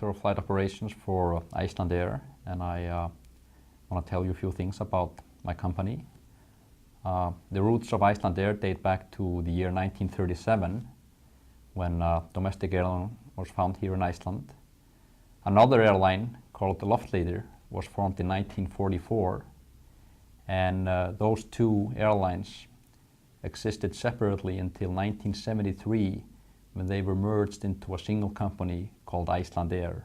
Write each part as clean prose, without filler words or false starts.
Director of Flight Operations for Icelandair, and I want to tell you a few things about my company. The roots of Icelandair date back to the year 1937, when domestic airline was found here in Iceland. Another airline called the Loftleiðir was formed in 1944, and those two airlines existed separately until 1973, when they were merged into a single company called Icelandair,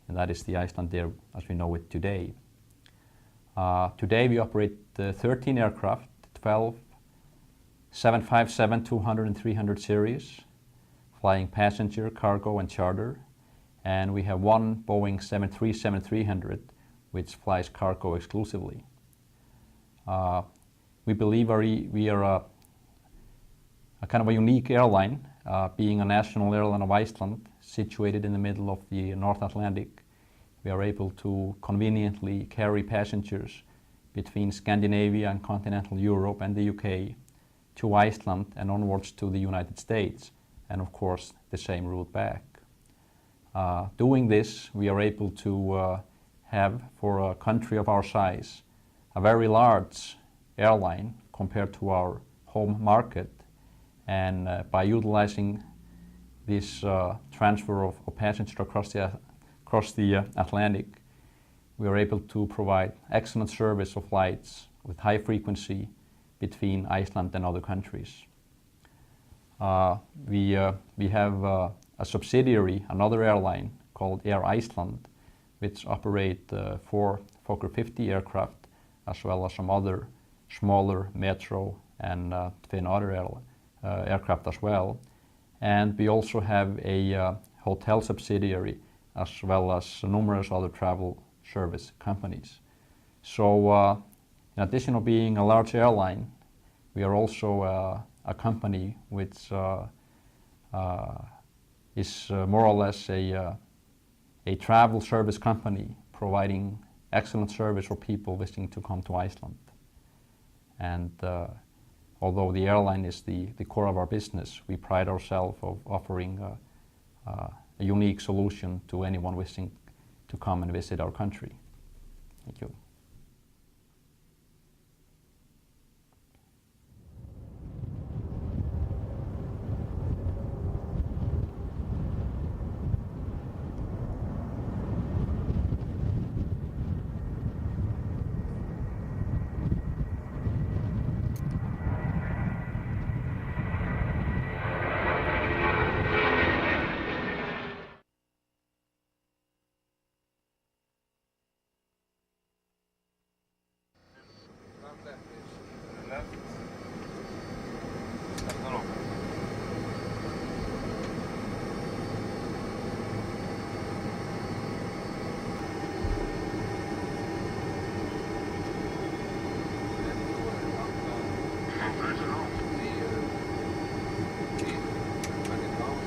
and that is the Icelandair as we know it today. Today we operate 13 aircraft, 12 757, 200 and 300 series, flying passenger, cargo and charter, and we have one Boeing 737-300 which flies cargo exclusively. We believe we are a kind of a unique airline, being a national airline of Iceland, situated in the middle of the North Atlantic. We are able to conveniently carry passengers between Scandinavia and continental Europe and the UK to Iceland and onwards to the United States, and of course the same route back. Doing this, we are able to have, for a country of our size, a very large airline compared to our home market, and by utilizing this transfer of passengers across the Atlantic, we are able to provide excellent service of flights with high frequency between Iceland and other countries. We have a subsidiary, another airline called Air Iceland, which operate 4 FK50 aircraft, as well as some other smaller metro and twin otter aircraft as well. And we also have a hotel subsidiary, as well as numerous other travel service companies. So in addition to being a large airline, we are also a company which is more or less a travel service company, providing excellent service for people wishing to come to Iceland. And although the airline is the core of our business, we pride ourselves of offering a unique solution to anyone wishing to come and visit our country. Thank you.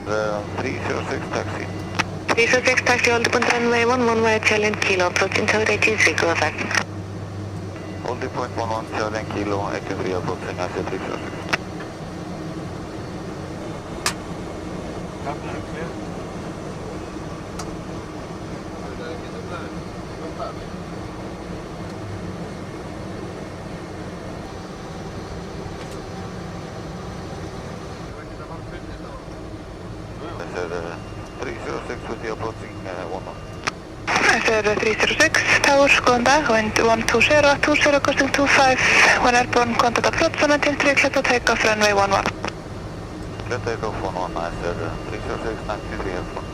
The 306 taxi. 306 taxi, hold point runway 11 right, Challenge Kilo, approaching tower 83, go ahead. Hold point 117 Kilo, 83 approaching IC 306. Sir, 306 with the approaching 11. Sir, 306, tower, going back, wind 120, 20, costing 25, when airborne, contact approach, 193, clear to take off runway 11. Clear takeoff 11, sir, 306, 93 airborne.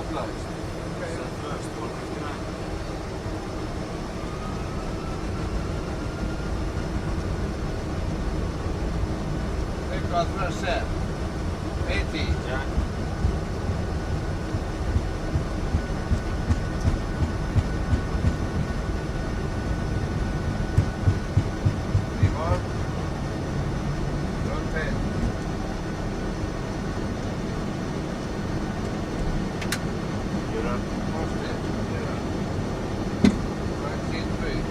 stabilized. Okay. Set first, 159. Eitthvað first set. 80. Yeah. Revolve. Rotate. You're up. Post it. Right in 3.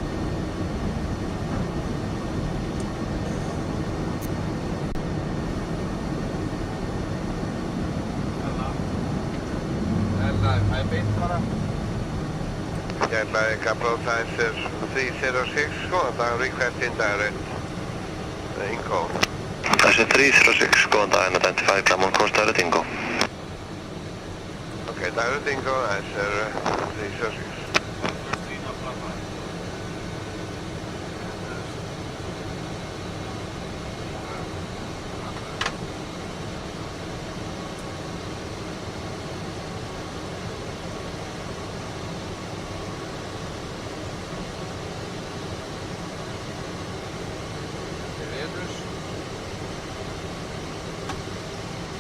High bait bara. Jetlag approach ICE 306, go down, request indirect. Inco. ICE 306, go down, identify, come on course direct Inco. Okay, direct Inco, ICE 306. First three, not flat line.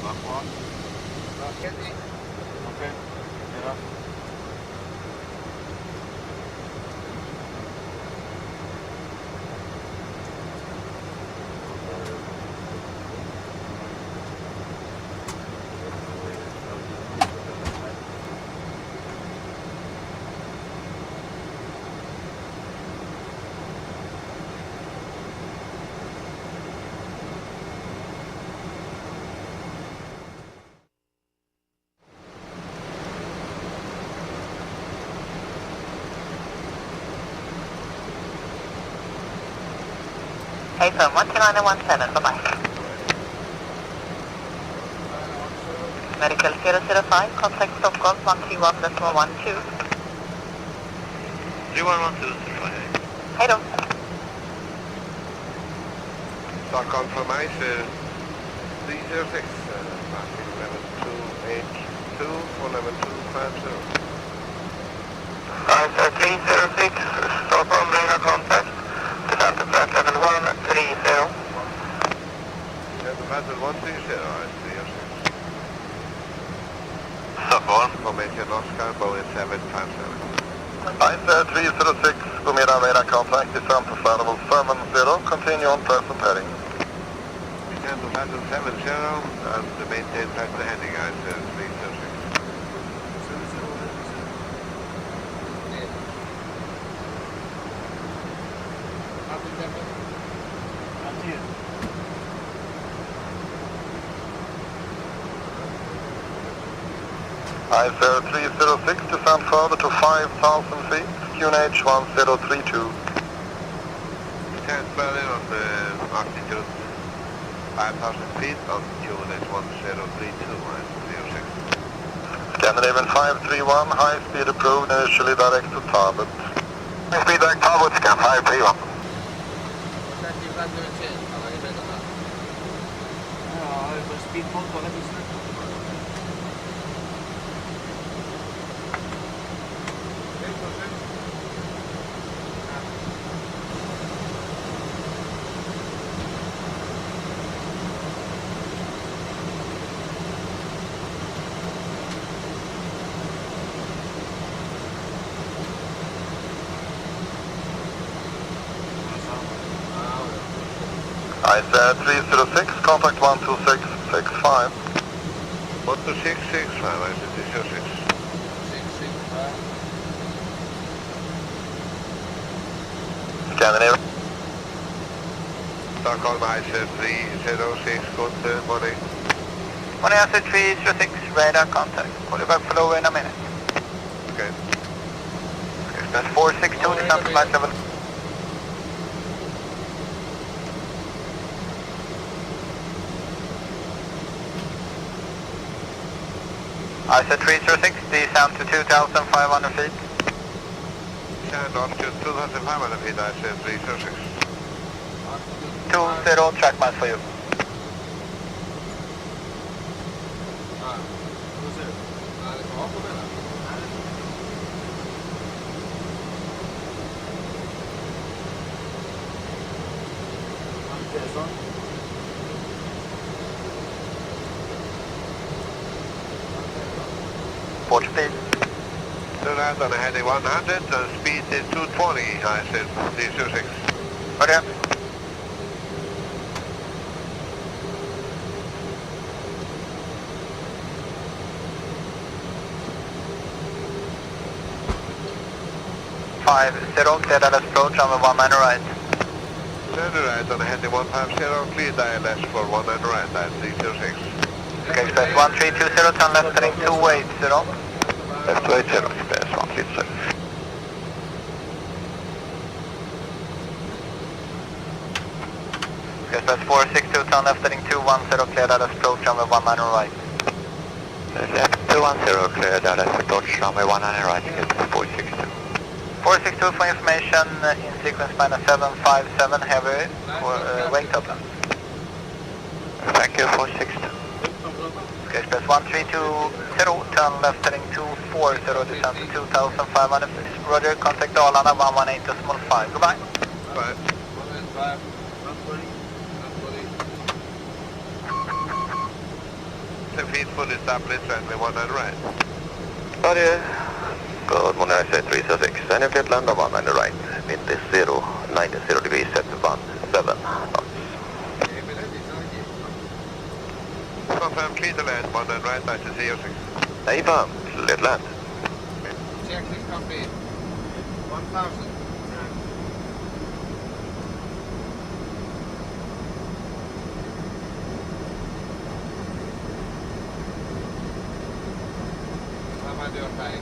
Lap one. Rocket. Okay. Get up. Hey, phone 12917, bye-bye. Medical 005, contact Stockholm 131.12. 3112, Hej då. Stockholm from ICE 306, passing level 282 for level 250. ICE 306, Stockholm, radar contact. Descent to flight level 130. Level 130, ICE 306. Stockholm, formation Oscar, Boeing 757. ICE 306, Bermuda radar contact, descent to flight level 70, continue on present heading. Descent to flight level 70 and maintain present heading, ICE 306. ICE 306, descend further to 5,000 feet, QNH 1032. Descent further on the altitude 5,000 feet, altitude is 1032, ICE 306. Scandinavian 531, high speed approved, initially direct to Talbot. High speed direct Talbot, scan 531. Fortsätt i flight level change, alla är beredda. Ja, det var speedball på det viset. ICE 306, contact 12665. 12665, ICE 306. 665. Scandinavian. Stockholm ICE 306, good morning. Morning, ICE 306, radar contact. Call you back for low in a minute. Okay. Express 462, descent to flight level. ICE 306, descent to 2,500 feet. Descent altitude 2,500 feet, ICE 306. 20, track mass for you. Vad ser du? Ja, det kommer på den här. report speed. Turn right on the heading 100, speed is 220, I said 306. Roger. Clear Dallas approach, runway 19 right. Turn right on the heading 150, clear ILS for 19 right, I 306. Okay, Express 1320, turn left heading 280. Left 280, Express 130. Okay, Express 462, turn left heading 210, clear Dallas approach, runway 19 right. Left 210, clear Dallas approach, runway 19 right, Express 462. 462 for information, in sequence minus 757, heavy, wake up. Thank you, 462. Okay, Express 1320, turn left heading 240, descend to 2500 feet. Roger, contact Dalarna 118.5, goodbye. Bye. 185, not 40, not 40. The feet fully established, runway 19 right. Roger. Good morning, I say 306. Any flight land on 19 right. Wind is 90 degrees at 17 knots. Confirm clear to land, 19 right, 906. Affirm, clear land. Check this complete. 1000. Manual brakes.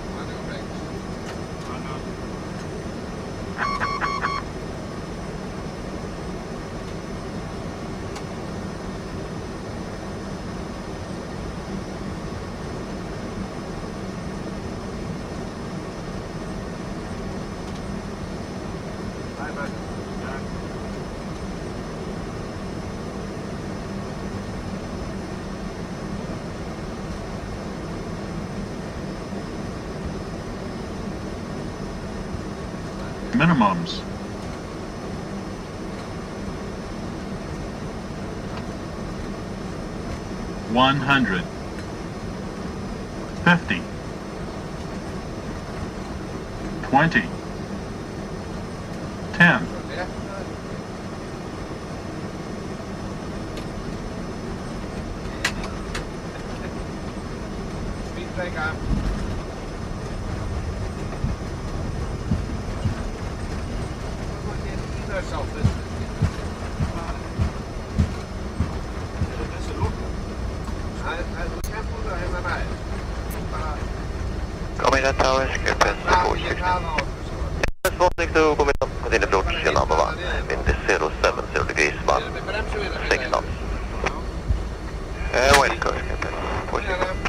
Minimums. $100, $50, $20, $10, Speed brake up. Come in at tower, Express 462. Express 462, come in up, continue approach, your number 1. Wind is 070 degrees, 16 knots. West coast, Express 462.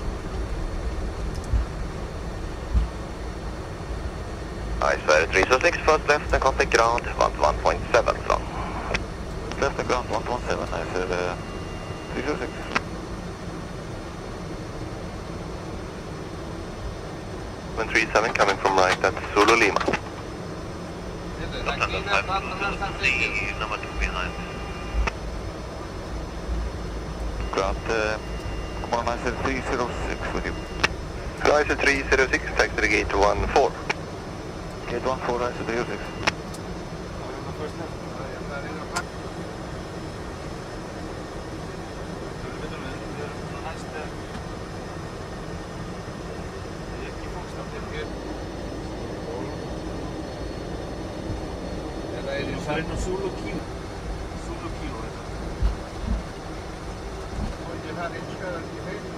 Icelandair 306, first left and contact ground 121.7 from. Left and ground 117, Icelandair 306. One 37 coming from right, that's Zulu Lima. Number 2 behind. Ground, come on, Icelandair 306 with you. Icelandair 306, taxi to gate 14. Gate 14, Icelandair 306. Saranno solo kilo. Solo kilo. Voglio fare il giro di vedi.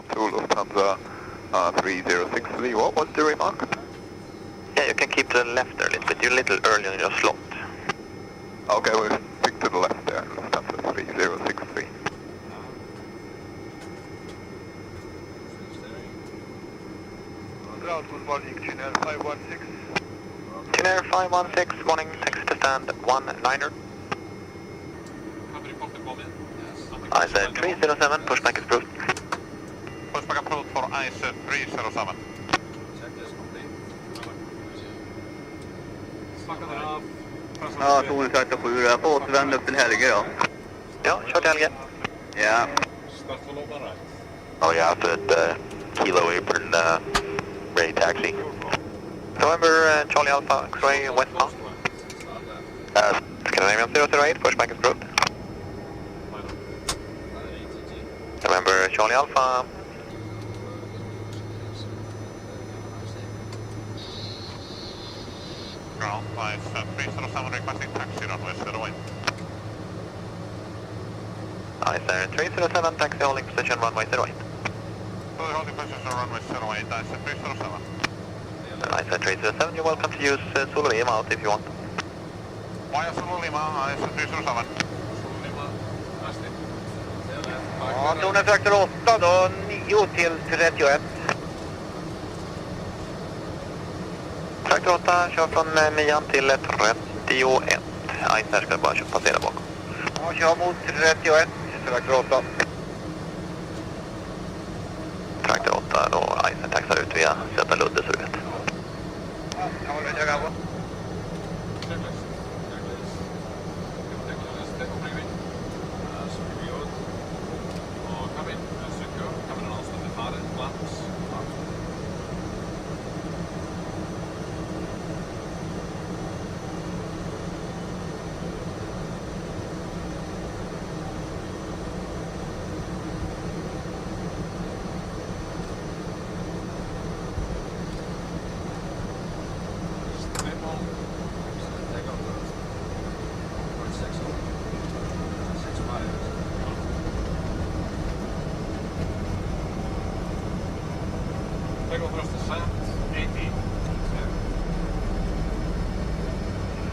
to Lufthansa 3063. What was the remark? Yeah, you can keep to the left there a little bit. You're a little early on your slot. Okay, we'll stick to the left there, Lufthansa 3063. Ground, good morning, Chinair 516. Chinair 516, morning, taxi to stand 19er. Icelandair 307, pushback is approved. Pushback approved for Icelandair 307. Ja, Tony 37, jag får återvända upp till Helge då. Ja, kör till Helge. Ja. Oh yeah, after that Kilo apron ready taxi. November Charlie Alpha X-ray westbound. Scandinavian 008, pushback is approved. November Charlie Alpha. Ground, Icelandair 307 requesting taxi runway 08. Icelandair 307, taxi holding position runway 08. Holding position runway 08, Icelandair 307. Icelandair 307, you're welcome to use Zulu Lima out if you want. Via Zulu Lima, Icelandair 307. Ja, Tony traktor 8 då, 9 till 31. Traktor 8, kör från 9 till 31. Icelandair ska bara passera bakom. Ja, kör mot 31, traktor 8. Traktor 8 då Icelandair taxar ut via Söta Ludde så du vet. Ja, jag kan gå.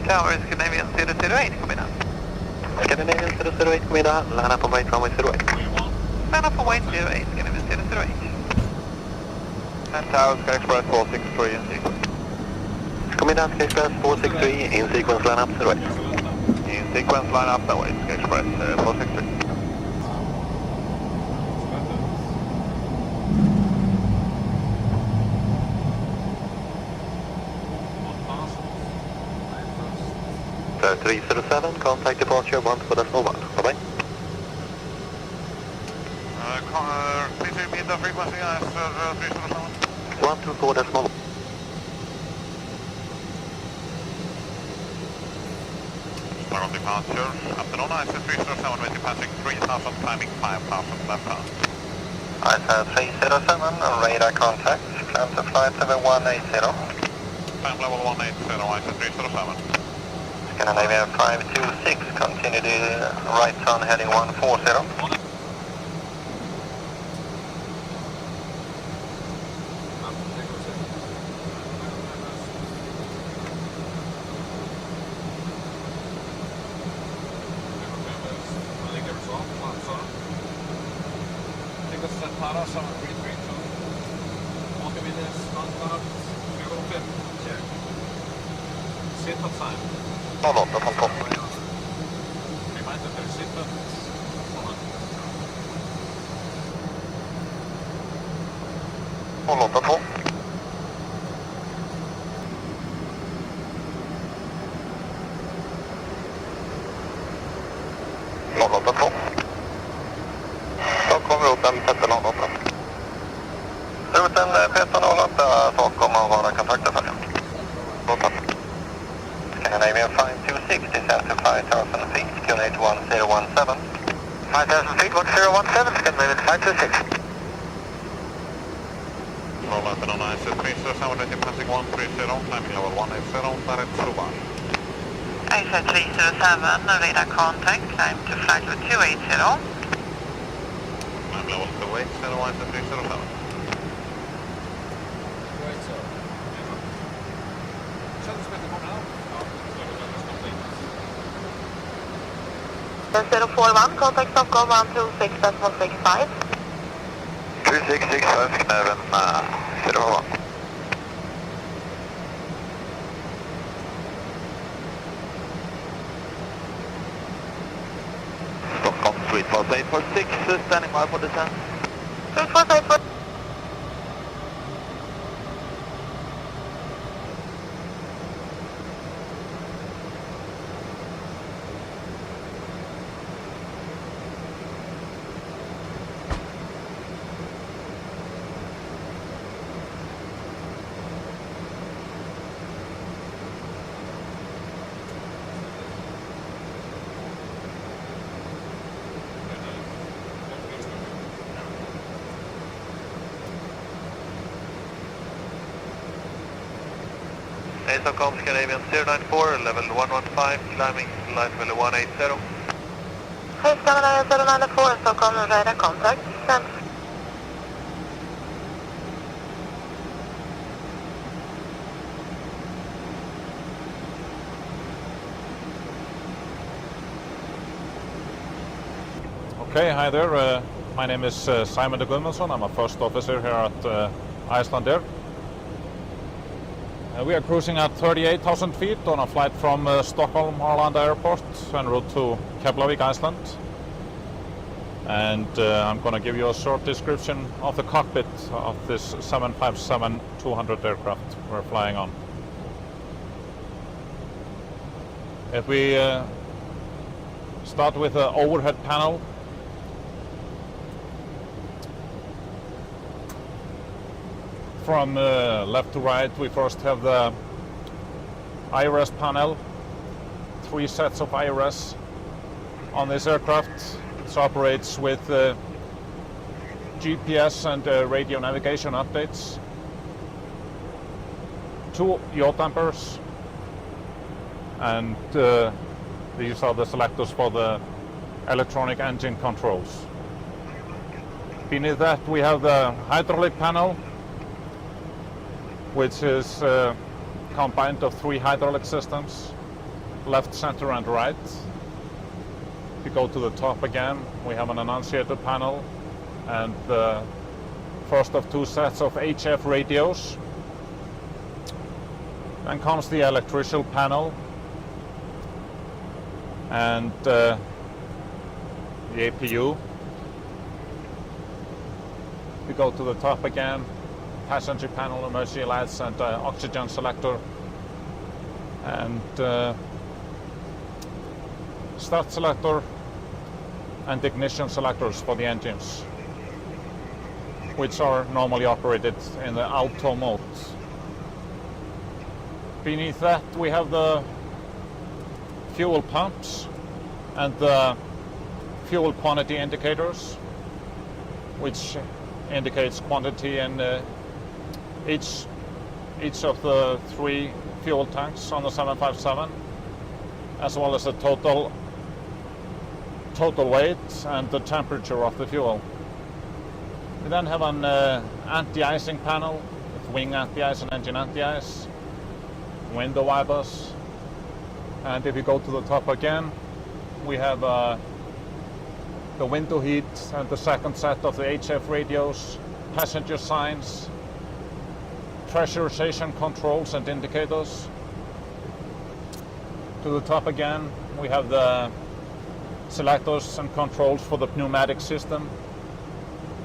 Tower Scandinavian 008, come in now. Scandinavian 008, come in now. Line up on right runway 08. Line up on right 08, Scandinavian 008. And Tower Sky Express 463 in sequence. Come in now, Sky Express 463, in sequence line up 08. In sequence line up that way, Sky Express 463. Sir 307, contact departure 1.1. Bye-bye. Please repeat the frequency as 307. 124.1. Start on departure. Afternoon, Icelandair 307, with passing 3000, climbing 5000 left hand. Icelandair 307, radar contact, climb to flight level 180. Climb level 180, Icelandair 307. Scandinavian 526, continue the right turn heading 140. Seatbelt från topp. Håll 8-2. Stockholm, roten 1308. Roten 1308, Stockholm och våra kontakter följer. Scandinavian 526, descend to 5000 feet, QNH 1017. 5000 feet, 1017, Scandinavian 526. Roll out on Icelandair 307, passing 130, climbing level 180, direct Suva. Icelandair 307, radar contact, climb to flight level 280. Climb level to wait, and one to 307. Right, so. Kändes kommer now? Ja. 041, contact Stockholm 126.65. 2665, Knäven 01. Stockholm Street was 846, standing by for descent. 848. Stockholm Scandinavian 094, level 115, climbing line level 180. Hey, Scandinavian 094, Stockholm radar contact. Send. Okay, hi there. My name is Simon de Gudmundsson. I'm a first officer here at Icelandair. We are cruising at 38,000 feet on a flight from Stockholm Arlanda Airport en route to Keflavik, Iceland. And I'm going to give you a short description of the cockpit of this 757-200 aircraft we're flying on. If we start with the overhead panel, from left to right, we first have the IRS panel, 3 sets of IRS on this aircraft. It operates with GPS and radio navigation updates, 2 yaw dampers, and these are the selectors for the electronic engine controls. Beneath that we have the hydraulic panel, which is combined of 3 hydraulic systems, left, center and right. If you go to the top again, we have an annunciator panel and the first of 2 sets of HF radios. Then comes the electrical panel and the APU. If you go to the top again, passenger panel, emergency lights and oxygen selector, and start selector and ignition selectors for the engines, which are normally operated in the auto mode. Beneath that we have the fuel pumps and the fuel quantity indicators, which indicates quantity in each of the 3 fuel tanks on the 757, as well as the total weight and the temperature of the fuel. We then have an anti-icing panel with wing anti-ice and engine anti-ice, window wipers, and if you go to the top again, we have the window heat and the second set of the HF radios, passenger signs, pressurization controls and indicators. To the top again, we have the selectors and controls for the pneumatic system,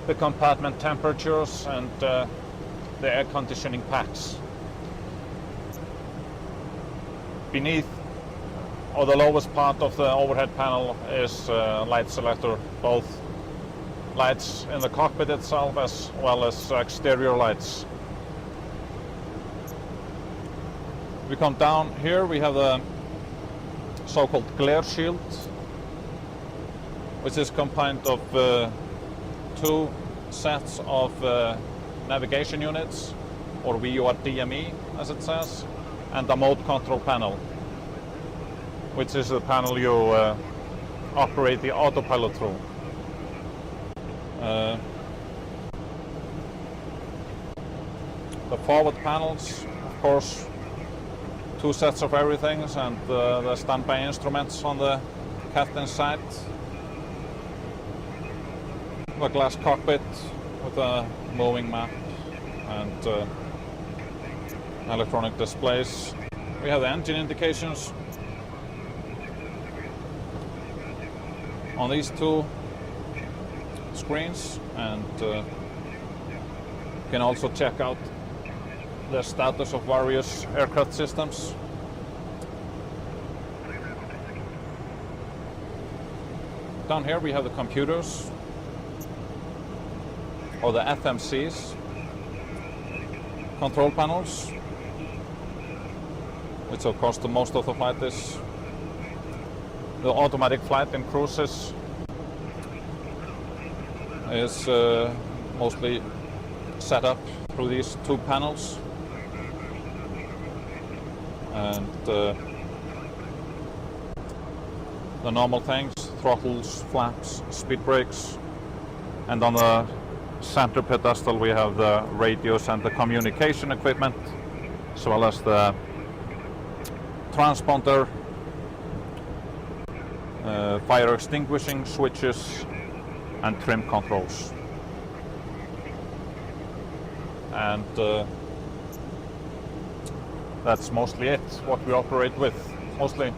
the compartment temperatures and the air conditioning packs. Beneath, or the lowest part of the overhead panel, is light selector, both lights in the cockpit itself as well as exterior lights. We come down here, we have the so-called glare shield, which is combined of 2 sets of navigation units, or VUR-DME as it says, and a mode control panel, which is the panel you operate the autopilot through. The forward panels, of course, 2 sets of everything, and the standby instruments on the captain's side. The glass cockpit with a moving map and electronic displays. We have the engine indications on these 2 screens, and you can also check out the status of various aircraft systems. Down here we have the computers, or the FMCs, control panels, which of course the most of the flight is. The automatic flight in cruises is mostly set up through these 2 panels, and the normal things, throttles, flaps, speed brakes, and on the center pedestal we have the radios and the communication equipment, as well as the transponder, fire extinguishing switches, and trim controls. And that's mostly it, what we operate with, mostly.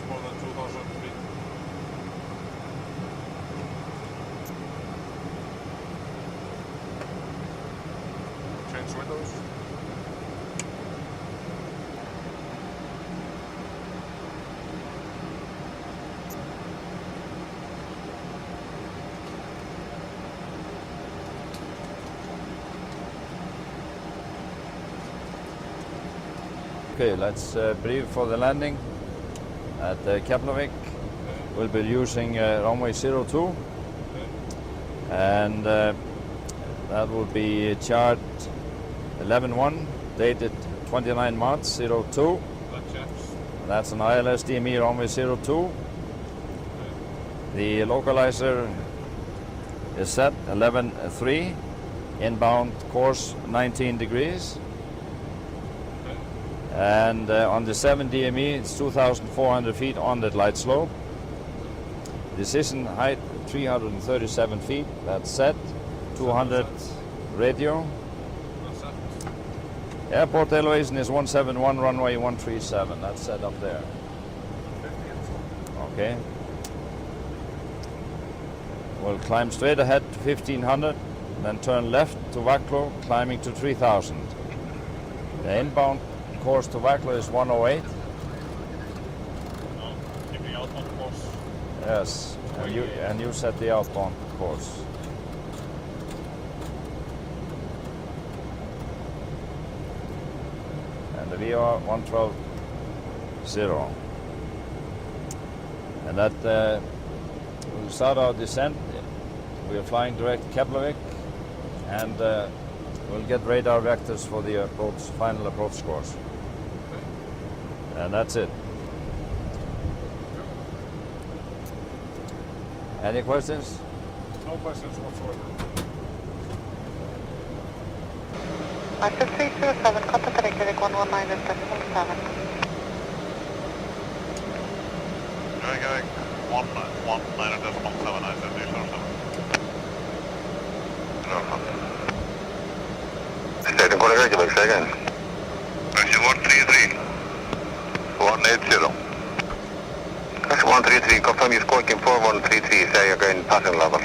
More than 2,000 feet. Change windows. Okay, let's brief for the landing at Keflavik. We'll be using runway 02, and that will be chart 11-1, dated 29 March 02. That's an ILS DME runway 02. The localizer is set 11-3, inbound course 19 degrees. And on the 7 DME, it's 2,400 feet on that light slope. Decision height 337 feet, that's set. 200 radio. Airport elevation is 171, runway 137, that's set up there. Okay. We'll climb straight ahead to 1,500, then turn left to Vaklo, climbing to 3,000. The inbound course to Vaklo is 108. Keep the outbound course. Yes, and you set the outbound course. And the VR 112.0. And that we'll start our descent. We are flying direct to Keflavik, and we'll get radar vectors for the final approach course. And that's it. Any questions? No questions whatsoever. Access 307, contact Reykjavik 119 at 7. Reykjavik 119.7, I said 307. Stating calling Reykjavik, say again. Question 133. 180. Question 133, confirm you squawking 4133, say again passing level.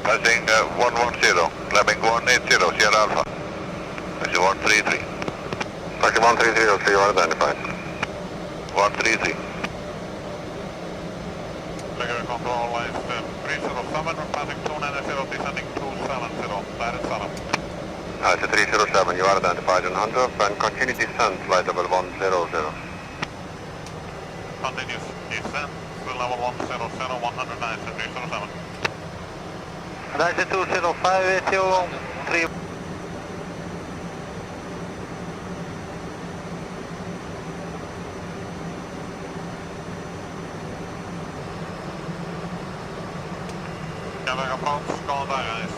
Passing 110, climbing 180, Sierra Alpha. Question 133. Question 133, so you are identified. 133. Regular control lines 307, passing 290, descending 270, direct Salam. Ice 307, you are identified on handoff and continue descent, flight level 100. Continuous descent, level 100, 109, 307. Ice 205 with you, 3. Cabin approach, call Ice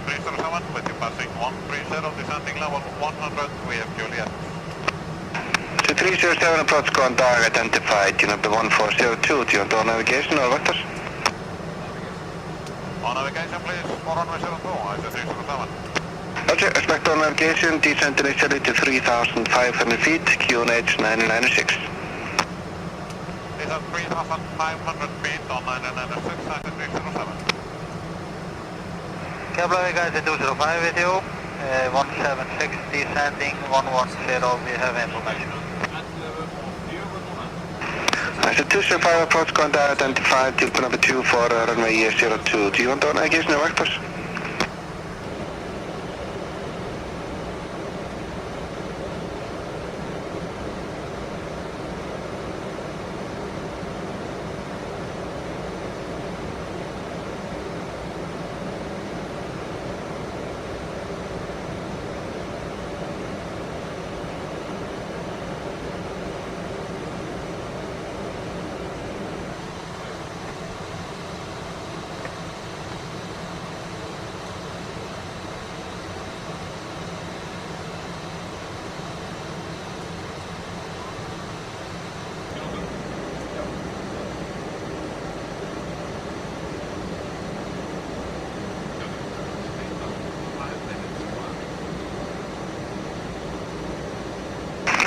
307 with you passing 130, descending level 100, we have Juliet. So 307 approach going dark identified, you number 1402, do you want to navigation or vectors? On navigation please, 4102, Ice 307. Roger, expect on navigation, descent initially to 3,500 feet, QNH 996. Descent 3,500 feet on 996, Ice 307. Keflavik Ice 205 with you, 176 descending, 110, we have information. Ice 205 approach going dark identified, tilpin number 2 for runway 02, do you want to navigation or vectors?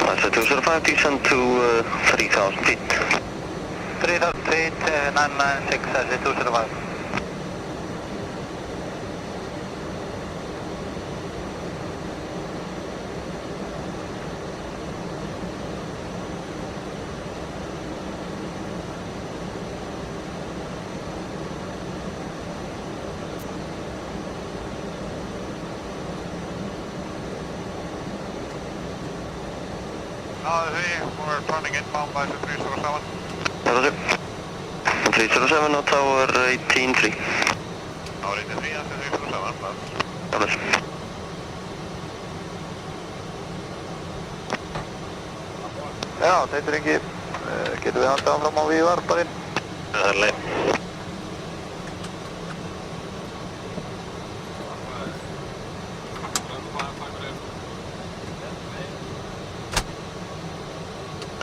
Ice 205 descent to 3,000 feet. 3,000 feet, 996 Ice 205. We're turning inbound by 307. Roger. 307 now tower 18-3. Tower 18-3 after 307, that's... Roger. Ja, det ringer. Getur við haldið áfram á við varparinn? Það er leið.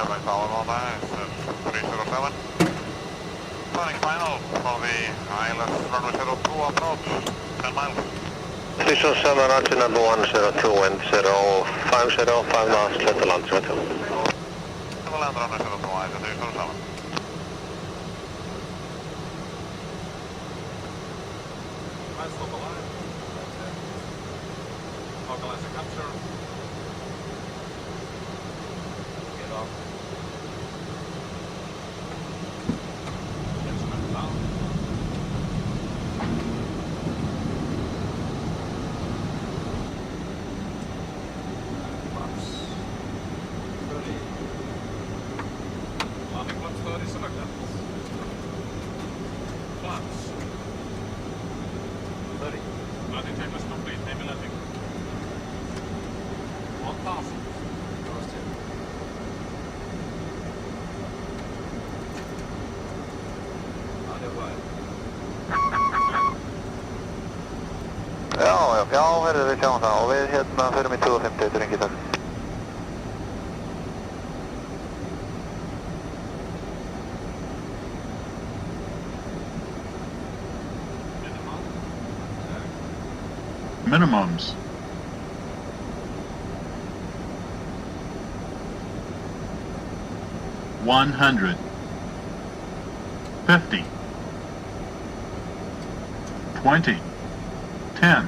Cabin power on Ice 307. Turning final for the ILS runway 02 approach, 10 miles. 307 Roger number 102 wind 050, 5 knots, clear to land, Roger. To the land runway 02, Ice 307. Localizer capture. Get off. Instrument down. Flaps 30. Landing flaps 30 selected. Flaps 30. Landing checklist complete, heavy landing. 1,000. Já, herru, við sjáum það og við hérna förum í 250, þetta er engið takk. Minimums. $100, $50, $20, $10.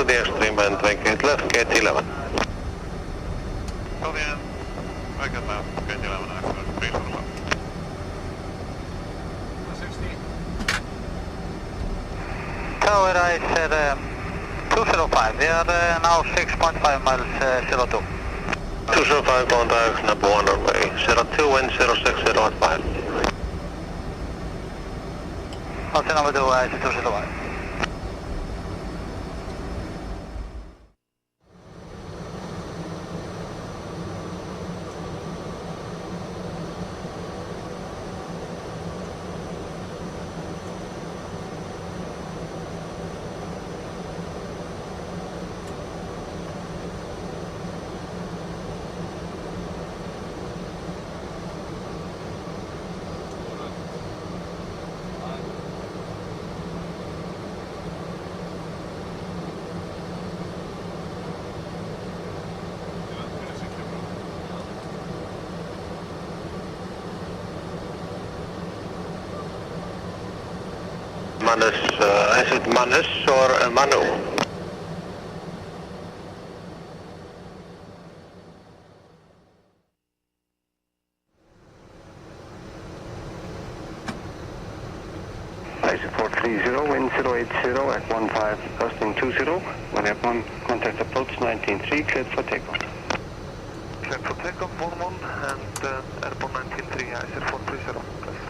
the extreme and vacate left, gate 11. Copy and vacate left, gate 11, Icelandair 305. 16. Tower Icelandair 205, we are now 6.5 miles 02. 205 contact, number 1 runway, 02 wind 060 at 5. What's the number 2 Icelandair 205? Manus, is it Manus or Manu? Icelandair 430, wind 080 at 15, costing 20. When have 1, contact approach 19.3, cleared for takeoff. Cleared for takeoff, 11 and airport 19.3, Icelandair 430, please.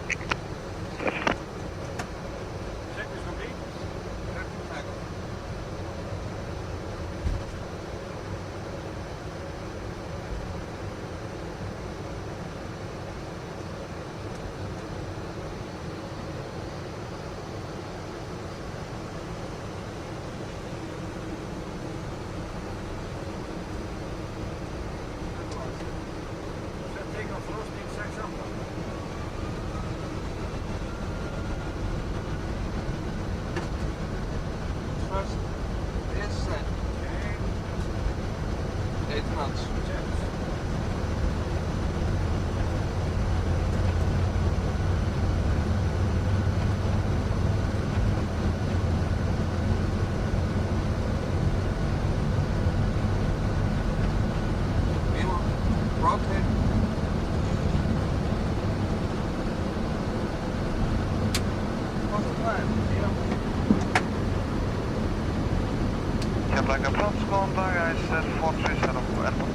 Captain approach, contact Icelandair 430, airport.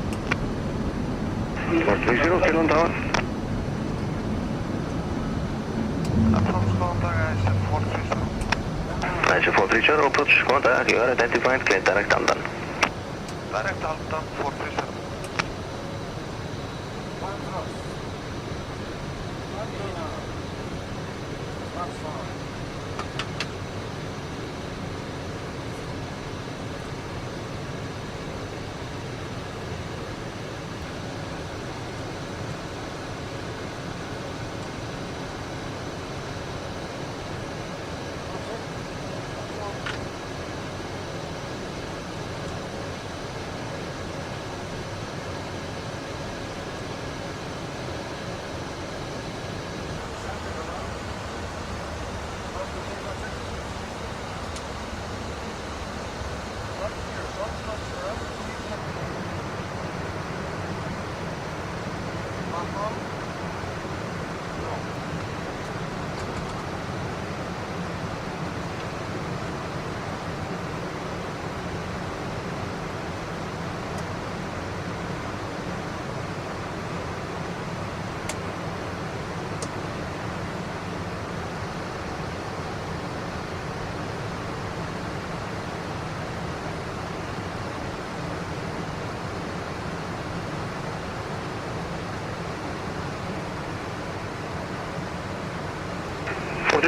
430, kill on tower. Approach, contact Icelandair 430. Icelandair 430, approach, contact, you are identified, clear direct London. Direct London 430.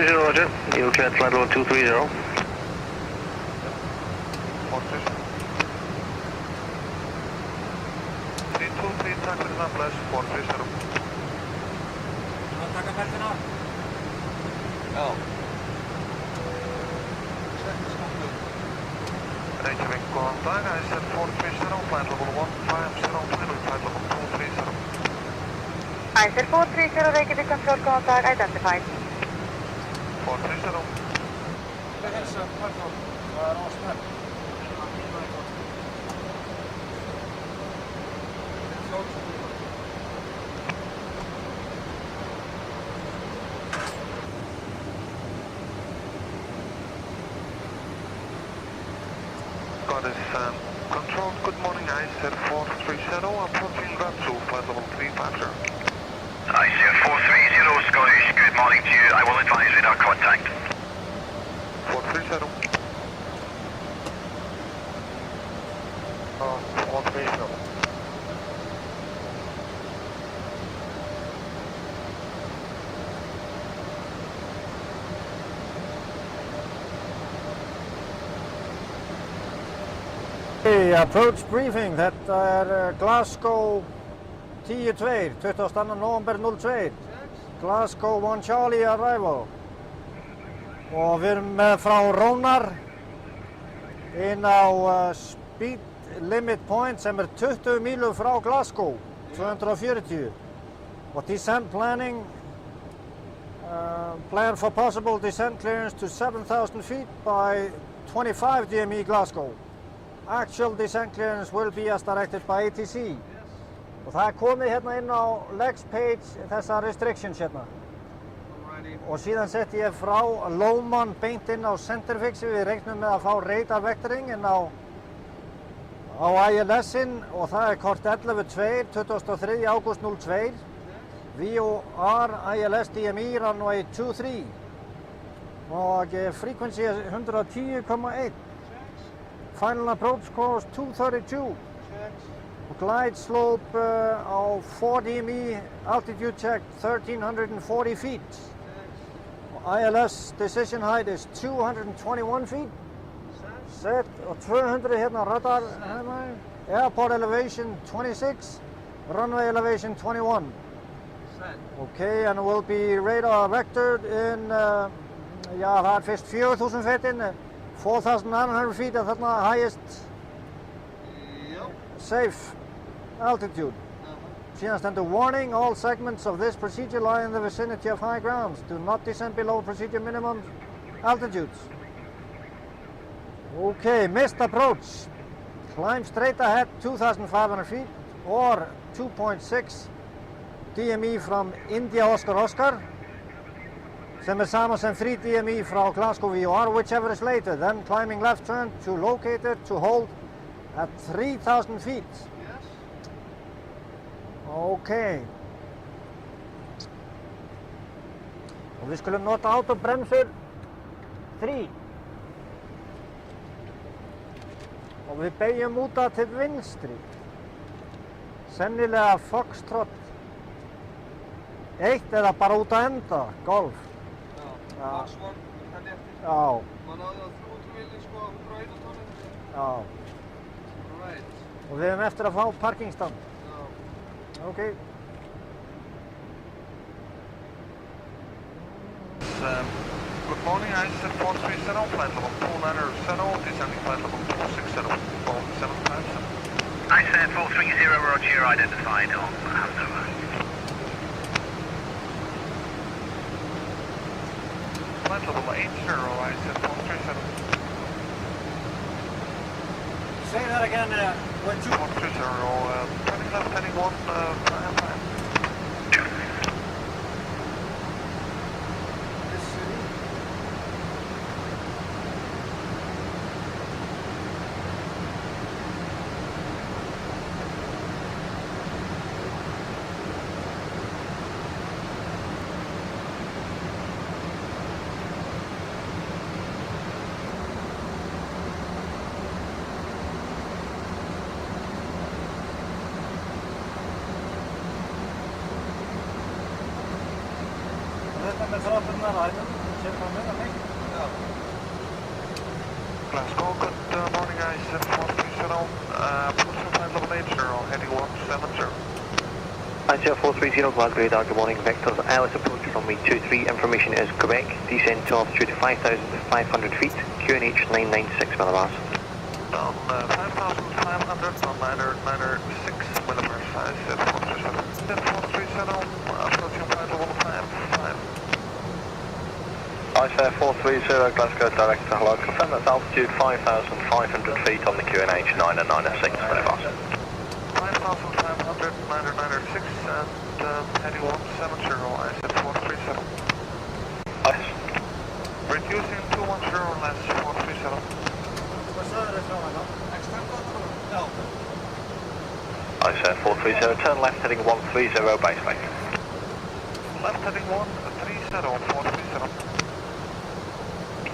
Roger, you cleared flight level 230. 323, tack för den plus 430. Tacka fälten av. Ja. Reykjavik, contact, Icelandair 430, flight level 150, flight level 230. Icelandair 430, Reykjavik control contact identified. 430. Det hälsar, varför? Vad är avspänd? Control, good morning, Icelandair 430, approaching Gatsu, flight level 350. Icelandair 430, Scottish, good morning to you. I will advise radar contact. 430. 430. Hey, approach briefing, þetta Glasgow 10-2, 22. november 02, Glasgow 1 Charlie arrival. Og við erum frá Rónar inn á speed limit point sem 20 mílur frá Glasgow, 240. Og descent planning, plan for possible descent clearance to 7,000 feet by 25 DME Glasgow. Actual descent clearance will be as directed by ATC. Og það komið hérna inn á legs page þessar restrictions hérna. Og síðan setti ég frá Lóman beint inn á centerfixi. Við reiknum með að fá radar vectoring inn á ILS-in og það kort 11.2, 23. ágúst 02. VOR ILS DME runway 23. Og frequency 110,1. Final approach course 232. Glide slope á 4 DME, altitude check 1340 feet. ILS decision height is 221 feet. Set og 200 hérna radar. Airport elevation 26, runway elevation 21. Okay, and will be radar vectored in, já það fyrst 4.000 feet inn. 4,900 feet er þarna highest safe altitude. Síðan stendur warning, all segments of this procedure lie in the vicinity of high grounds. Do not descend below procedure minimum altitudes. Okay, missed approach. Climb straight ahead 2,500 feet or 2.6 DME from India Oscar Oscar. Sem sama sem 3 DME frá Glasgow VOR, whichever is later. Then climbing left turn to locate it to hold at 3,000 feet. Yes. Okay. Og við skulum nota autobremsur 3. Og við beigjum út að til vinstri. Sennilega Foxtrot 1 eða bara út að enda, golf. Já. Já. Man náði á 300 villi sko 101 tónum. Já. Right. Og við erum eftir að fá parkingstand. Já. Okay. Good morning, Icelandair 430, flight level 290, descending flight level 260, Boeing 757. Icelandair 430, roger, identified on handover. Flight level 80, Icelandair 430. Say that again, when you... 430, turning left, heading 1, fine. Glasgow, good morning, Icelandair 430, approaching flight level 80, heading 170. Icelandair 430, Glasgow radar, good morning, vectors ILS approach runway 23, information is Quebec, descend to altitude 5,500 feet, QNH 996 millibars. On 5,500, on 996 millibars, Icelandair 430, approaching flight level 55. Icelandair 430, Glasgow director, hello, confirm that's altitude 5,500 feet on the QNH 996 millibars. 5,500, 996, and heading 170, Icelandair 430. Ice. Reducing 210, less 430. What's that? Icelandair 430, turn left heading 130, base lane. Left heading 130, 430.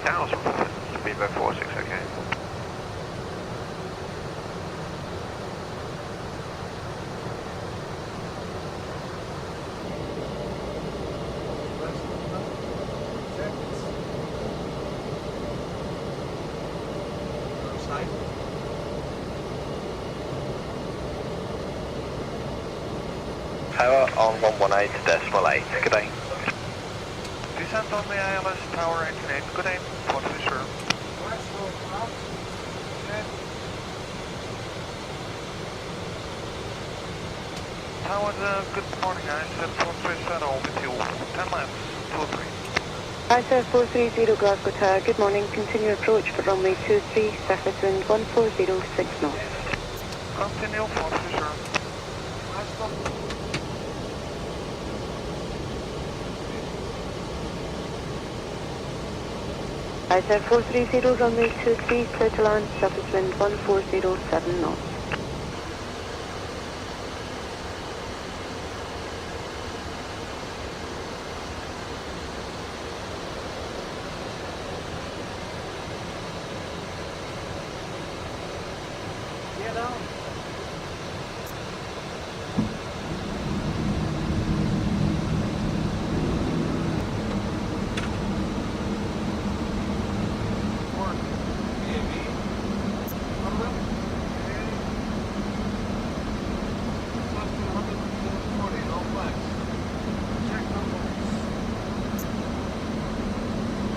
1000, speedboat 46, okay. Power on 118.8, good day. Descent on the ILS tower 188, good day, 430. Tower, good morning, Icelandair 430 with you, 10 laps, 23. Icelandair 430 Glasgow Tower, good morning, continue approach for runway 23, surface wind 1406 knots. Continue 430. Icelandair 430 runway 23, clear to land, surface wind 1407 knots.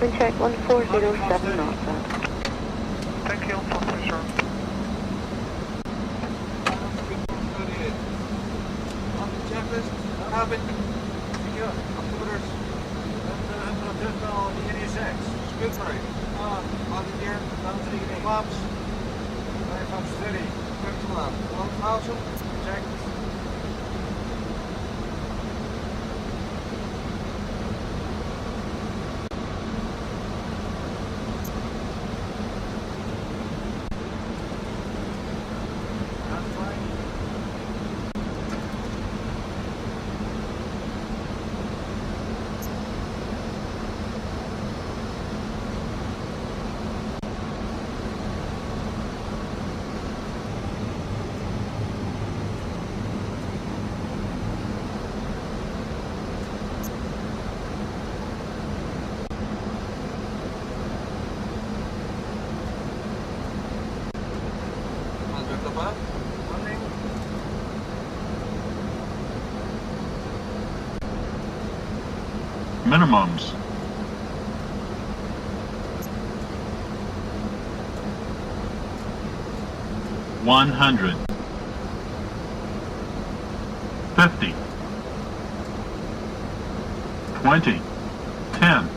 Wind check 1407 knots, sir. Thank you, 430. On the checklist, cabin, secure, computers, and on the NSX, scoop brake, on the gear, down to the flaps, flaps steady, quick to lap, 1000, check. Minimums. $100. 50. 20. 10.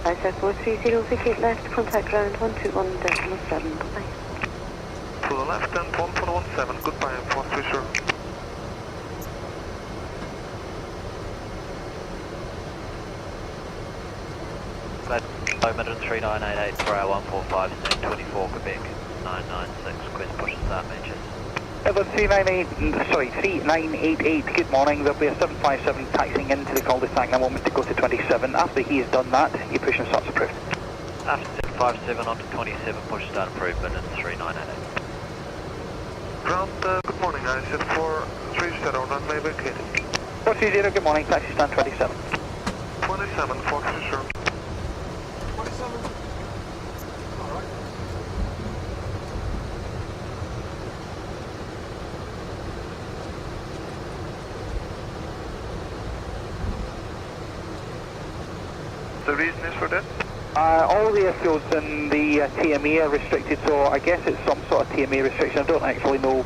Icelandair 430, vacate left, contact ground 121.7, goodbye. To the left and 1417, goodbye, 430. Omen 3988 for our 145, 24 Quebec, 996, Quest pushes that Manchester. Evan 3988, good morning. There'll be a 757 taxiing into the cul-de-sac now, moment to go to 27. After he has done that, your push and start's approved. After 757 on to 27, push start improvement in 3988. Ground, good morning, Icelandair 430, runway vacated. 430, good morning, taxi stand 27. 27, 430. 27. Alright. The reason is for that? All the airfields in the TMA are restricted, so I guess it's some sort of TMA restriction. I don't actually know.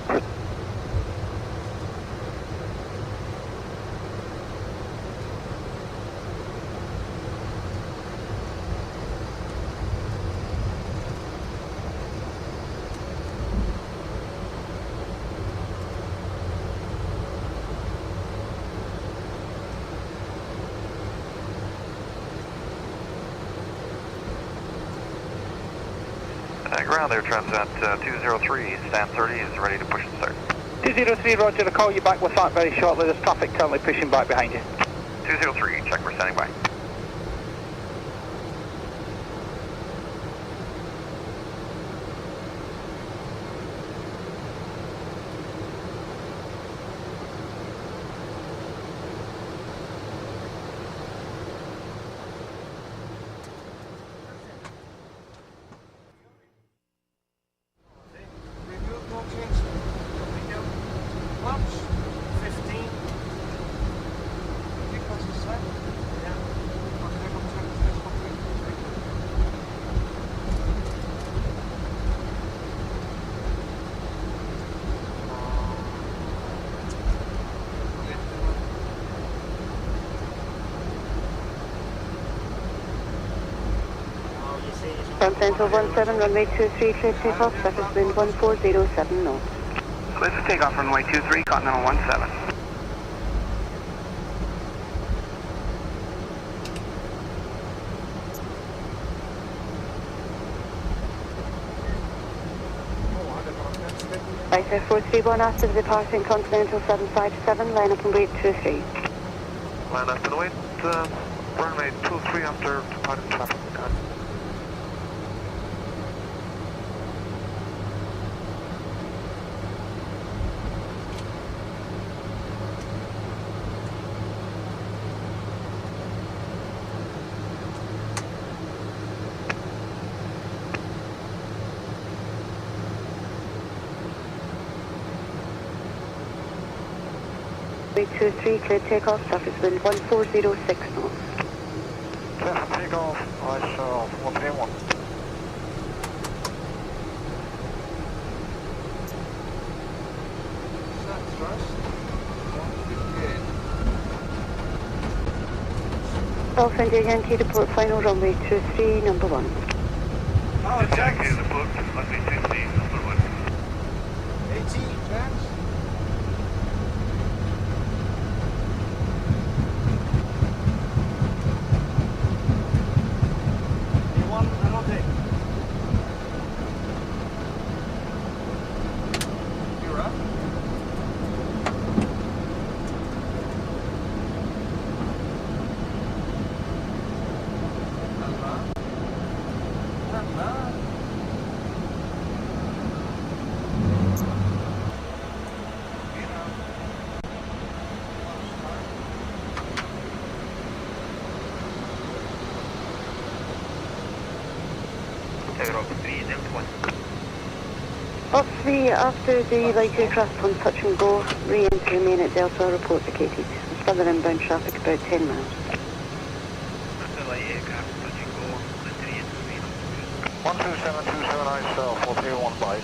Ground there, Transat 203, stand 30 is ready to push and start. 203, roger, I'll call you back with that very shortly. There's traffic currently pushing back behind you. 203, check, we're standing by. Continental 17, runway 23, clear takeoff, surface wind 1407 knots. Clear for takeoff, runway 23, Continental 17. Icelandair 431 after the departing Continental 757, line up and wait 23. Line up and wait, runway 23 after departing traffic. Runway 23, clear takeoff, surface wind 1406 knots. Clear for takeoff, ice 131. Golf India Yankee report final runway 23, number 1. Yankee report, runway 23, number 1. 18, James. Up 3, after the light aircraft on touch and go, re-enter main at Delta, report vacated. Further inbound traffic about 10 miles. After light aircraft touch and go, re-enter main. 12727 ice 431 by.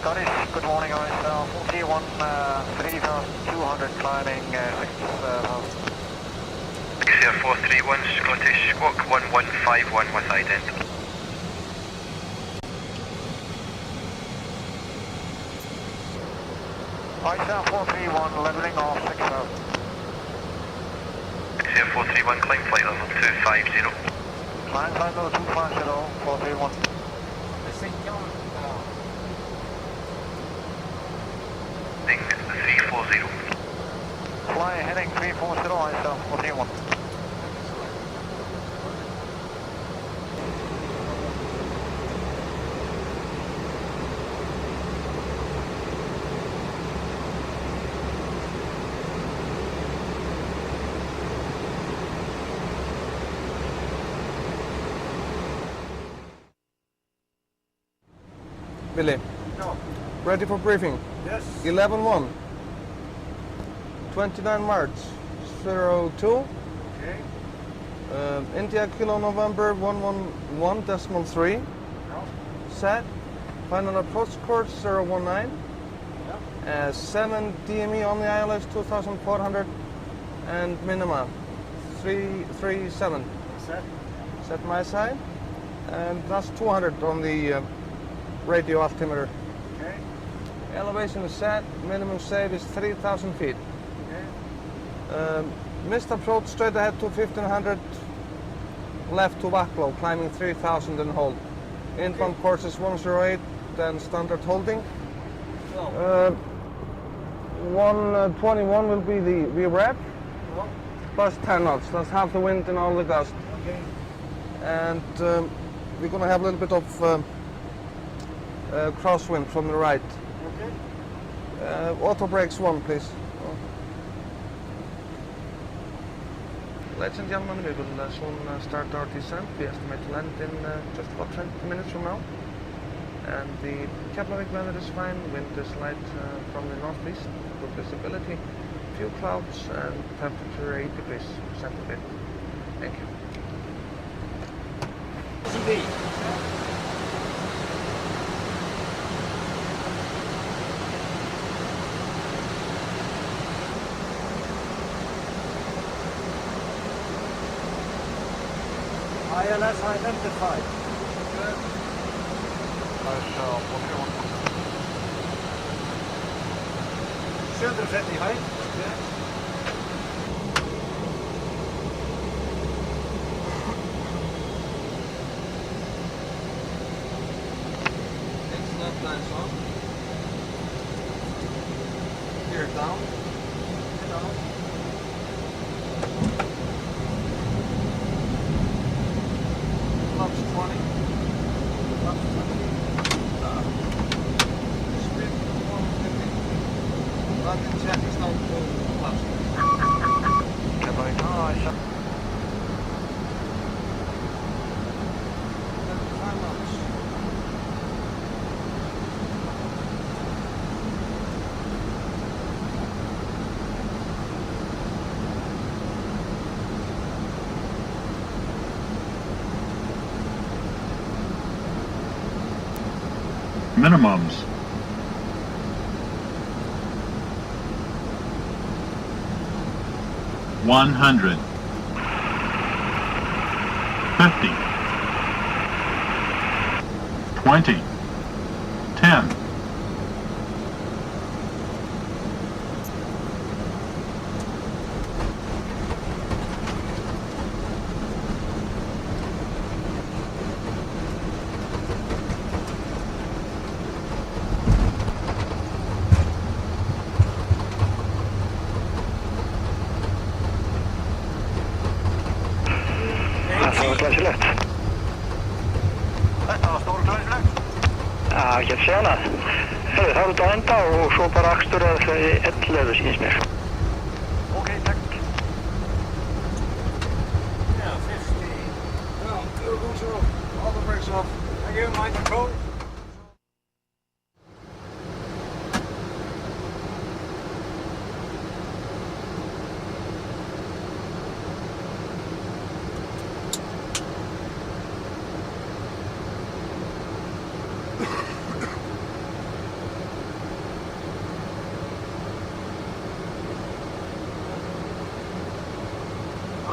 Scottish, good morning, ice 41, 3,200 climbing 6,000. Air 431, Scottish, squawk 1151 with ident. Ice 431, leveling off 6,000. Air 431, climb flight level 250. Climb flight level 250, 431. Heading 340. Fly heading 340, ice 431. Billy, Ready for briefing? Yes. 11-1. 29 March 02. Okay. India Kilo November 111.3. Yeah. Set. Final approach course 019. Yeah. 7 DME on the ILS 2400 and minima 337. Set. Set my side. And that's 200 on the radio altimeter. Okay. Elevation is set. Minimum save is 3,000 feet. Okay. Missed approach straight ahead to 1500. Left to Wacklow, climbing 3000 and hold. Inbound course is 108, then standard holding. 121 will be the VREP, plus 10 knots. That's half the wind and all the gust. Okay. And we're going to have a little bit of crosswind from the right. Okay. Auto brakes 1, please. Ladies and gentlemen, we will soon start our descent. We estimate to land in just about 20 minutes from now. And the Keflavik weather is fine. Wind is light from the northeast. Good visibility. Few clouds and temperature 8 degrees centigrade. Thank you. ILS identified. 750 height. Excellent, nice on. Here down. Down. Flaps 20. Flaps 20. Speed 150. Landing check is down to flaps. Goodbye. Nice. 5 knots. Minimums. $100. 50. 20. 10. Glæsilegt. Þetta var stór glæsilegt. Já, ekki að segja hana. Herðu, þá eru þetta að enda og svo bara akstur að það er 11 síns mér. Ok, takk. Yeah, 50. Well, turbos off, all the brakes off. Thank you, mind control.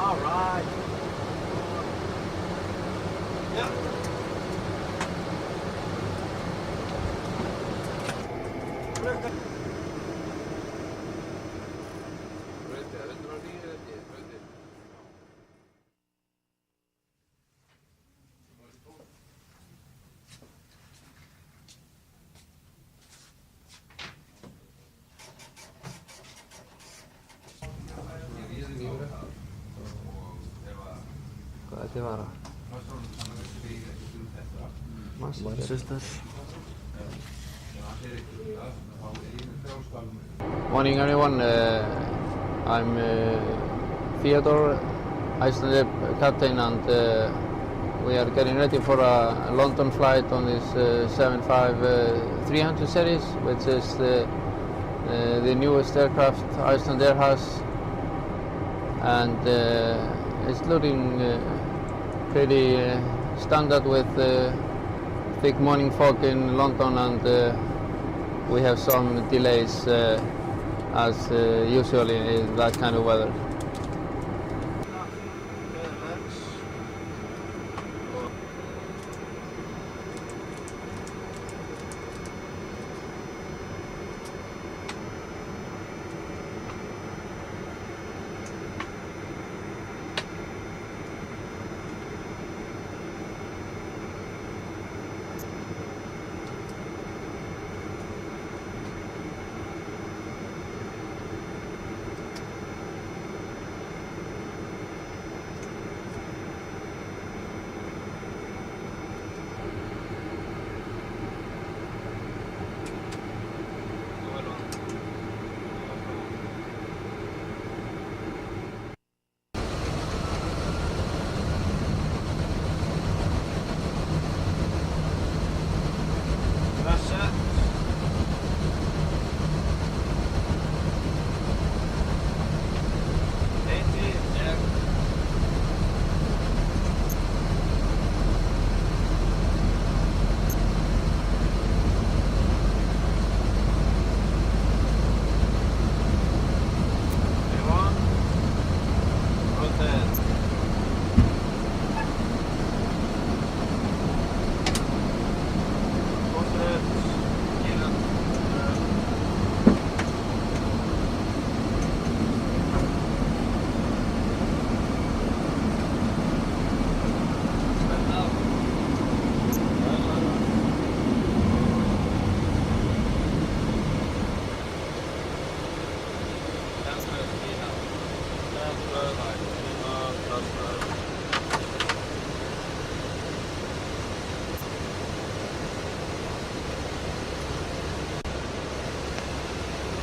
All right. Yeah. Hvað ætti að vara? Manchester. Morning everyone, I'm Theodore, Icelandair captain, and We are getting ready for a London flight on this 757-300 series, which is the newest aircraft Icelandair has, and it's looking pretty standard with thick morning fog in London, and we have some delays as usual in that kind of weather.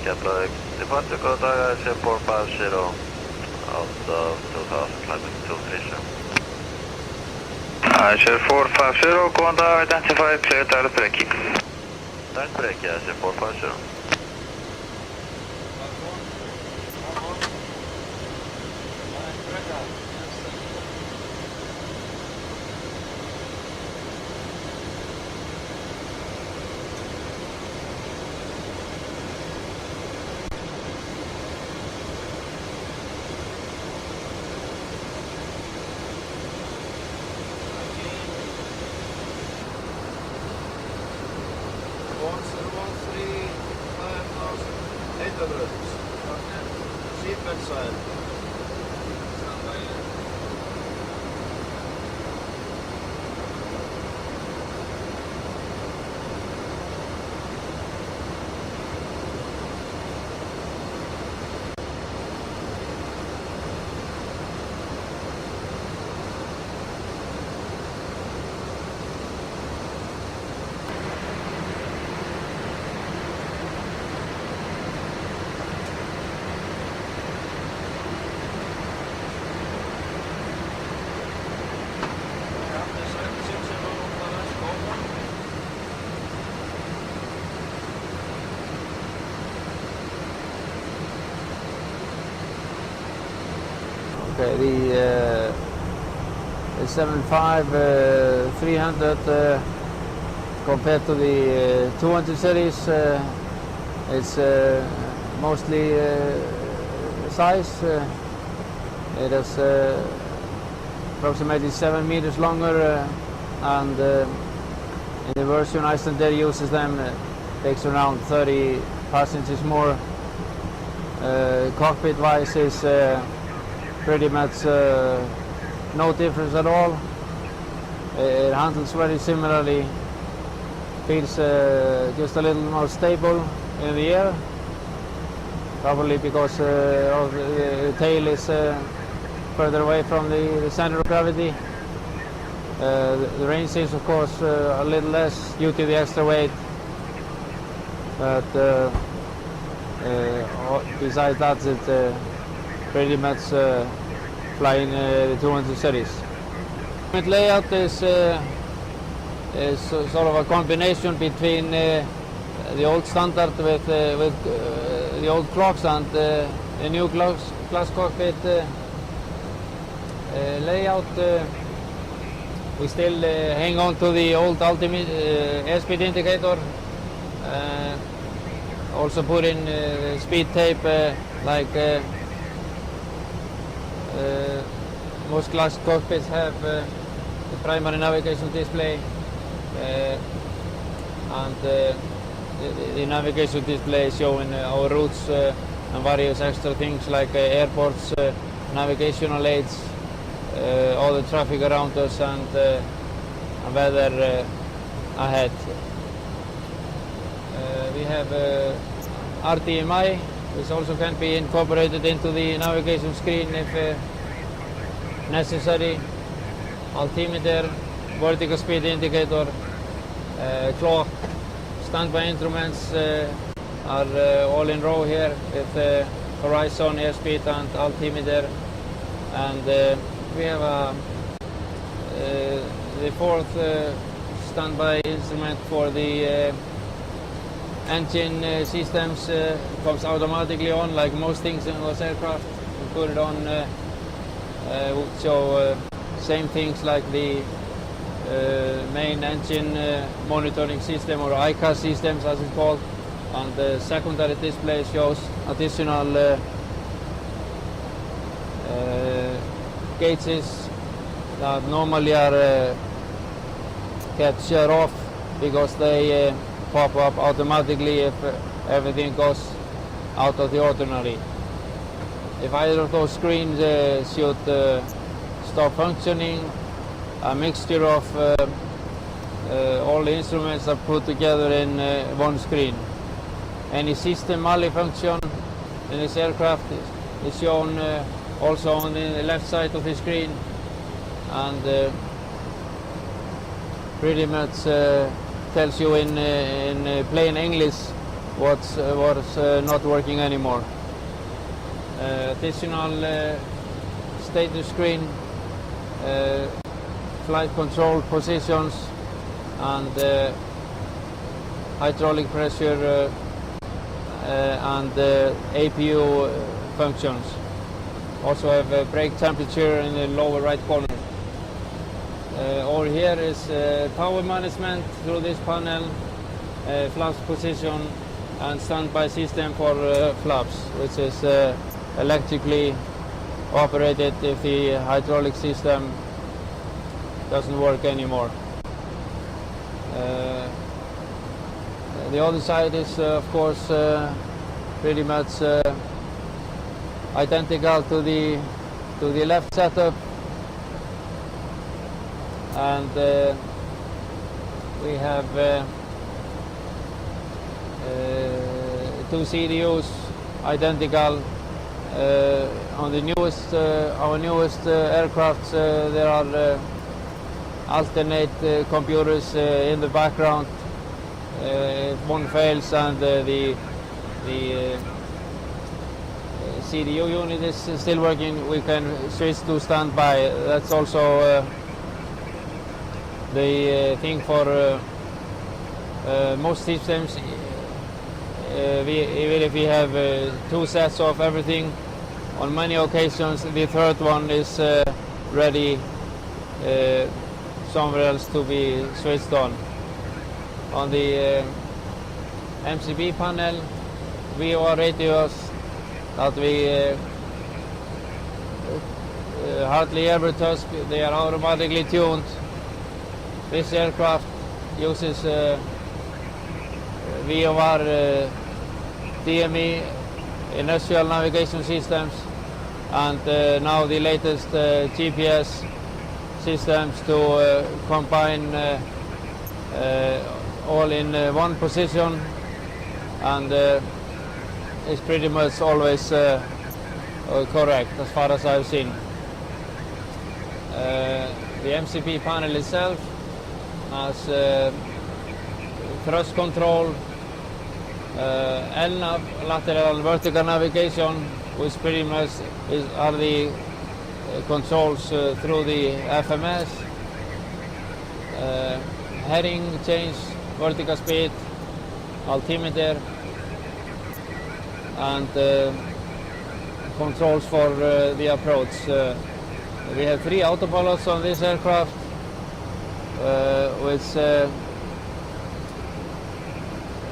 Keflavík, departure code ISM 450 out of 2000, climbing 237. ISM 450, go on down, identify, clear direct braking. Direct braking, ISM 450. Seatbelt sign. Okay, the 757-300 compared to the 200 series, it's mostly size. It is approximately 7 meters longer, and in the version Icelandair uses them, takes around 30 passengers more. Cockpit-wise is pretty much no difference at all. It handles very similarly, feels just a little more stable in the air, probably because of the tail is further away from the center of gravity. The range is of course a little less due to the extra weight, but besides that it's pretty much flying the 200 series. Layout is sort of a combination between the old standard with the old clocks and the new glass cockpit layout. We still hang on to the old ultimate airspeed indicator. Also put in speed tape like most glass cockpits have the primary navigation display, and the navigation display showing our routes and various extra things like airports, navigational aids, all the traffic around us, and weather ahead. We have RTMI, which also can be incorporated into the navigation screen if necessary. Altimeter, vertical speed indicator, clock, standby instruments are all in row here with horizon, airspeed and altimeter. And we have the fourth standby instrument for the engine systems. Comes automatically on like most things in this aircraft. We put it on, so same things like the main engine monitoring system, or ICAS systems as it's called, and the secondary display shows additional gauges that normally are get shut off because they pop up automatically if everything goes out of the ordinary. If either of those screens should stop functioning, a mixture of all the instruments are put together in one screen. Any system malfunction in this aircraft is shown also on the left side of the screen, and pretty much tells you in plain English what's not working anymore. Additional status screen, flight control positions, and hydraulic pressure and APU functions. Also have brake temperature in the lower right corner. Over here is power management through this panel, flaps position, and standby system for flaps, which is electrically operated if the hydraulic system doesn't work anymore. The other side is of course pretty much identical to the left setup, and we have two CDUs identical. On the newest, our newest aircrafts, there are alternate computers in the background. If one fails and the CDU unit is still working, we can switch to standby. That's also the thing for most systems. Even if we have two sets of everything, on many occasions the third one is ready somewhere else to be switched on. On the MCB panel, VOR radios that we hardly ever touch, they are automatically tuned. This aircraft uses VOR DME inertial navigation systems, and now the latest GPS systems to combine all in one position, and it's pretty much always correct as far as I've seen. The MCP panel itself has thrust control, LNAV, lateral vertical navigation, which pretty much are the controls through the FMS, heading change, vertical speed, altimeter, and controls for the approach. We have 3 autopilots on this aircraft, which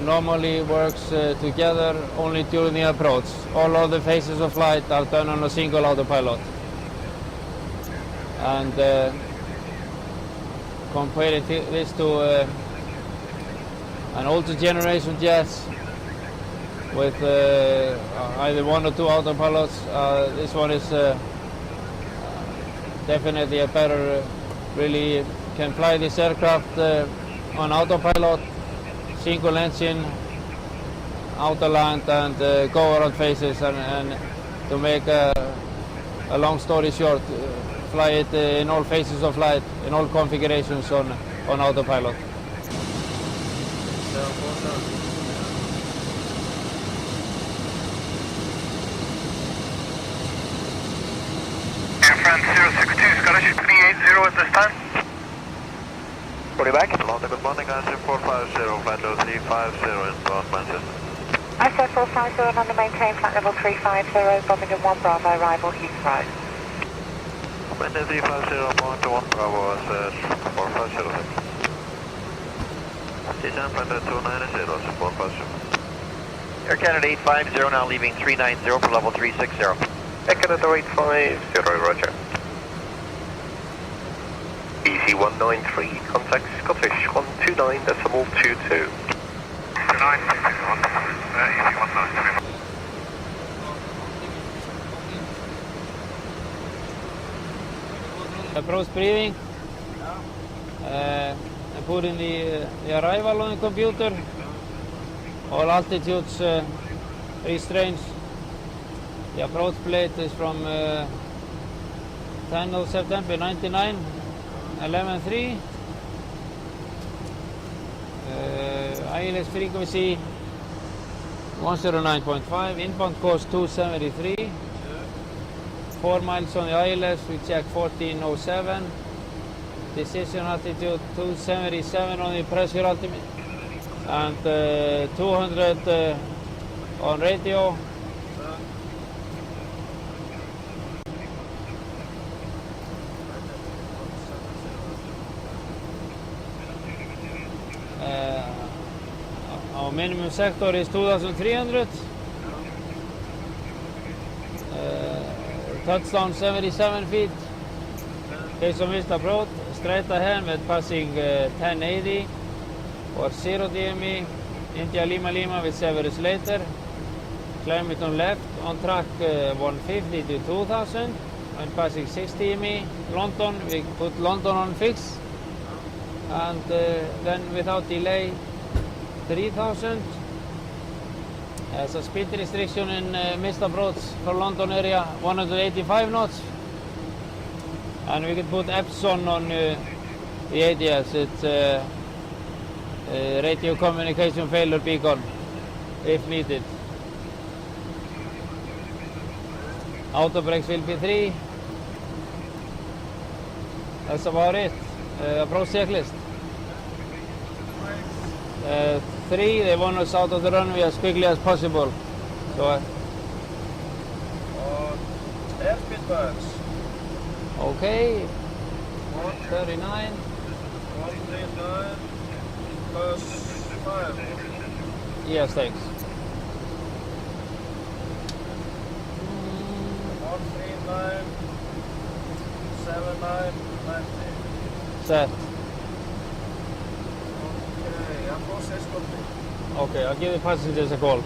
normally works together only during the approach. All other phases of flight are done on a single autopilot. And comparing this to an older generation jets with either 1 or 2 autopilots, this one is definitely a better, really can fly this aircraft on autopilot, single engine, auto land, and go around phases, and to make a long story short, fly it in all phases of flight, in all configurations on autopilot. Air France 062, Scottish 380 at this time. Call you back. London, good morning, answer 450, flight level 350 inbound Manchester. Answer 450, London maintain flight level 350, Birmingham 1 Bravo, arrival Heathrow. Maintain 350, point to 1 Bravo, SS 450. Descent flight level 290, 450. Air Canada 850, now leaving 390 for level 360. Air Canada 850, roger. BC 193, contact Scottish 129.22. 2961, Approach briefing. I put in the arrival on the computer. All altitudes restraints. The approach plate is from 10 of September 99, 11.3. ILS frequency 109.5, inbound course 273. 4 miles on the ILS, we check 1407. Decision altitude 277 on the pressure altimeter. And 200 on radio. Our minimum sector is 2,300. Touchdown 77 feet. Case of missed approach, straight ahead with passing 1080 or 0 DME. India Lima Lima with several later. Climb it on left, on track 150 to 2000. When passing 6 DME. London, we put London on fix. And then without delay 3000. As a speed restriction in missed approach for London area 185 knots. And we could put Epson on the ADS. It's radio communication failure beacon if needed. Auto brakes will be 3. That's about it. Approach checklist. 3, they want us out of the runway as quickly as possible. So, airspeed birds. Okay. 139. 139 plus 5. Yes, thanks. 139 79 90. Set. Okay, approach escort. Okay, I'll give the passengers a call.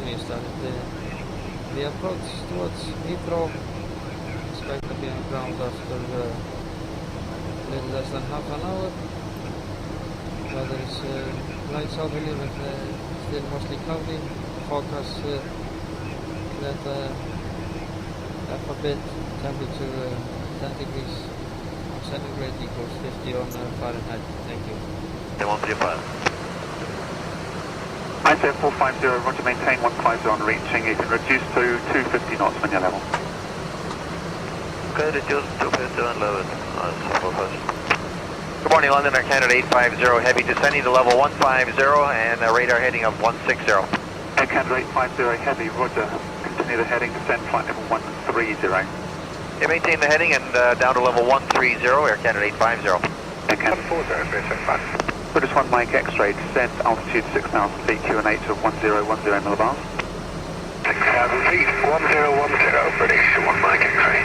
We started the approach towards Heathrow. Expect to be on ground after a little less than half an hour. Weather is light southerly with still mostly cloudy. Forecast that Up a bit, temperature 10 degrees centigrade equals 50 on Fahrenheit. Thank you. 135. Icelandair 450, roger, maintain 150 on reaching. You can reduce to 250 knots when you're level. Okay, reduce to 250 and level. Good morning, London, Air Canada 850, heavy descending to level 150 and a radar heading of 160. Air Canada 850, heavy, roger. Continue the heading, descend flight level 130. Yeah, maintain the heading and down to level 130, Air Canada 850. Air Canada 40365. British 1 Mike X-ray, descent altitude 6,000 feet, QNH of 1010 millibars. 6,000 feet, 1010, British 1 Mike X-ray.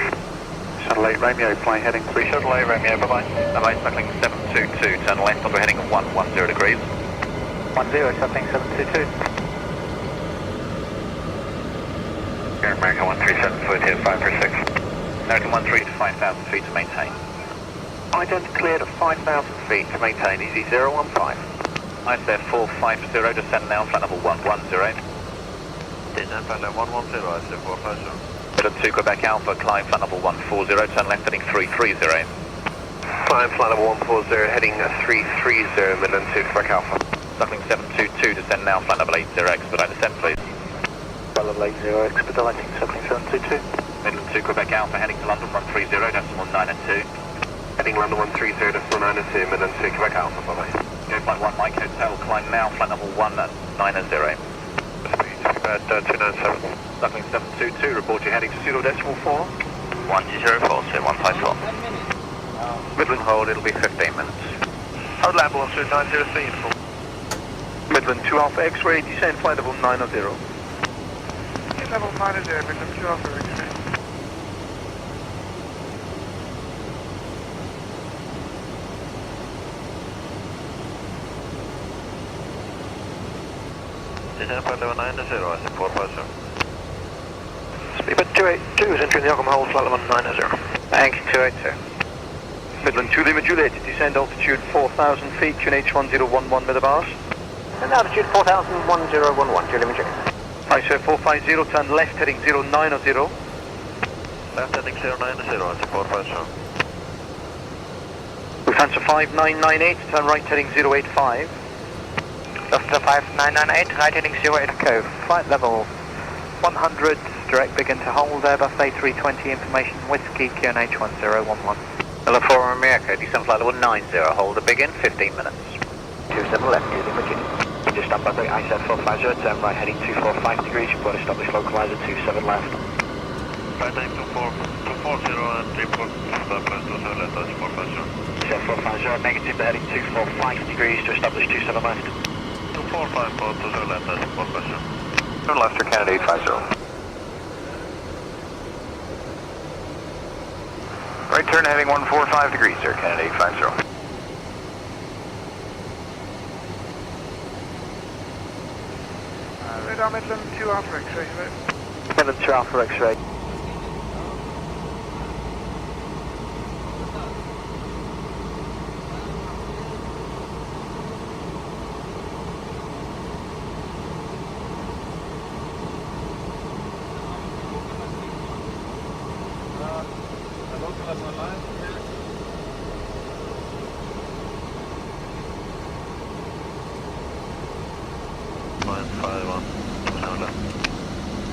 Shuttle 8 Romeo, fly heading 3. Shuttle 8 Romeo, bye-bye. Bye-bye, circling 722, turn left onto heading of 110 degrees. 10, circling 722. Air American 137, fluid here, 546. American 13 to 5,000 feet to maintain. Ident cleared at 5,000 feet to maintain, easy 015. Icelandair 450, descend now, flight level 110. Descend flight level 110, Icelandair 450. Midland 2, Quebec Alpha, climb flight level 140, turn left heading 330. Climb flight level 140, heading 330, Midland 2, Quebec Alpha. Circling 722, descend now, flight level 80, expedite descent please. Flight level 80, expediting, circling 722. Midland 2, Quebec Alpha, heading to London, 130, decimal 9 and 2. Heading London 130, decimal 9 and 2, Midland 2, Quebec Alpha, bye-bye. Go flight 1 Mike Hotel, climb now, flight level 190. Speed, about 297. Circling 722, report you're heading to 0.4. 1040, 154. Midland hold, it'll be 15 minutes. Hold land 12903, info. Midland 2 Alpha X-ray, descend flight level 900. Level 9 Midland 2 Alpha X-ray. Descend flight level 900, I said 450. Speedbird 282 is entering the Ogham hold, flight level 90. Yankee 282. Midland 2 Lima Juliet, descend altitude 4,000 feet, QNH 1011 millibars. And altitude 4,01011, Julie Juliet. Icelandair 450, turn left heading 090. Left heading 090, I said 450. Lufthansa 5998, turn right heading 085. Lufthansa 5998, right heading 08 Echo, flight level 100, direct begin to hold, Airbus A320 information, Whiskey, QNH 1011. Level 4 America, descend flight level 90, hold a begin, 15 minutes. 27 left, Julie Virginia. Just stand by the Icelandair 450, turn right heading 245 degrees, report established localizer 27 left. Right heading 240 and report established 27 left, that's 450. Icelandair 450, negative heading 245 degrees to establish 27 left. 245 for 27 left, that's 450. Turn left for Canada 850. Right turn heading 145 degrees, sir, Canada 850. Radar Midland 2 Alpha X-ray, right? Midland 2 Alpha X-ray.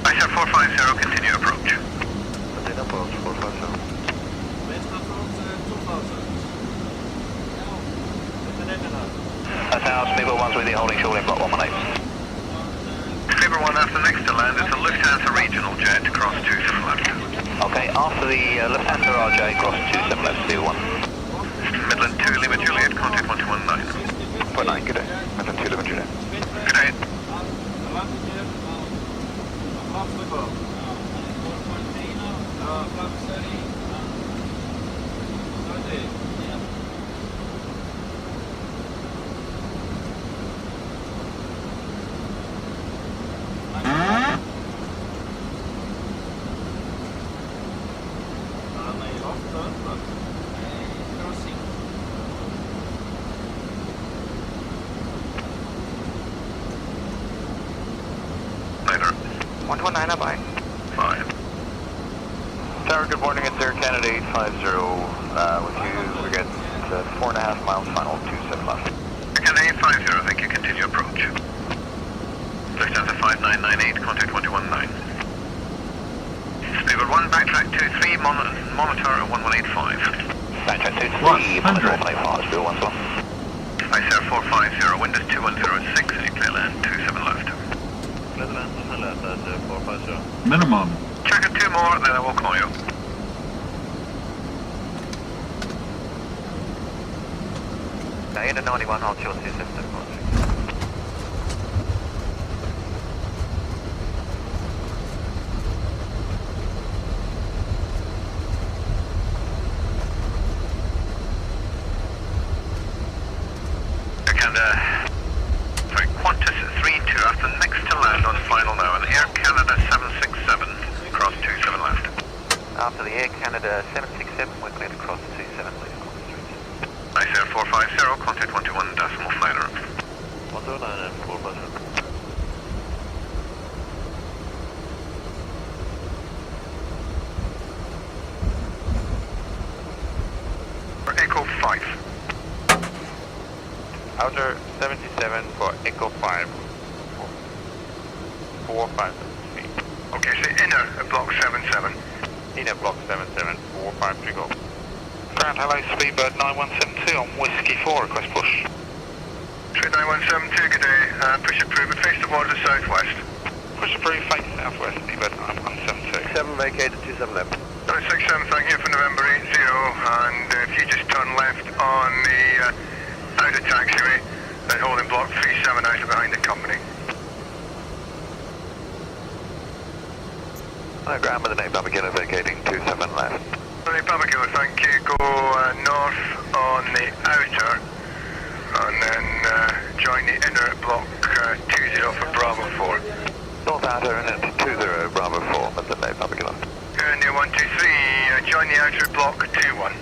Icelandair 450, continue approach. Continue approach, 450. That's our Speedbird 130 holding short in block 118. Speedbird 1 after next to land, it's a Lufthansa regional jet, cross 27 left. Okay, after the Lufthansa RJ, cross 27 left, Speedbird 1. Midland 2 Lima Juliet, contact 1219. 19, good day. Midland 2 Lima Juliet. Good day. Later. 129, bye. 5. Tower, good morning, it's Air Canada 850 with you. We got 4.5 miles final, 27 left. Air Canada 850, thank you, continue approach. Lufthansa 5998, contact 119. Speedbird 1, backtrack 23, monitor at 1185. Backtrack 23, monitor 1185, Speedbird 1, sir. Icelandair 450, Windows 2106, any clear land, 27 left. Netherlands, left at 450. Minimum. Check it 2 more, then I will call you. Diana 91, hold chill 27. Qantas 32 after next to land on final now, and Air Canada 767, cross 27 left. After the Air Canada 767, we're clear to cross 27, please. Icelandair 450, contact 121 decimal flight route. 129 and 450. For Echo 5. Outer 77 for Echo 5. 457 feet. Okay, so inner at block 77. Inner block 77, 453 go. Ground, hello, Speedbird 9172 on Whiskey 4, request push. Speed 9172, good day, push approved, face the water to southwest. Push approved, face southwest, Speedbird 9172. 7 vacated, 27 left. 967, thank you for November 80, and if you just turn left on the outer taxiway, then holding block 37 out of behind the company. Ground with the name Abigail vacating 27 left. Hey, Papa, thank you. Go north on the outer, and then join the inner at block 20 for Bravo 4. North outer and into 20 Bravo 4, with the name Abigail. India 123, join the outer at block 21.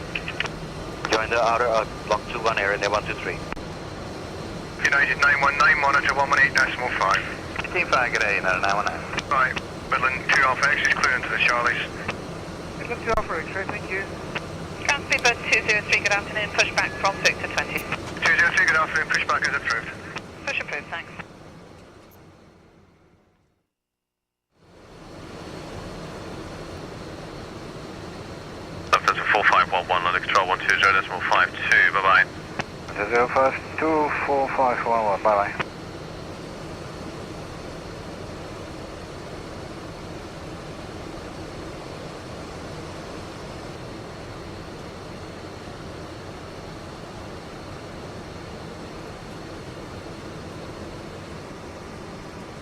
Join the outer block 21 area, India 123. United 919, monitor 118.5. Team flag at A, United 919. Right, Midland 2 Alpha X is clear into the Charlies. Midland 2 Alpha X-ray, thank you. Ground Speedbird 203, good afternoon, push back from Victor 20. 203, good afternoon, push back as approved. Push approved, thanks. Lufthansa 4511, London Control 120.52, bye-bye. 0524511, bye-bye.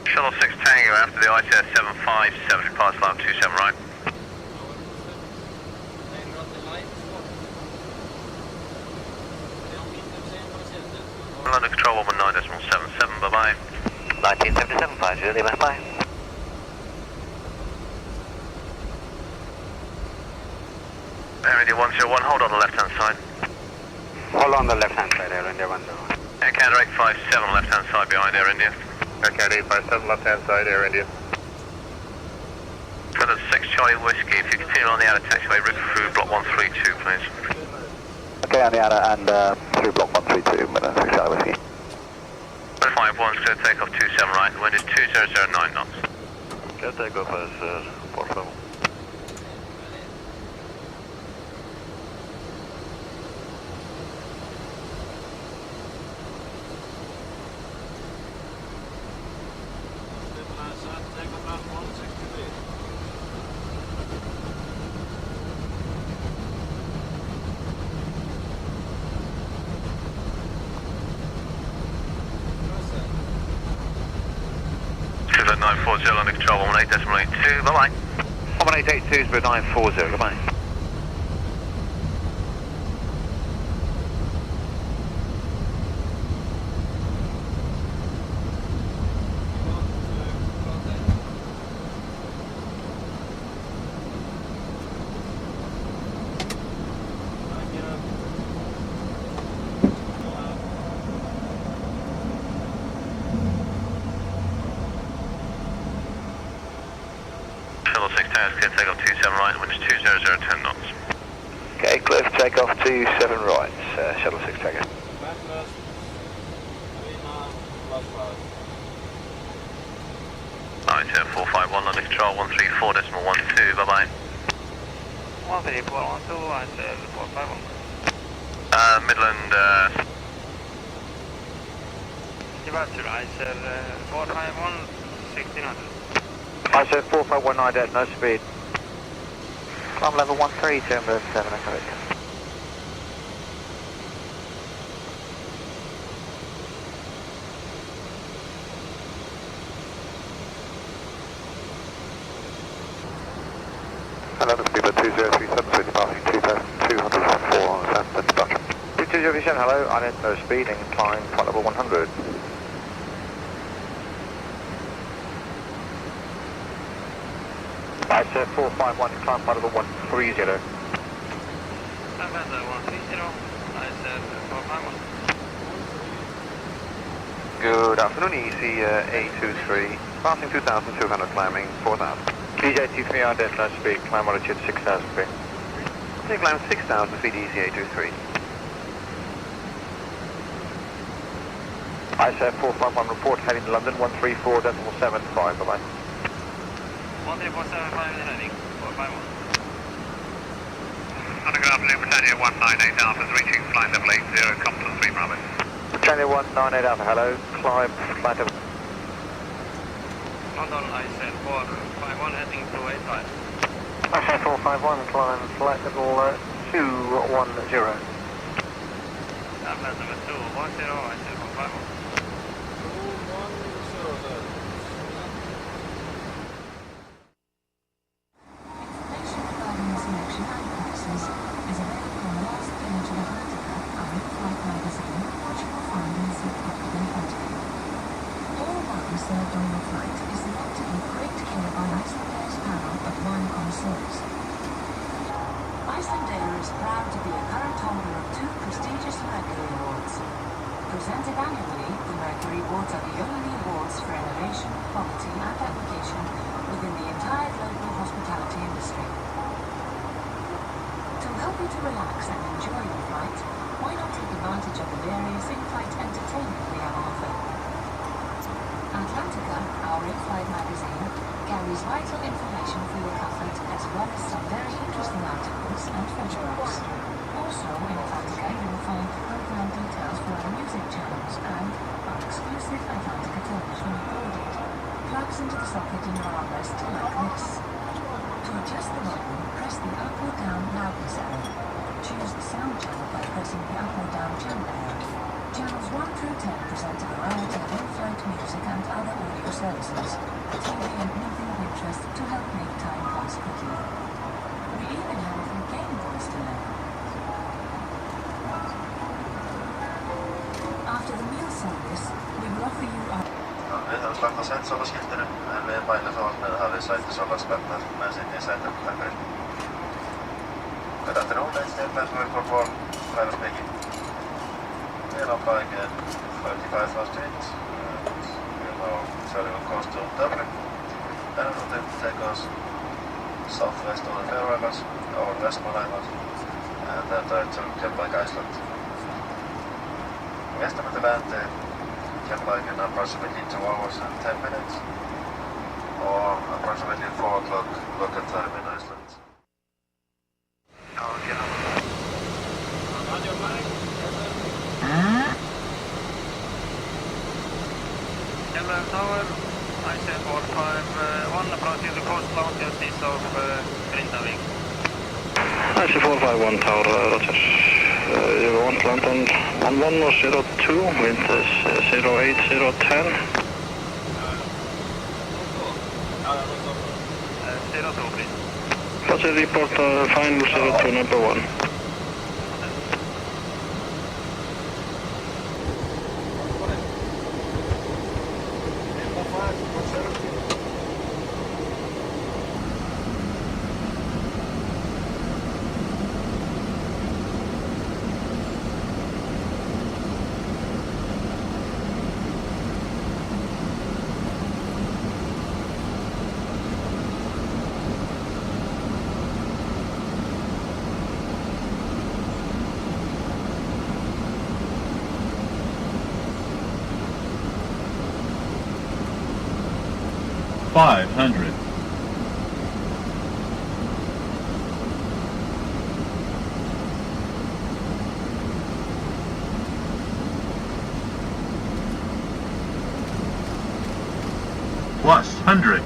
Shuttle 6 Tango after the ICS 757, pass line 27 right. London Control 119.77, bye-bye. 1977, 50, bye-bye. Air India 101, hold on the left-hand side. Hold on the left-hand side, Air India 101. Air Canada 857, left-hand side behind Air India. Air Canada 857, left-hand side, Air India. Canada 6 Charlie Whiskey, if you continue on the outer taxiway, route through block 132, please. Okay, on the outer and through block 132, Midland 6 Charlie Whiskey. 51's clear takeoff 27 right, wind is 2009 knots. Clear takeoff as port level. Clear 940, London Control 18.82, bye-bye. 1882 is 940, goodbye. Shuttle 6 tires clear takeoff 27 right, winds 200, 10 knots. Okay, clear for takeoff 27 right, shuttle 6 tracker. Icelandair 451 under control, 134.12, bye bye. 13412, Icelandair 451. Midland, Departure, Icelandair 451, 1600. Icelandair 451 IDET, no speed. Climb level 13, turn 7, correct. hello, this is Beaver 2037, so it's passing 2204 on Sanford departure. 2037, hello, IDET, no speed, and climb flight level 100. Icelandair 451, climb flight level 130. Icelandair 130, Icelandair 451. Good afternoon, EC A23, passing 2,200, climbing 4,000. DJ23 IDET, no speed, climb altitude 6,000 feet. Take climb 6,000 feet, EC A23. Icelandair 451, report heading to London, 134.75, bye-bye. 13475 is heading, 451. Underground Blue Britannia 198 Alpha, reaching flight level 80, Compton 3 Bravo. Britannia 198 Alpha, hello, climb flight level. London, Icelandair 451 heading to 85. Icelandair 451, climb flight level 210. Flight number 210, Icelandair 451. Served on your flight is thought to be great care by Icelandair's panel of wine connoisseurs. Icelandair is proud to be a current holder of 2 prestigious Mercury Awards. Presented annually, the Mercury Awards are the only awards for innovation, quality and application within the entire global hospitality industry. To help you to relax and enjoy your flight, why not take advantage of the various in-flight entertainment we have on offer? Atlantica, our in-flight magazine, carries vital information for your comfort as well as some very interesting articles and photographs. Also in Atlantica you will find program details for our music channels and our exclusive Atlantica television recorded. Plugs into the socket in your armrest like this. To adjust the volume, press the up or down loudness arrow. Choose the sound channel by pressing the up or down channel arrow. Channels 1 through 10 present a variety of in-flight music and other audio services, TV and anything of interest to help make time pass quickly. We even have a few game boys to learn. After the meal service, we will offer you our... Við höfum slagt á sætsólaskiltinu, en við bælum þá með að hafið sætisólaspendar með sitt í sætum. Takk fyrir. Good afternoon, ladies and gentlemen, welcome for private speaking. We are now flying in 35,000 feet, and we are now turning on course to Dublin. Then it will take us southwest of the Faroe Islands, or Westman Island, and then to Keflavík, Iceland. We estimate to land in Keflavík in approximately 2 hours and 10 minutes, or approximately 4 o'clock local time in Iceland. Yellow Tower, Icelandair 451 approaching the coastline just east of Grindavik. Icelandair 451 Tower, Roger. You want London 1102, wind is 08010. 02 please. Roger, report final 02 number 1. 500. Plus 100.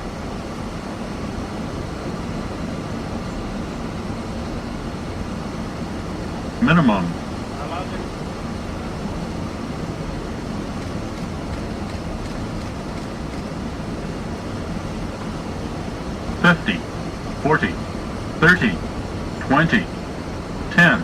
Minimum. 50, 40, 30, 20, 10.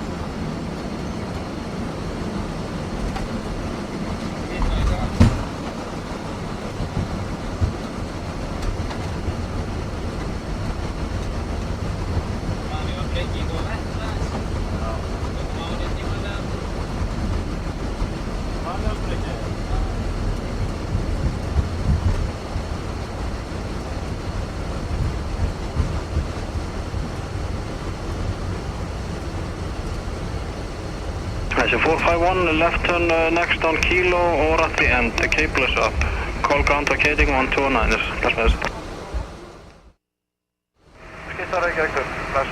Measure 451, left turn next on Kilo or at the end. The cable is up. Call counter Kating 129ers. Bless me. Skissar Reykjavík, bless.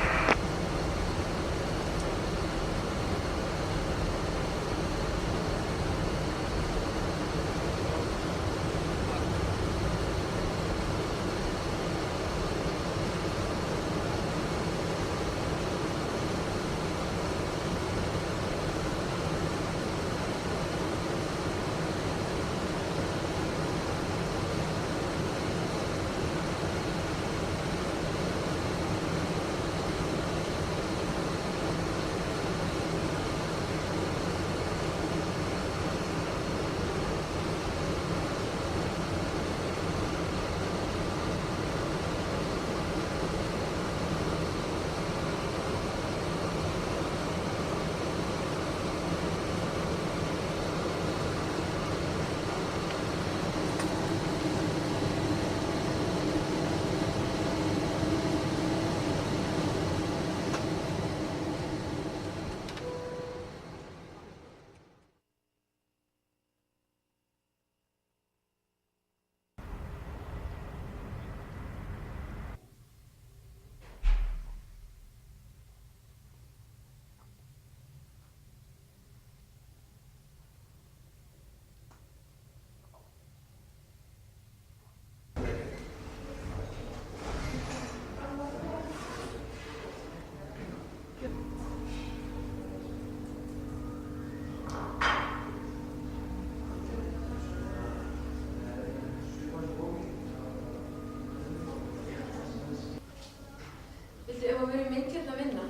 Viltu ef að vera mynd hérna að vinna?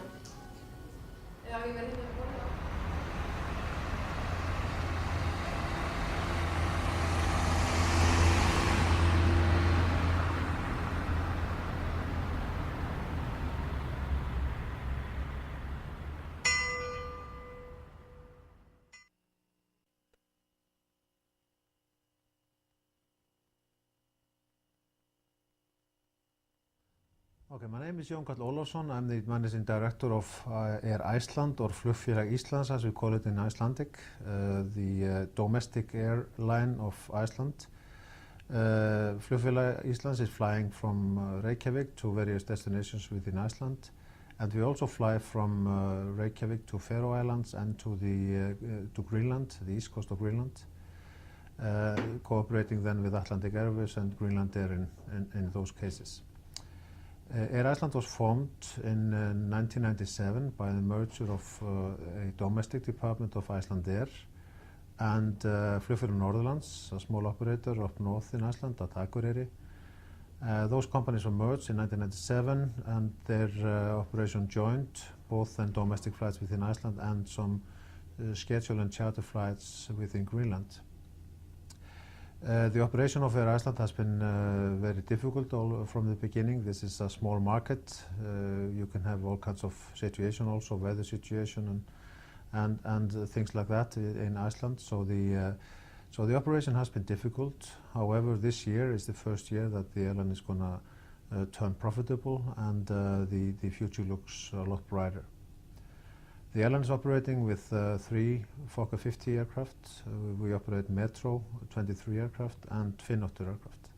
Eða á ég verið hérna að borða? Okay, my name is Jón Karl Ólafsson. I'm the managing director of Air Iceland, or Flugfélag Íslands as we call it in Icelandic, the domestic airline of Iceland. Flugfélag Íslands is flying from Reykjavík to various destinations within Iceland, and we also fly from Reykjavík to Faroe Islands and to Greenland, the east coast of Greenland, cooperating then with Icelandic Airways and Greenlandair in those cases. Air Iceland was formed in 1997 by the merger of a domestic department of Icelandair and Flugfélag Norðurlands, a small operator up north in Iceland at Akureyri. Those companies were merged in 1997 and their operation joined both then domestic flights within Iceland and some scheduled and charter flights within Greenland. The operation of Air Iceland has been very difficult from the beginning. This is a small market. You can have all kinds of situation, also weather situation and things like that in Iceland. So the operation has been difficult. However, this year is the first year that the airline is going to turn profitable, and the future looks a lot brighter. The airline is operating with 3 FK50 aircraft. We operate Metro 23 aircraft and Finnottur aircraft.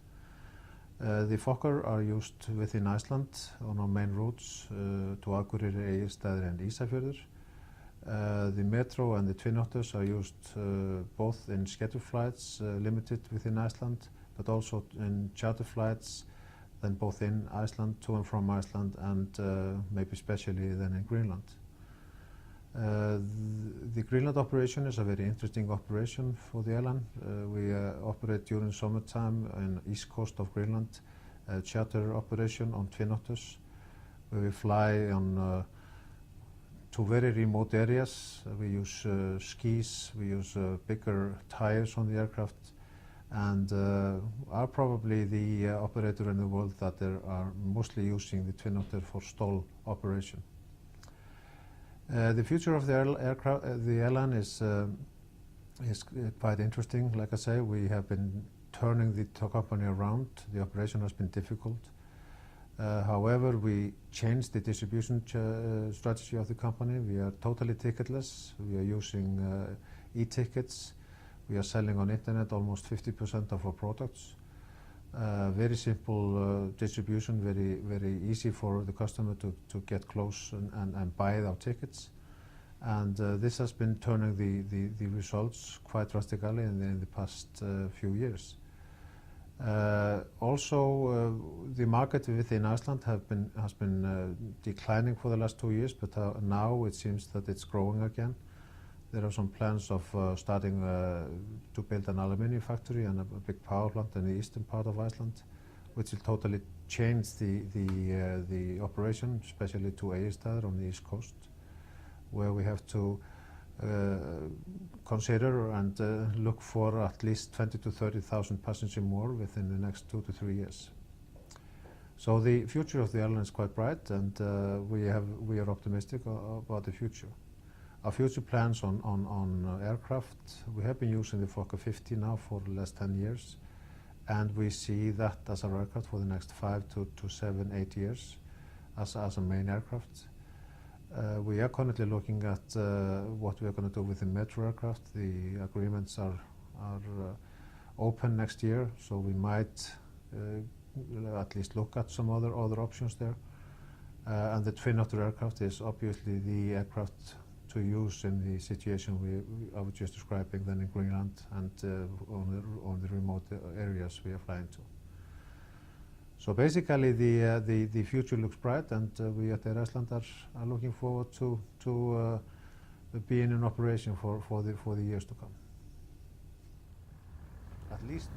The Fokker are used within Iceland on our main routes to Akureyri, Egilsstaðir and Ísafjörður. The Metro and the Twin Otters are used both in scheduled flights limited within Iceland, but also in charter flights, then both in Iceland, to and from Iceland, and maybe especially then in Greenland. The Greenland operation is a very interesting operation for the airline. We operate during summertime on the east coast of Greenland, charter operation on Twin Otters, where we fly on to very remote areas. We use skis, we use bigger tires on the aircraft, and are probably the operator in the world that are mostly using the Twin Otter for STOL operation. The future of the airline is quite interesting. Like I say, we have been turning the company around. The operation has been difficult. However, we changed the distribution strategy of the company. We are totally ticketless. We are using e-tickets. We are selling on internet almost 50% of our products. Very simple distribution, very easy for the customer to get close and buy our tickets. And this has been turning the results quite drastically in the past few years. Also, the market within Iceland has been declining for the last 2 years, but now it seems that it's growing again. There are some plans of starting to build an aluminium factory and a big power plant in the eastern part of Iceland, which will totally change the operation, especially to Egilsstaðir on the east coast, where we have to consider and look for at least 20,000 to 30,000 passengers more within the next 2 to 3 years. So the future of the airline is quite bright, and we are optimistic about the future. Our future plans on aircraft, we have been using the FK50 now for the last 10 years, and we see that as our aircraft for the next 5 to 7, 8 years as a main aircraft. We are currently looking at what we are going to do with the Metro aircraft. The agreements are open next year, so we might at least look at some other options there. And the Twin Otter aircraft is obviously the aircraft to use in the situation I was just describing then in Greenland and on the remote areas we are flying to. So basically the future looks bright, and we at Air Iceland are looking forward to being in operation for the years to come. At least.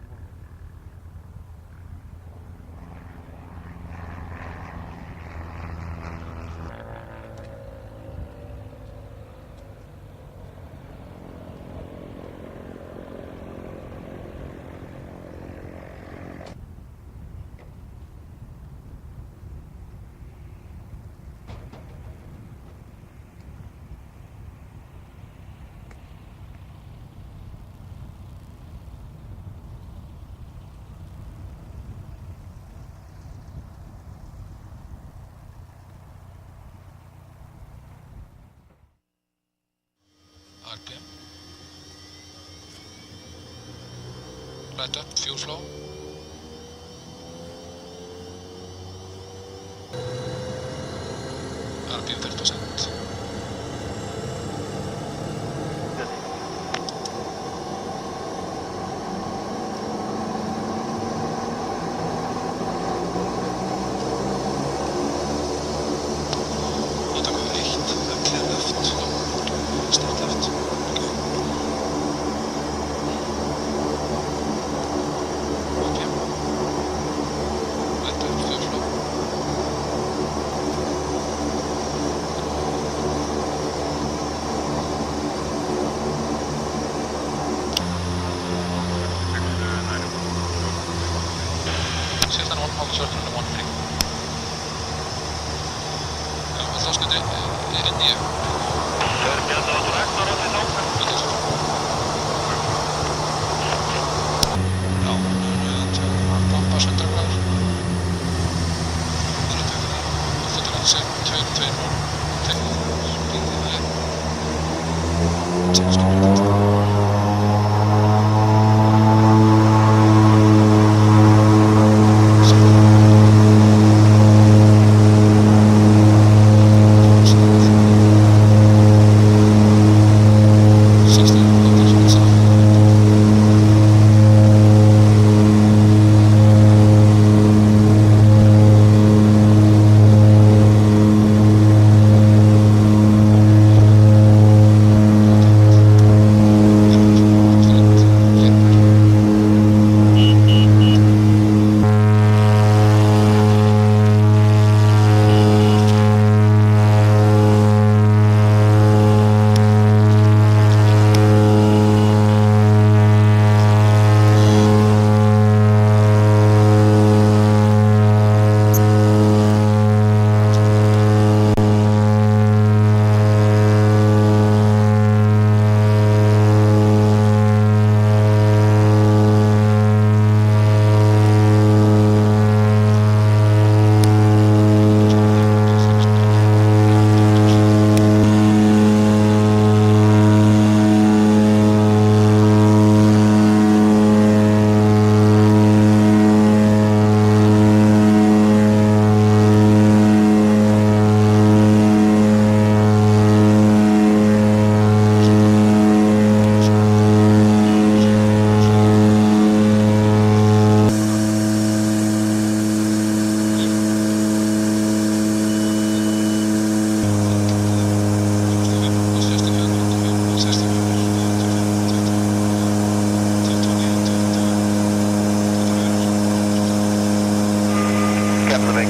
RPM. Light up, fuel flow. RPM 30%.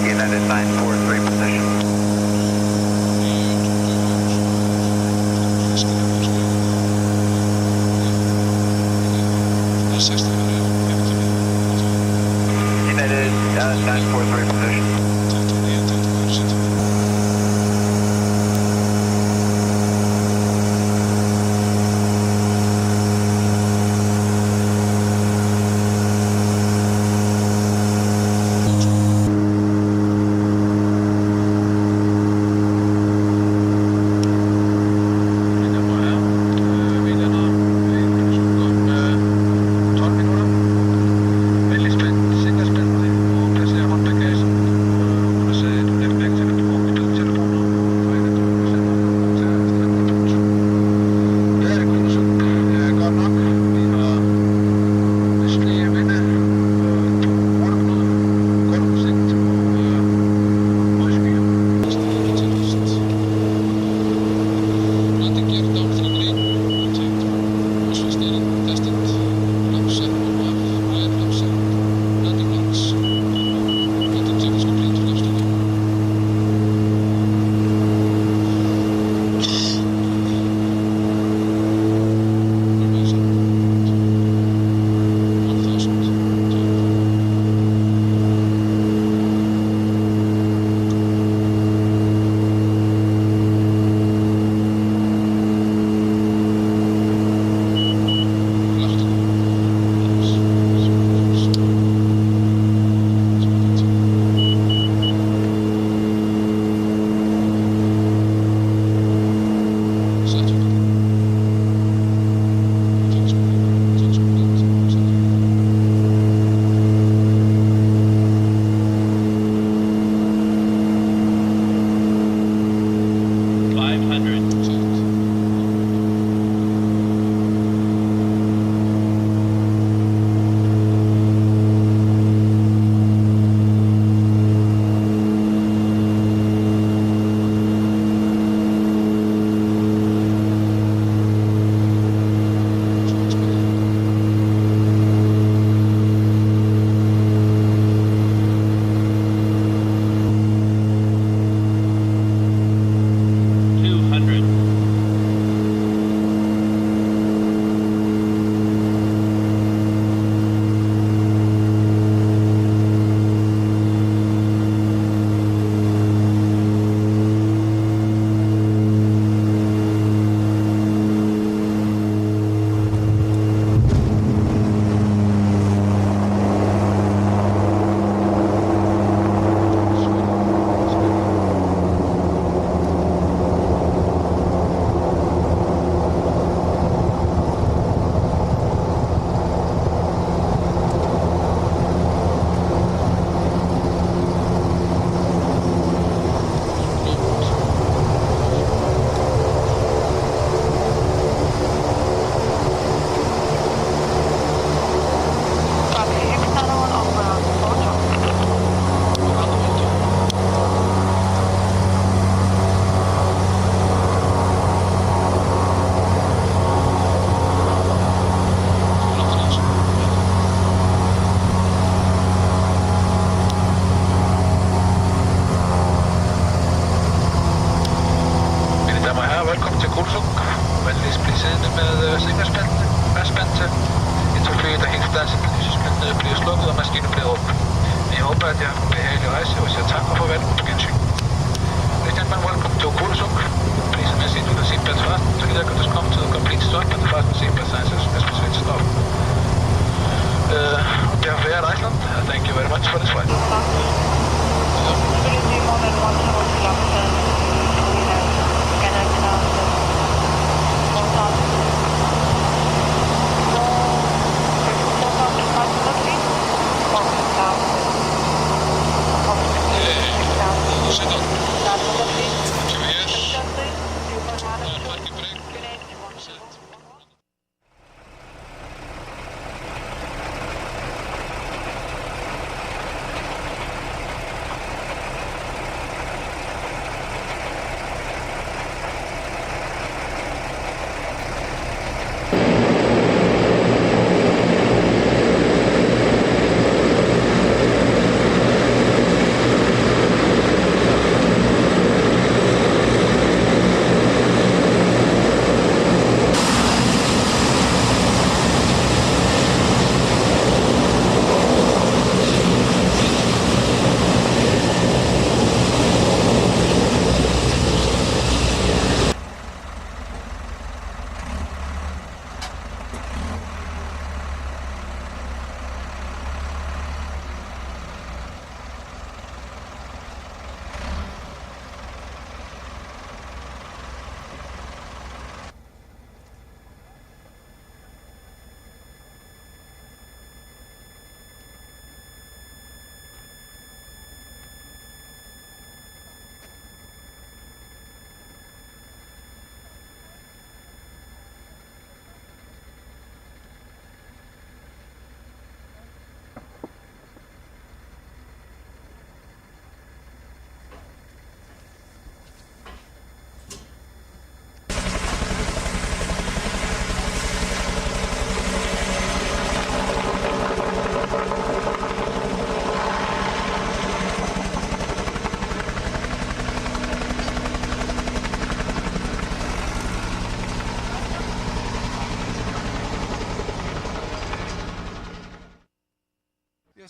United 943 position. United 943 position.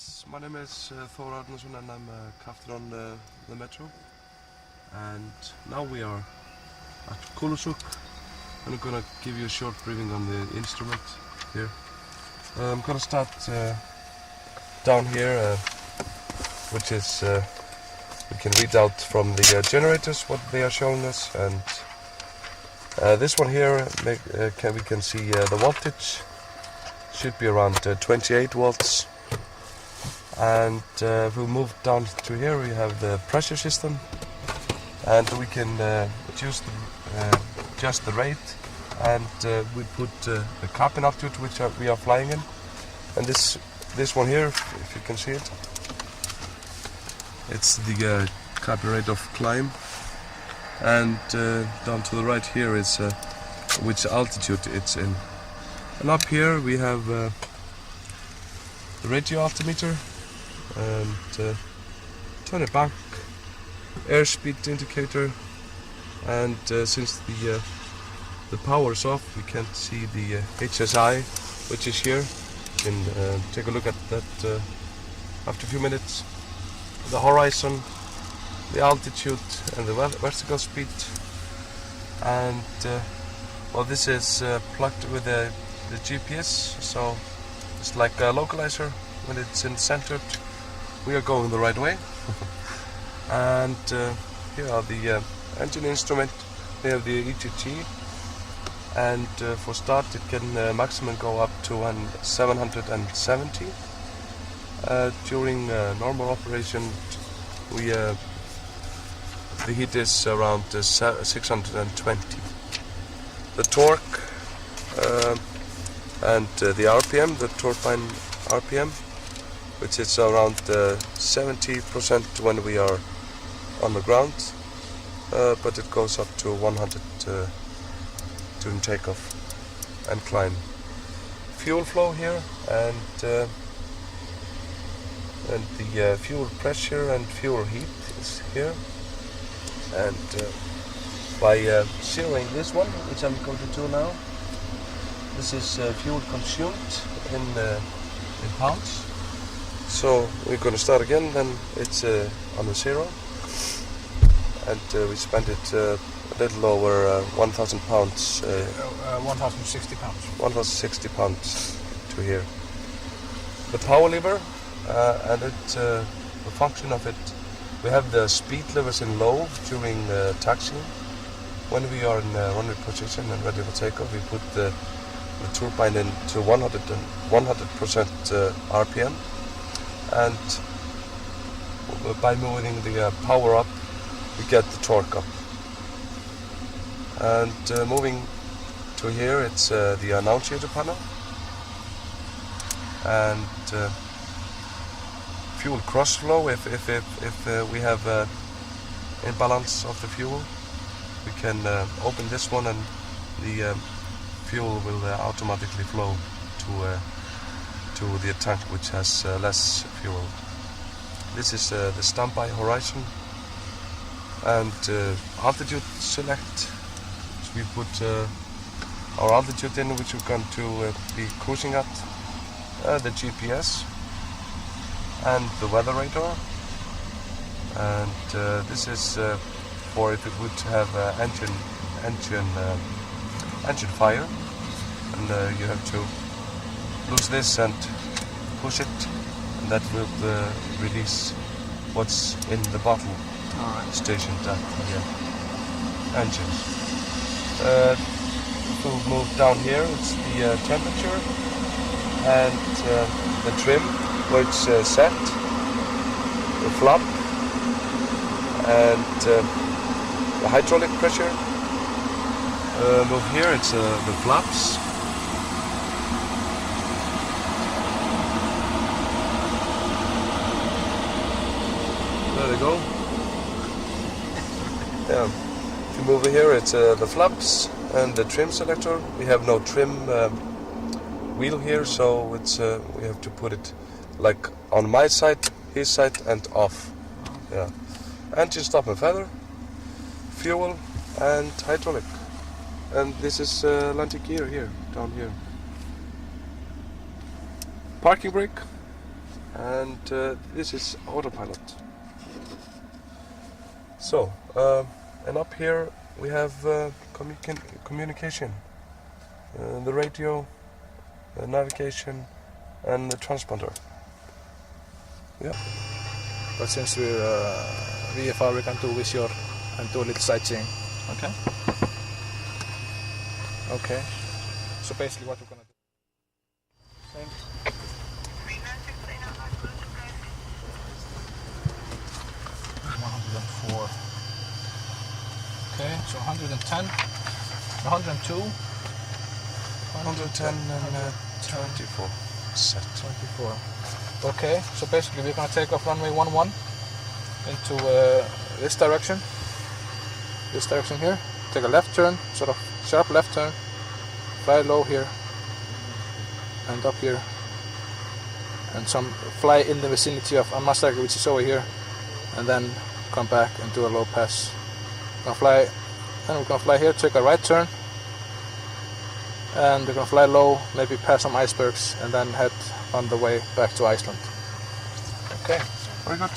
Yes, my name is Thor Arnason and I'm a captain on the Metro. And now we are at Kulusuk and I'm gonna give you a short briefing on the instrument here. I'm gonna start down here, which is we can read out from the generators what they are showing us, and this one here we can see the voltage should be around 28 volts. And if we move down to here, we have the pressure system, and we can adjust the rate, and we put the cabin altitude which we are flying in. And this one here, if you can see it, it's the cabin rate of climb, and down to the right here is which altitude it's in. And up here we have the radio altimeter, and turn it back, airspeed indicator, and since the power is off, we can't see the HSI, which is here. You can take a look at that after a few minutes. The horizon, the altitude, and the vertical speed. And well, this is plugged with the GPS, so it's like a localizer. When it's centered, we are going the right way. And here are the engine instrument. We have the EGT, and for start it can maximum go up to 770. During normal operation, the heat is around 620. The torque and the RPM, the turbine RPM, which is around 70% when we are on the ground, but it goes up to 100 during takeoff and climb. Fuel flow here, and the fuel pressure and fuel heat is here. And by zeroing this one, which I'm going to do now, this is fuel consumed in pounds. So we're going to start again, then it's on the zero, and we spent it a little over 1,000 pounds. 1,060 pounds. 1,060 pounds to here. The power lever, and the function of it, we have the speed levers in low during taxiing. When we are in runway position and ready for takeoff, we put the turbine into 100% RPM, and by moving the power up, we get the torque up. And moving to here, it's the annunciator panel, and fuel cross flow. If we have imbalance of the fuel, we can open this one, and the fuel will automatically flow to the tank which has less fuel. This is the standby horizon, and altitude select. So we put our altitude in, which we're going to be cruising at, the GPS, and the weather radar. And this is for if it would have engine fire, and you have to lose this and push it, and that will release what's in the bottle stationed at the engines. If we move down here, it's the temperature and the trim where it's set, the flap, and the hydraulic pressure. Move here, it's the flaps. There they go. Yeah. If you move over here, it's the flaps and the trim selector. We have no trim wheel here, so it's we have to put it like on my side, his side, and off. Yeah. Engine stop and feather, fuel, and hydraulic. And this is landing gear here, down here. Parking brake, and this is autopilot. So, and up here we have communication, the radio, navigation, and the transponder. Yeah. But since we're VFR, we can do visual and do a little sightseeing. Okay. Okay. So basically what we're gonna do. Same. 104. Okay, so 110, 102, 110 and 24 set. 24. Okay, so basically we're going to take off runway 11 into this direction here. Take a left turn, sort of sharp left turn, fly low here, and up here, and fly in the vicinity of Amastraka, which is over here, and then come back and do a low pass. Then we're going to fly here, take a right turn, and we're going to fly low, maybe pass some icebergs, and then head on the way back to Iceland. Okay, very good.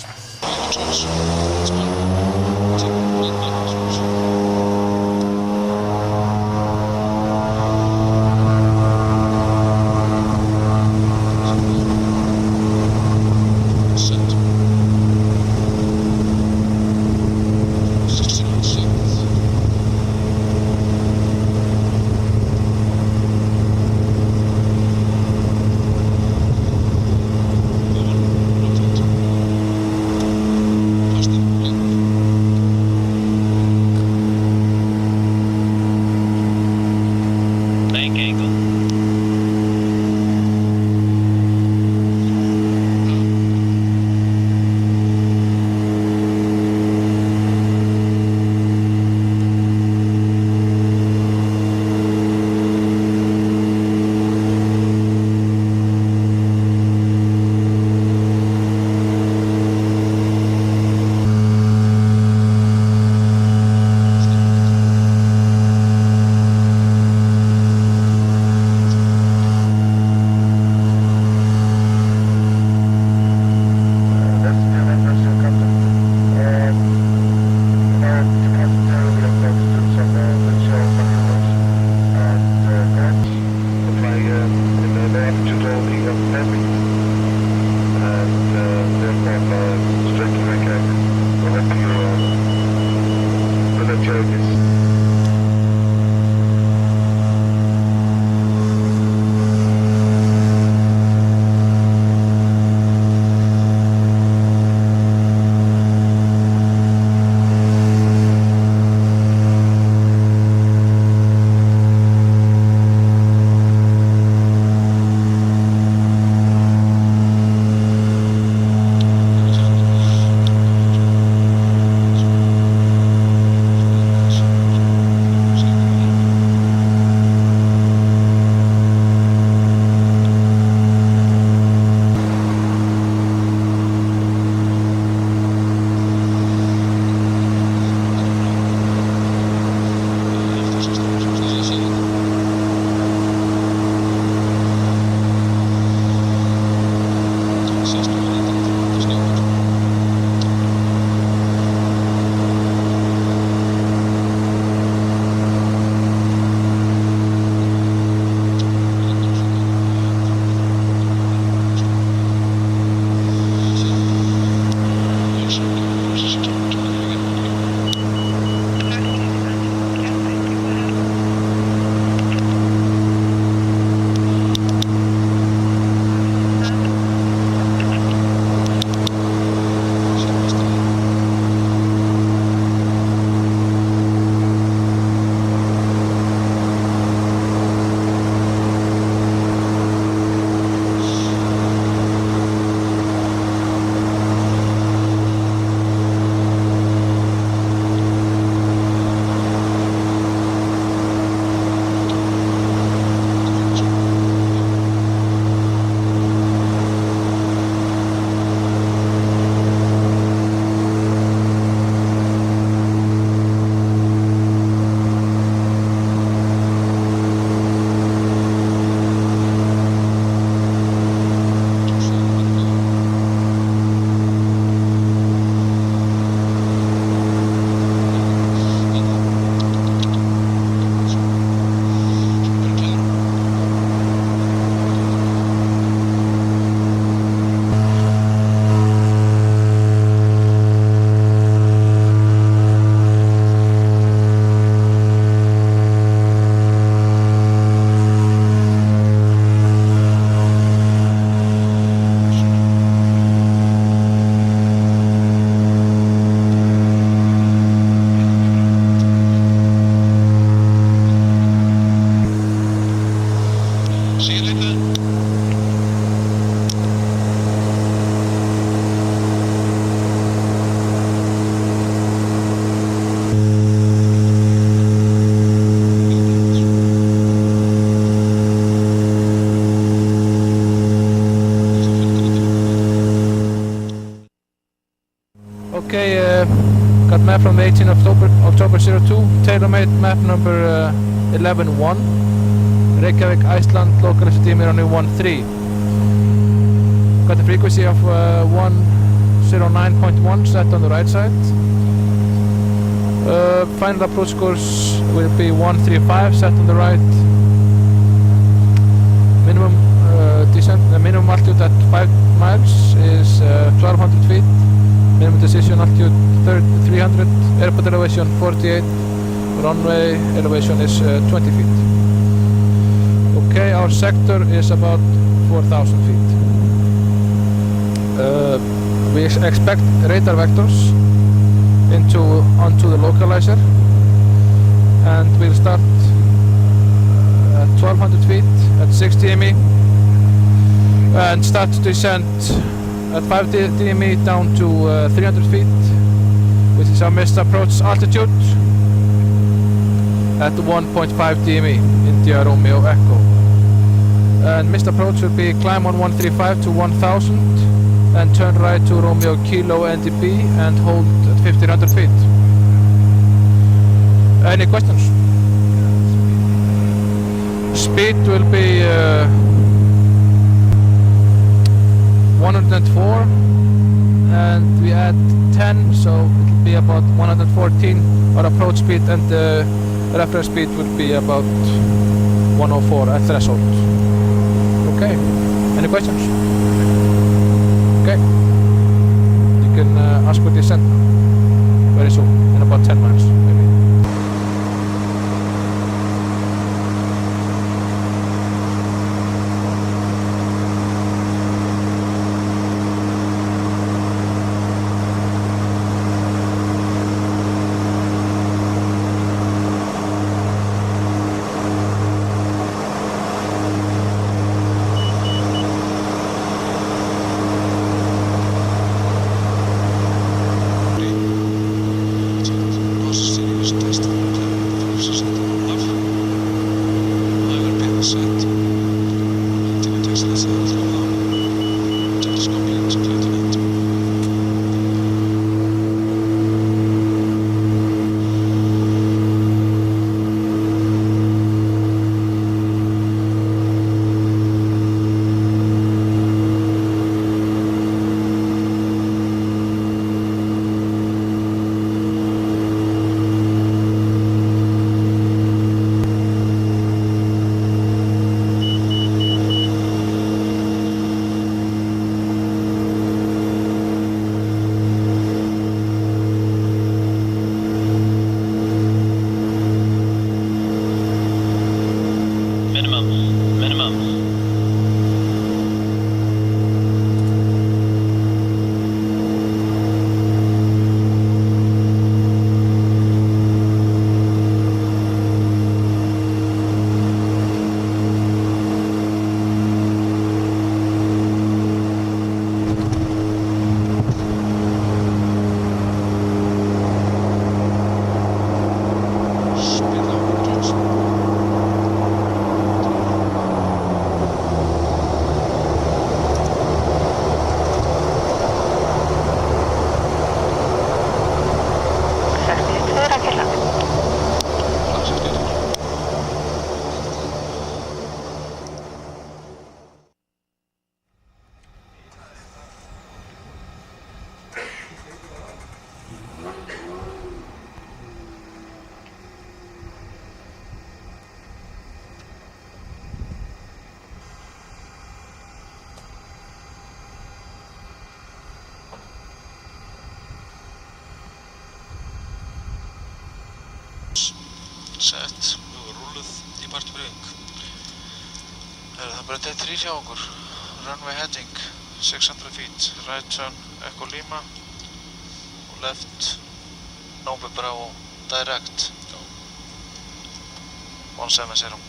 Okay, got map from the 18th October 02, tailor-made map number 11-1, Reykjavik, Iceland, local FCD runway 13. Got the frequency of 109.1 set on the right side. Final approach course will be 135 set on the right. Minimum descent, the minimum altitude at 5 miles is 1200 feet. Minimum decision altitude 300. Airport elevation 48. Runway elevation is 20 feet. Okay, our sector is about 4,000 feet. We expect radar vectors onto the localizer, and we'll start at 1200 feet at 6 DME and start to descend at 5 DME down to 300 feet, which is our missed approach altitude at 1.5 DME, India Romeo Echo. And missed approach will be climb on 135 to 1000 and turn right to Romeo Kilo NDB and hold at 1500 feet. Any questions? Speed will be 104 and we add 10, so it will be about 114 our approach speed, and the reference speed will be about 104 at threshold. Okay, any questions? Okay, you can ask for descent very soon, in about 10 minutes maybe. Sett, við vorum rúluð í parturbreyðing. Það er bara D3 hjá okkur. Runway heading 600 feet, right turn Echo Lima og left Nova Bravo direct 170.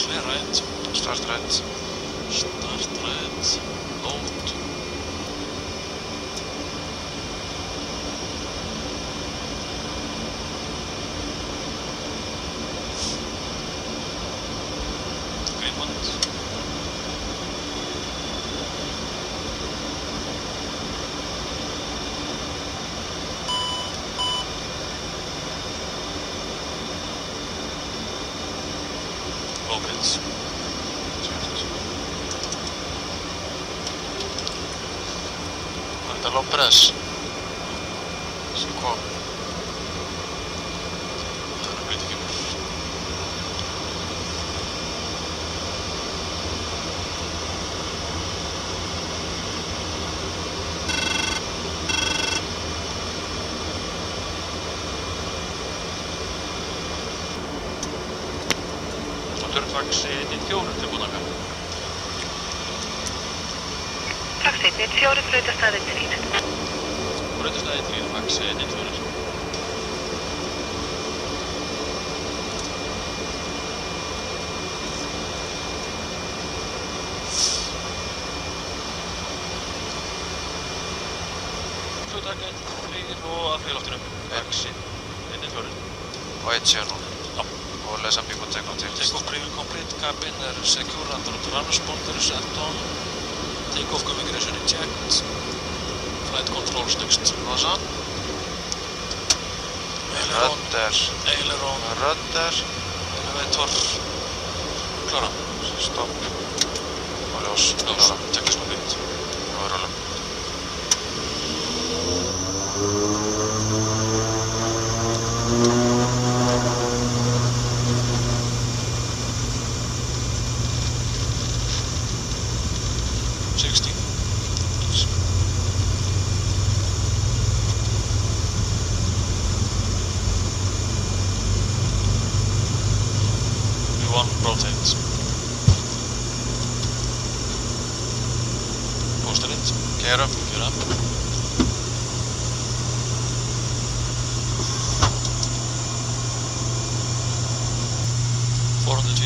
Clear right. Start right. Start right. Load. Agreement. Opens. Var þetta low press sem kom? Það er blítið kemur. Taxi 94 tilbúin að koma. Taxi 94, brautastæði 3. Brautastæði 3, taxi 94. Flugtaka 3 og að flugloftinu. Taxi 94. Og 1 núna. Og lesa people take off till. Take off preview complete, cabin are secure under transponder set on. Take off configuration checked. Flight controls next. Rosa. Aileron. Rudder. Elevator. Klara. Stopp. Og ljós. Ljós. Teknisk complete. Nú er rúlum. Rotate. Poster it. Gear up. Gear up.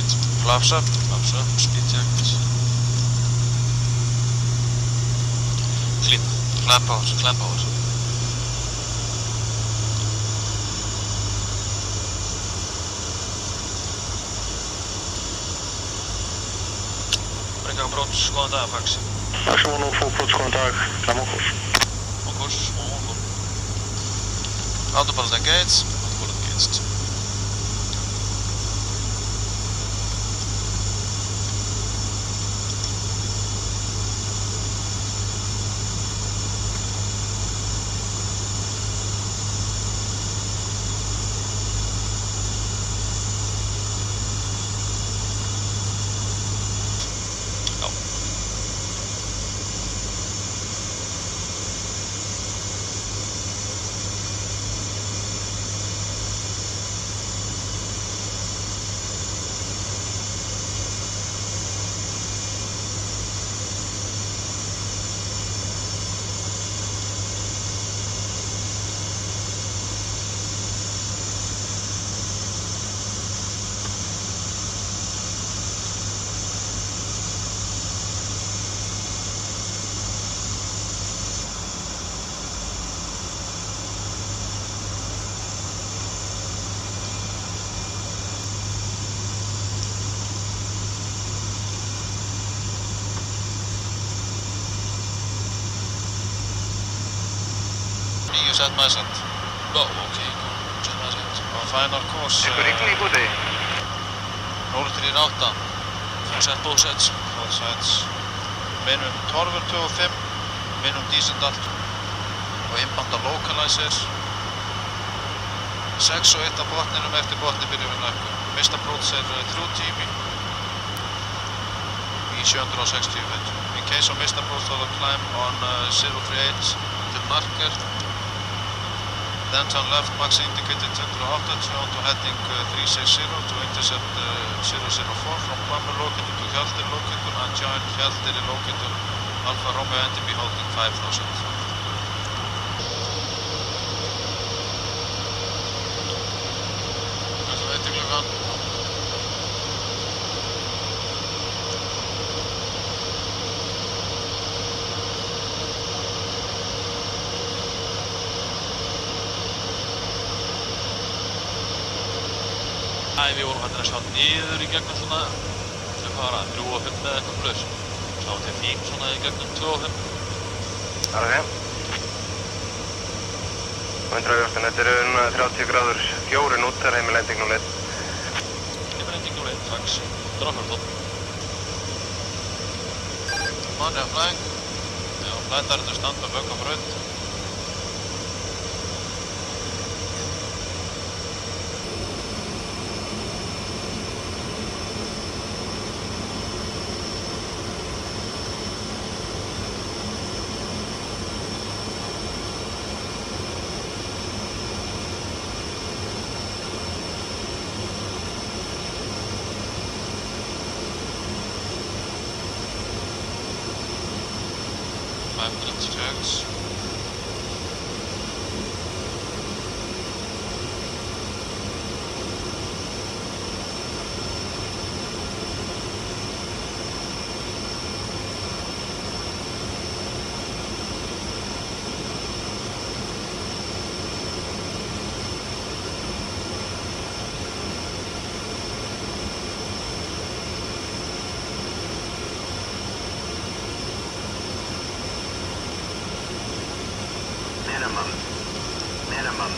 feet. Flaps up. Flaps up. Speed checked. Clean. Clamp power. Clamp power. Approach, góðan dag, Faxi. Faxi 104, approach, góðan dag, fram á kurs. On course, on course. Autopilot engaged. Autopilot engaged. Set my set. Oh, okay. Set my set. Og final course. Ykkur rigning úti? 038. Set both sets. Both sets. Minimum torfur 25. Minimum decent allt. Og inbound localizer. 6 og 1 á botninum eftir botni byrjum við nækku. Mist approach 3 tími. Í 760 feet. In case of missed approach, I will climb on 038 til marker. Then turn left, max indicated 180 onto heading 360 to intercept 004 from Clammer locator to Hjaltir locator and join Hjaltir locator Alfa Romeo NDB holding 5000. Hvað er þetta klukkan? Æ, við vorum hættir að sjá niður í gegnum svona, hvað var það, 3 og 5 eða eitthvað plus. Sá til þín svona í gegnum 2 og 5. Það er það. 114, þetta eru 30 gráður 4 nútar, heimil ending 01. Heimil ending 01, fax. Drafjörðón. Manni að flæg. Já, flætarinn stand með bögg á braut. Checks. Minimum.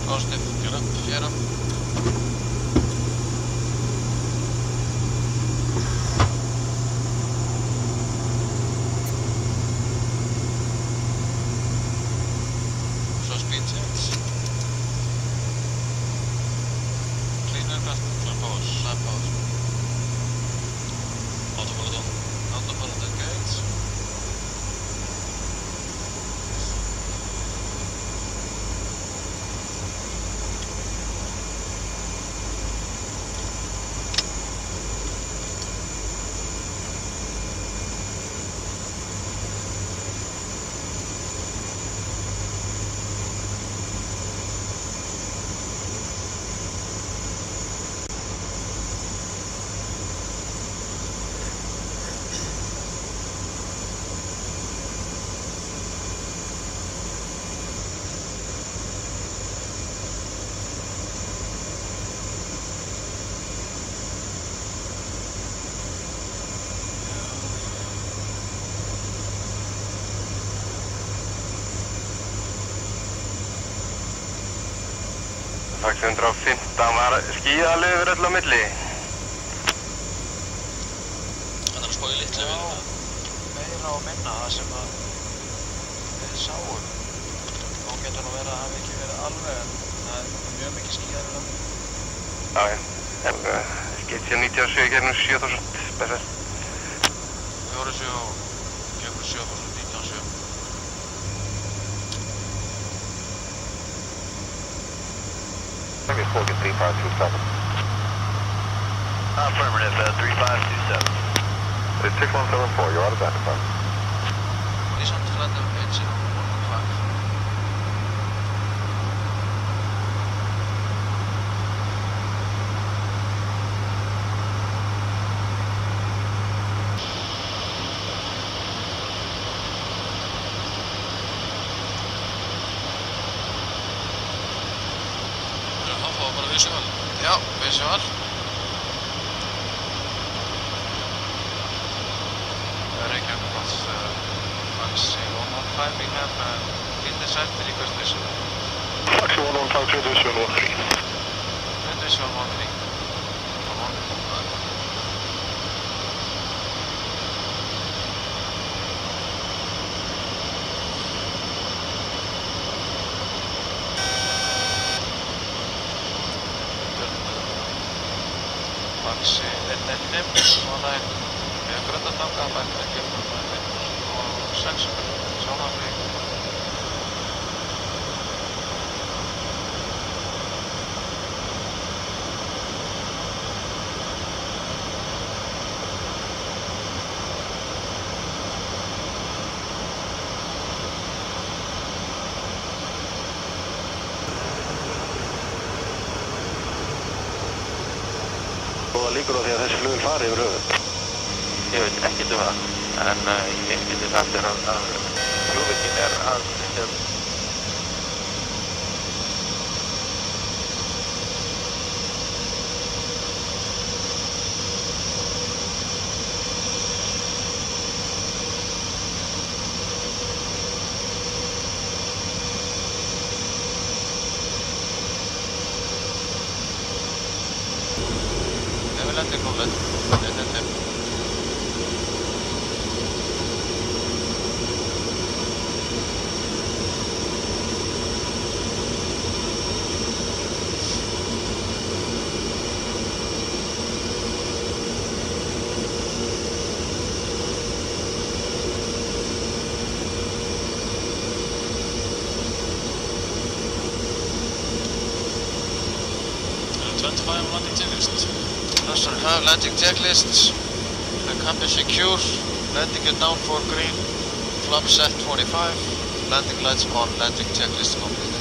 Positive, get up, get up. Taxi 115 var skíðalið yfir öll á milli. Það er að spá í litlu vélina. Meira og minna það sem að við sáum. Þá getur nú verið að hafi ekki verið alveg, en það er mjög mikið skíðar yfir á milli. Já, en skeitt sér 97 gegnum 7000 best. 47 og gegnum 7000, 97. Maybe Spoken 3527. Affirmative, 3527. It's 6174, you're out of identified. Icelandair 1015. Visual. Já, visual. Reykjavík Bus Taxi 115, we have in the site request visual. Taxi 115, visual 13. Visual 13. Come on. Taxi 115, online. Við höfum gröndardanga, bækna kemur og 6 sjónarflík. Góða líkur á því að þessi flugvél fari yfir höfuð. Ég veit ekkert það, en ég geti sagt þér að flugvélin að landing complete. Landing checklist. Master have landing checklist. The cabin secure. Landing it down for green. Flap set 25. Landing lights on. Landing checklist completed.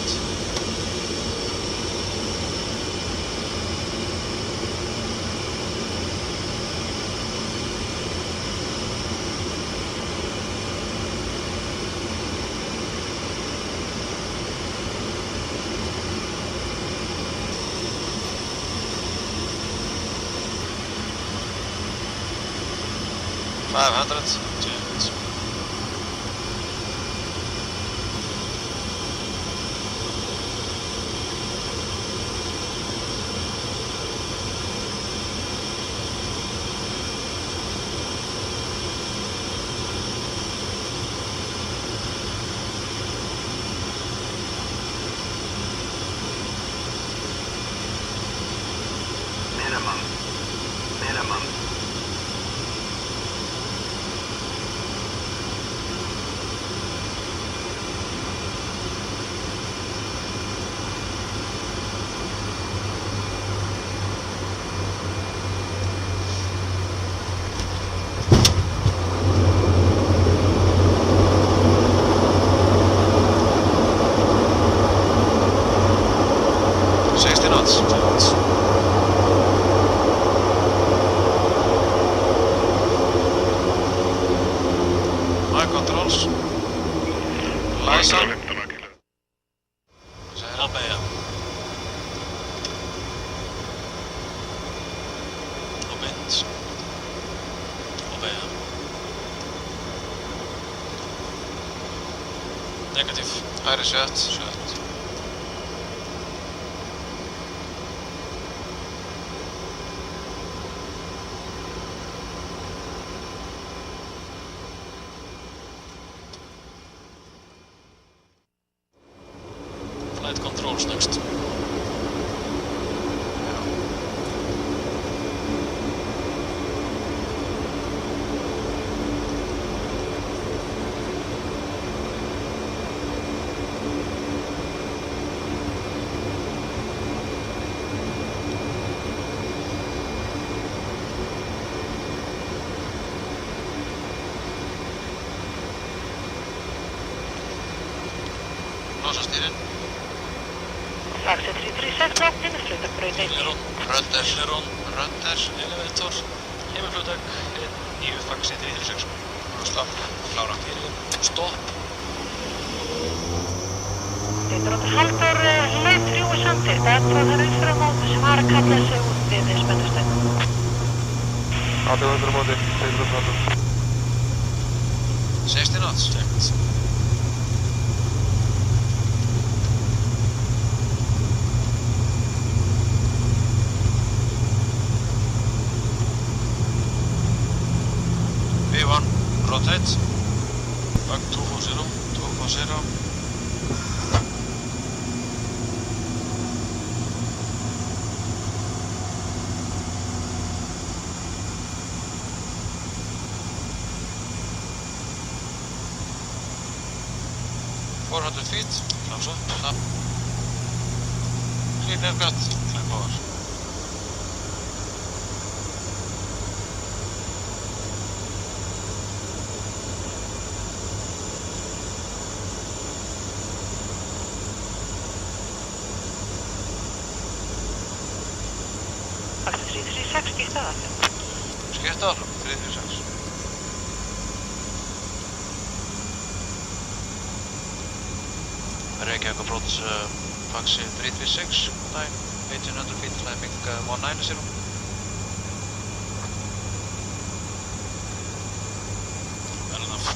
controls next. Losastýrin. Faxi 336 loftin, flugdekk 1. Rönder, elevator, heimaflugdekk 9 Faxi 336. Stopp, klára. Stopp. Dróttur Halldór laut 3 samtidigt að það er fyrir á móti sem har að kalla sig út við spennustöð. Fyrir á móti, dróttur Halldór. 60 knots, checked. B1, rotate, back 240, 240. feet, close up, stop. Clean aircraft, climb over. Axel 336 skipta áfram. Skipta áfram, 336. Reykjavík approach Faxi 336, time 1800 feet, climbing 190. Well enough.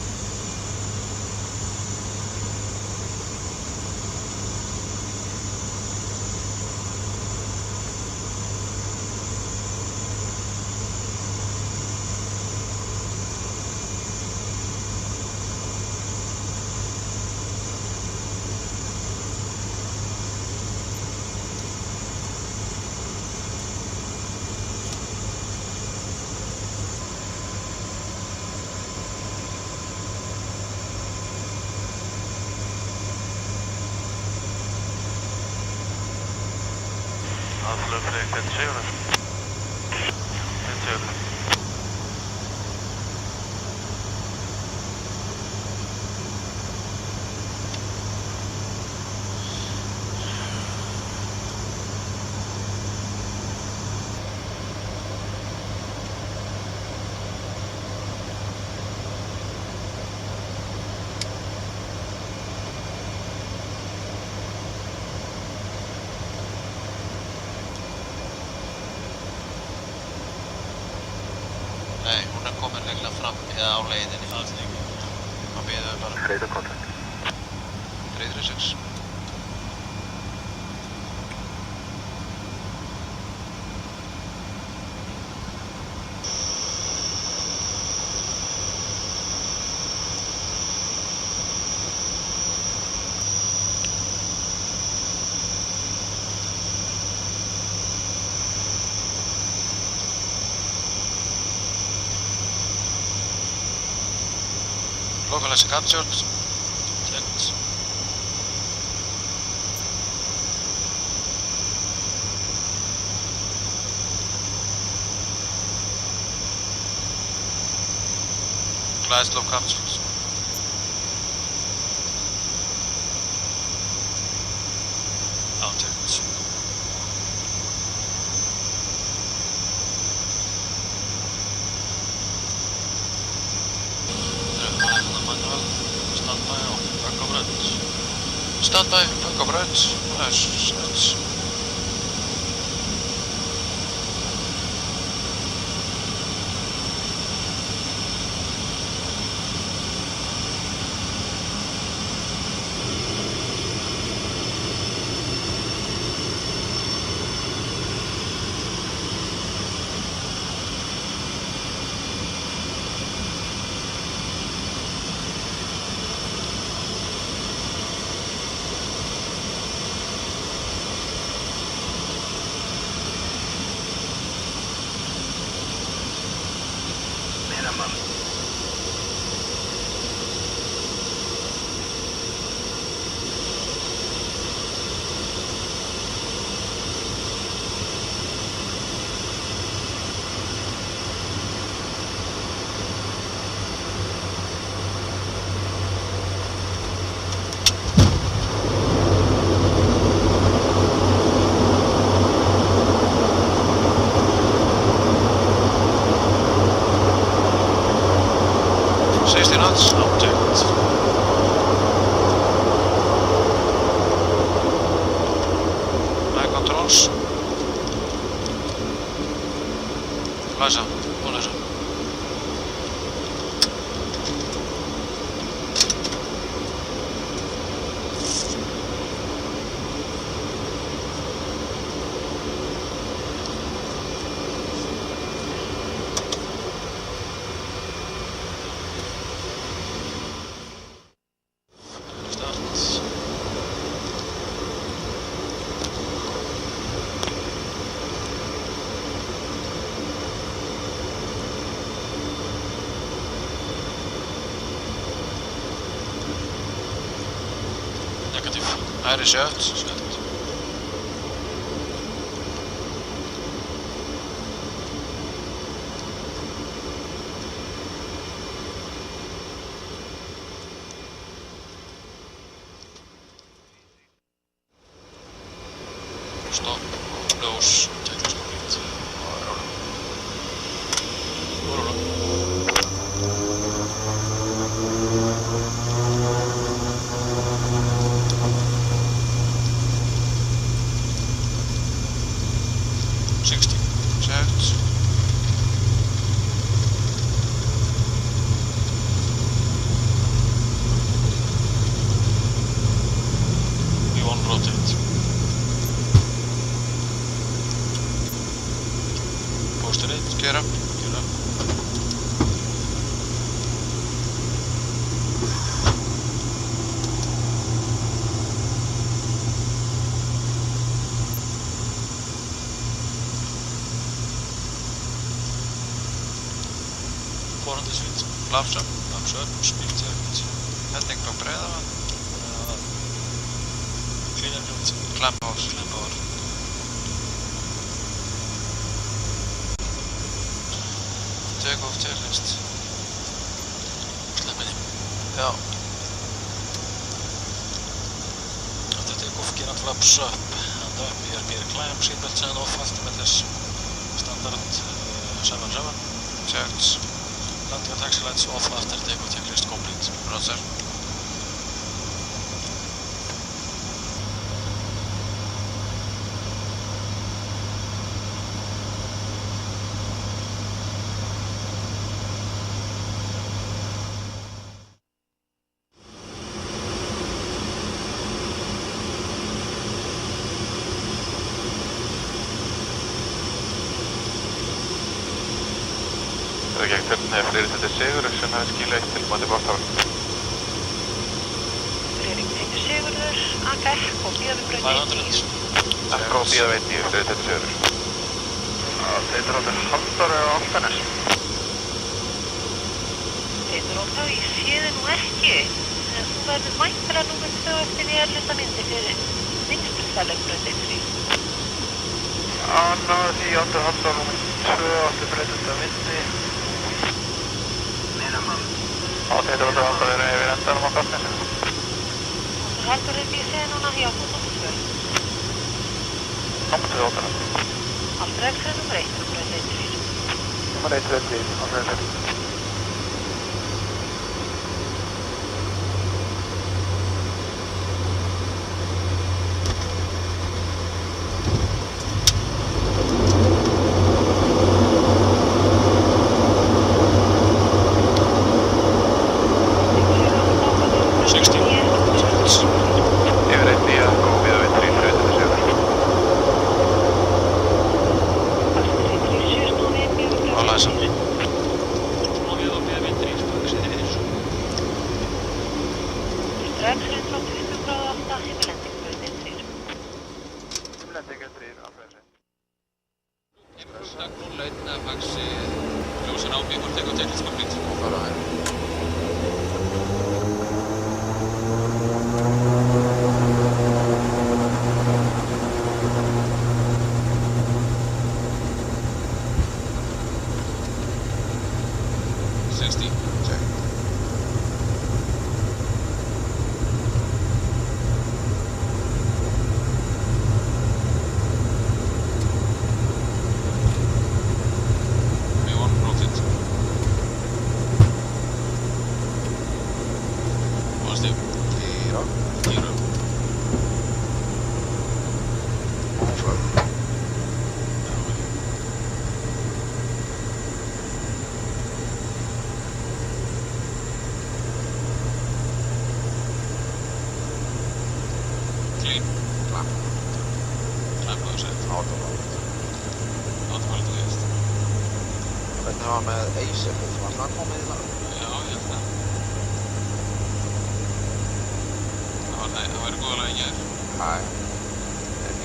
Aflöp 357. 57. Nei, hún komin reglulega fram eða á leiðinni. Alls ekki. Þá bíðum við bara. Radar contact. 336. Localize captured. Checked. Localized low captured. Now checked. Standby, back up right. Nice. minimum. Læsa, og læsa. Hægri sjött. Stopp, ljós, teknisk complete. Og róla. Og róla. Laps upp, speed ut, heading på bredden, cleaner ut, clamp over. Take off tailist. Släpp in. Ja. After take off, gear flaps up and up, gear climb, seatbelt sign off after with this standard 7-7. Checked. Landing and taxi lights off after takeoff checklist complete. Roger. Það gekk til Friðrik Sigurður sem hefði skilað eitt tilbúandi bortáður. Friðrik Sigurður, AKF og bíðavibraut 19. Ekko og bíðavibraut 19, Friðrik Sigurður. Teitur áttur Halldór og Álftanes. Teitur Álftanes, ég sé þið nú ekki, en þú verður mættur að númer 2 eftir því erlenda myndi fyrir vinstrstælegbraut 13. Já, náðu því áttur Halldór númer 2 áttur breytenda myndi. Já, þetta var alltaf að vera yfir endanum á Gatnesinu. Þú heldur upp í segja núna hjá númer 2? Númer 2 áttur. Alfred fyrir númer 1, númer 1-3. Númer 1-3, Alfred 1. Takeoff checklist complete. Follow him. Check. B1 rotate. Positive. Giro. Giro. Confirm. Clean. Clamp. Clamp og set. Autopilot. Autopilot og gæst. Hvernig var með Ace-ið? Var það komið í lag? Já, ég held það. Það væri góða lag í gær. Næ.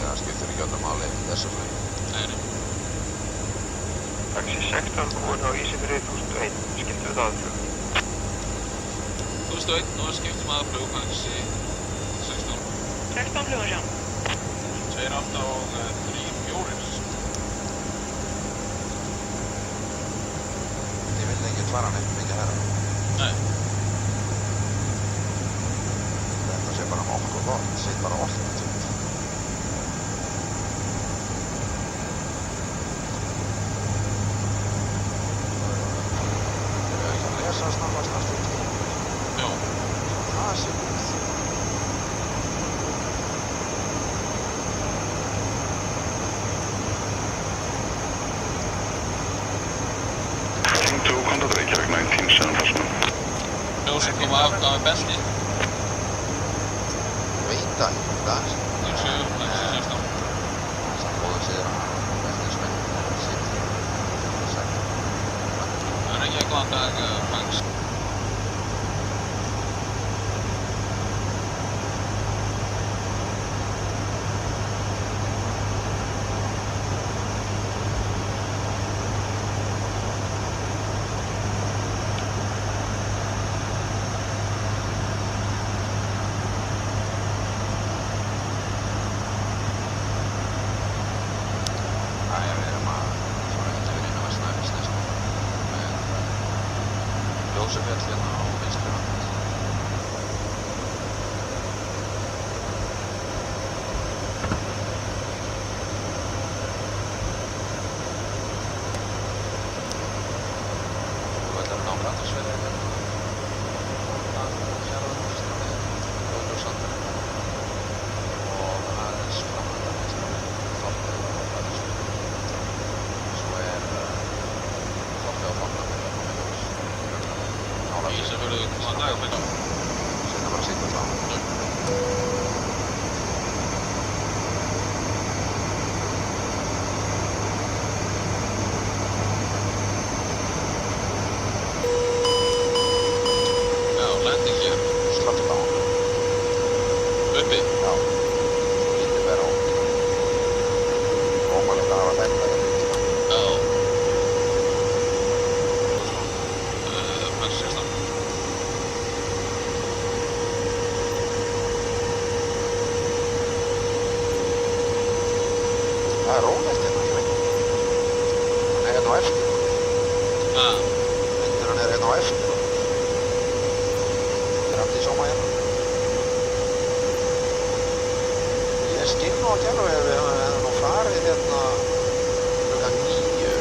Það skiptir ekki öllu máli í þessu flagi. Nei. Taxi 16, komin á Ísi 3001, skildu við það flug. 2001, nú skiptum aðflug, taxi 16. 16 flugur sjá. 2.8 og 3.4. Ég vil ekki fara neitt mikið herra. Nei. Þetta sé bara mokk og gott, sitt bara alltaf. Lesa snabbast næstu tíma. Já. Það sé gott. To contact Reykjavík 19-7 Ljósið koma af með belti. Veit það ekki, það er 07, taxi 16. það góður siður að veldinsmenn sitt. Það er ekki góðan dag, Franks. Við erum að fara eftir inn á Snæfellsnes með Ljósafjall hérna á vinstri hönd. Þú ætlar að ná Gratarsveiði hérna Fjarðarhússtræði, Ljósandurinn og aðeins framhaldar Þorpið og Gratarsveiði. Svo Þorpið og Framhaldar að koma í ljós. Ísafjörður, góðan dag, Franks. Setna bara sitt og slá. Já, landing hér. Slögt á. Uppi. Já. Lítið vera á. Ómælið að hafa þetta í tíma. Já. Franks 16. Það er rólegt hérna, ég veit. Hann er hérna á eftir. Vindurinn er hérna á eftir. Þetta er allt í sóma hérna. Ég skil nú að gælu ef við hefum nú farið hérna klukkan 9.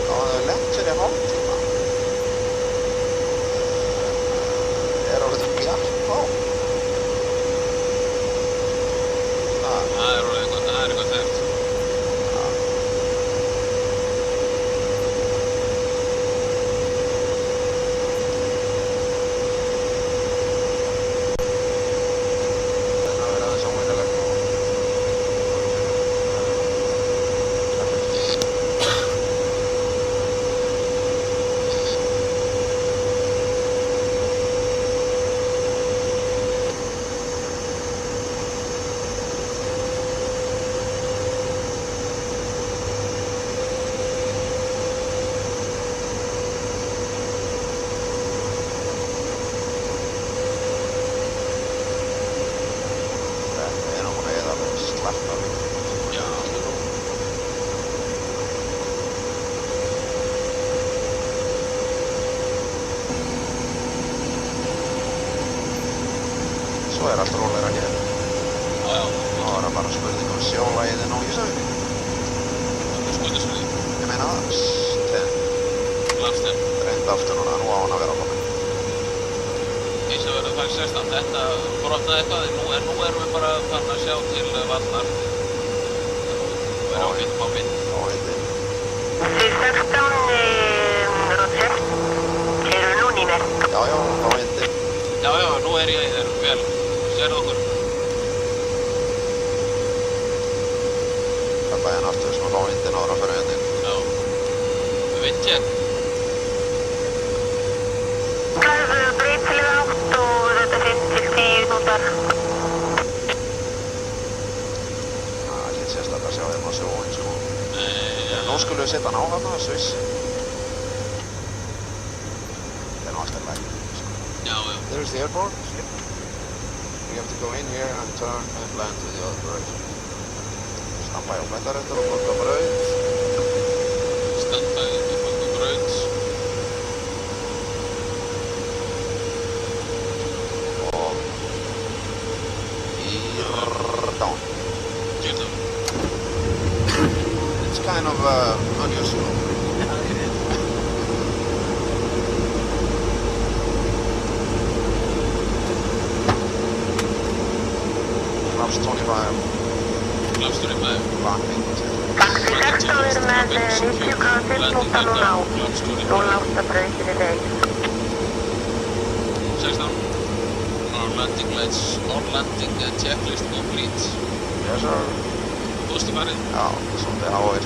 Þá hafði við lent fyrir hálftíma. Er orðið bjart þá? Það er eitthvað þekkt. Þetta verður aðeins óvenjulegt og svo allt rólegra hér. Já. Það var bara spurning sjólæðin á Ísafirði. Skuttersfirði? Ég meina Landsten. Reynd aftur núna, nú á hann að vera komin. Ísafirði fæk 16, þetta brotnaði eitthvað, nú erum við bara farin að sjá til Valnar. Við erum ágætt að fá vind. Á vindi. C16, Roger. Eru nú nýmer? Já, á vindi. Já, nú er ég í þér, vel. Sérðu okkur? Það er bæðin aftur sem að fá vindin ára fyrir vindin. Já. Vindtjekk. Breytileg átt og þetta 5-10 nótar. Það er lítið sérstaklega að sjá þeim á sjóin, sko. Nú skulum við setja hann á hana, Sviss. Það er nú alltaf læg. Já. There's the airport. We have to go in here and turn and land to the other direction. Stampa hjá flættaréttur og borga braut. Stampa og borga braut. Og down. Gear down. It's kind of unusual. Flaps 25. Flaps 25. Landing. Taxi 16 er með 90 gráður núna núna á. Nú lásta brautinu deg. 16. All landing lights, all landing checklist complete. Yes, sir. Bústu farið? Já, svolítið háir.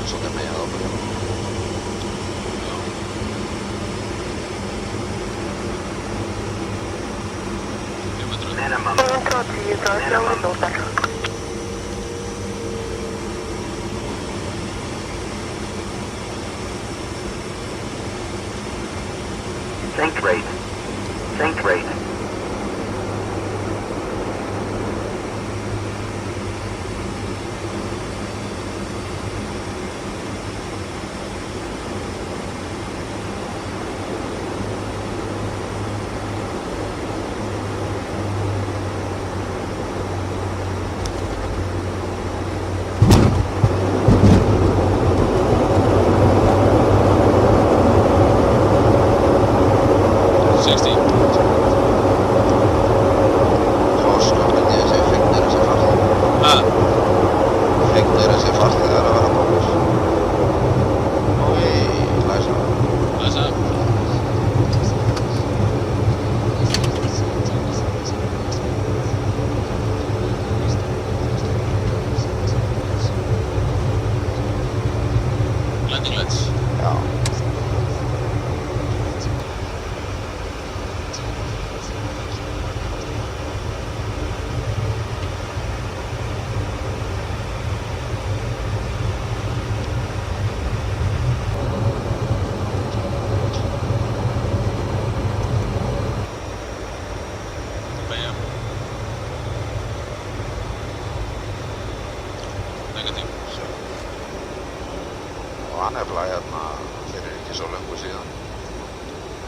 Svolítið með að ábyrja. Minimum. 110 gráður nótar. Sink rate. Sink rate. var nefnilega hérna fyrir ekki svo löngu síðan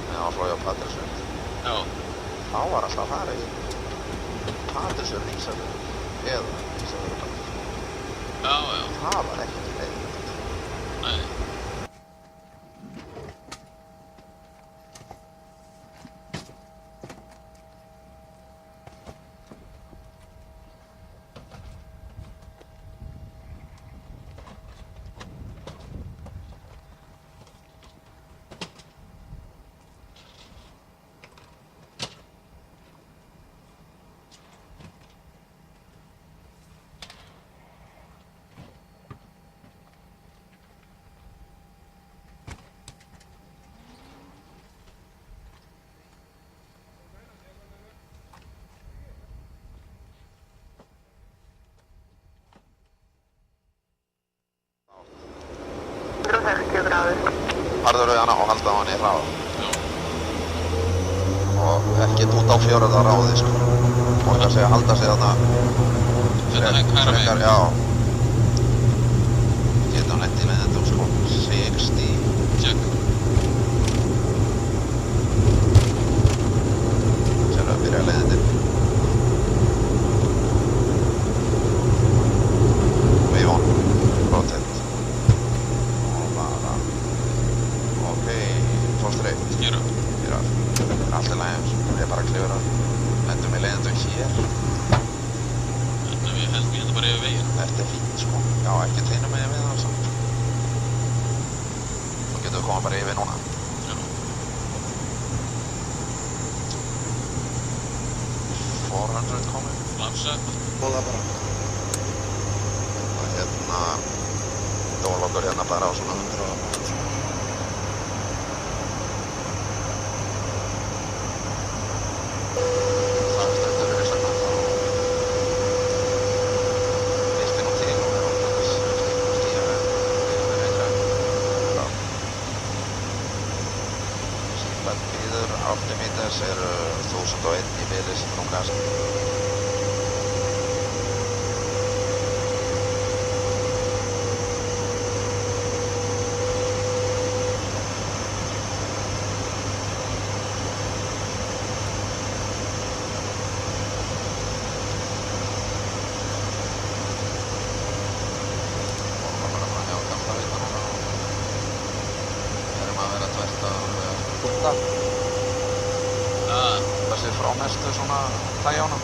með áflója Patreksfjörð. Já. Þá var alltaf að fara í Patreksfjörð Ísafjörður eða Ísafjörður Patreksfjörð. Já, já. Það var ekkert leið. Nei. harður við hana og halda á hann í hraða. Og ekkert út á fjórða ráði, sko. Og kannski að halda sig þarna frekar, já. Geta hann lent í leiðendum, sko. 60, check. Sér að byrja leiðendir. Wave on, rotate. Og bara, ok, svo straight. Skýra. Allt í lagi, ég er bara að klifra. Lendum í leiðendum hér. Við heldum hérna bara yfir veginn. Þetta er fínt, sko. Já, ekki teina með við það samt. Þá getum við koma bara yfir núna. Já. 400 komið. Lapsa. Bóða bara. Og hérna, dólokkur hérna bara á svona 100 og... Altimeters eru 1001 í bili sem frá gas. Frá mestu svona hlægjónum.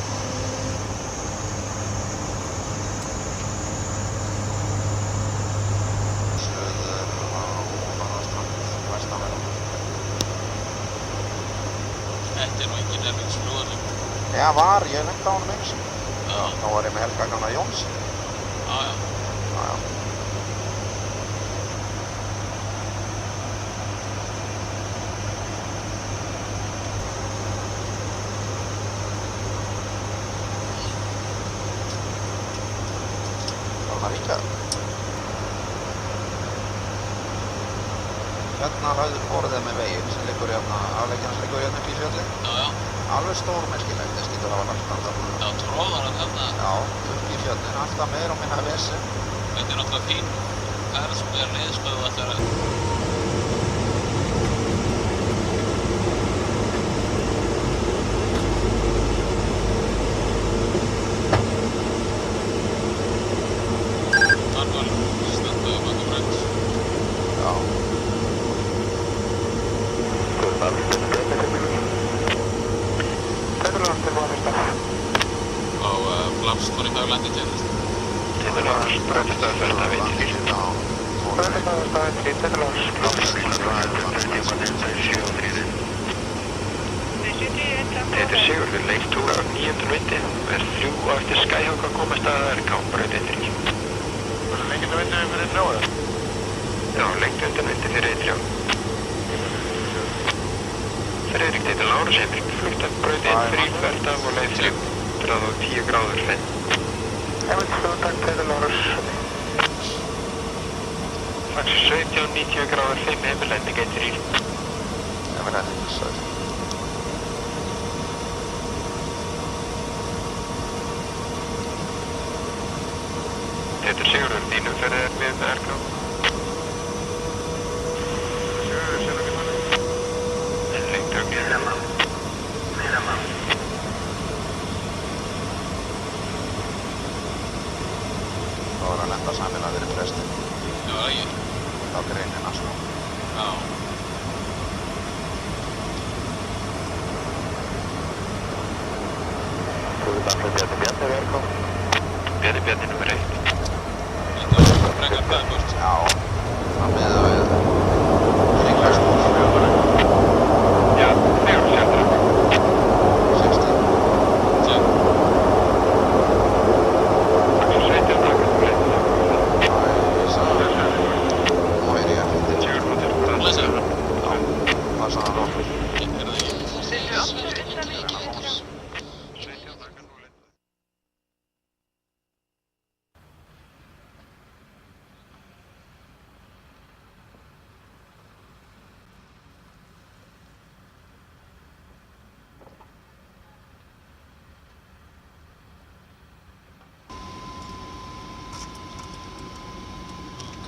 Suður á norðaströnd, vestanverð. Þetta er nú engin erfingsflugvöllur. Já, var, ég lenti á honum eins. Þá var ég með Helga gamla Jóns. Já. Hérna voru þeir með veginn sem liggur hérna, afleggjan sem liggur hérna upp í fjalli. Já. Alveg stórmerkilegt, þess getur hafa lagt hann þarna. Já, tróðar hann þarna. Já, upp í fjallin, alltaf meira og minna vesen. Þetta er náttúrulega fín ferð sem er leiðstöðu allir að... Þetta er Sigurður, leiktúr af 900 vindi, er fljúa eftir Skyhawk að komast að RK, braut 1-3. Var það lengjönda vindi fyrir 1-3 áður? Já, lengjönda vindi fyrir 1-3. Friðrik Teitur Lárus heimir, flugt af braut 1-3, fært af og leið 3, 110 gráður finn. Heimilt flugtak Teitur Lárus. Fax 17, 90 gráður 5, heimil lending 1-3. Heimil lending 1-3. Þetta er Sigurður, þínum ferðið er við með RK. Sigurður, sem ekki manni. En lengt högg. Miðamann. Það var að lenda samfélag fyrir prestin. Já, ekki. Á greinina, sko. Já. Þú veit allir Bjarni við RK. Bjarni nummer 1. Frekar bæðbort. Já, það með að við ringlagsmóðflugurinn. Já, þegar sjálfur. 60. Check. Fax 17, takk fyrir breytið. Nú er ég að finna. Sigurður, Blessa. Já, það er svona nokkur. Er það ekki?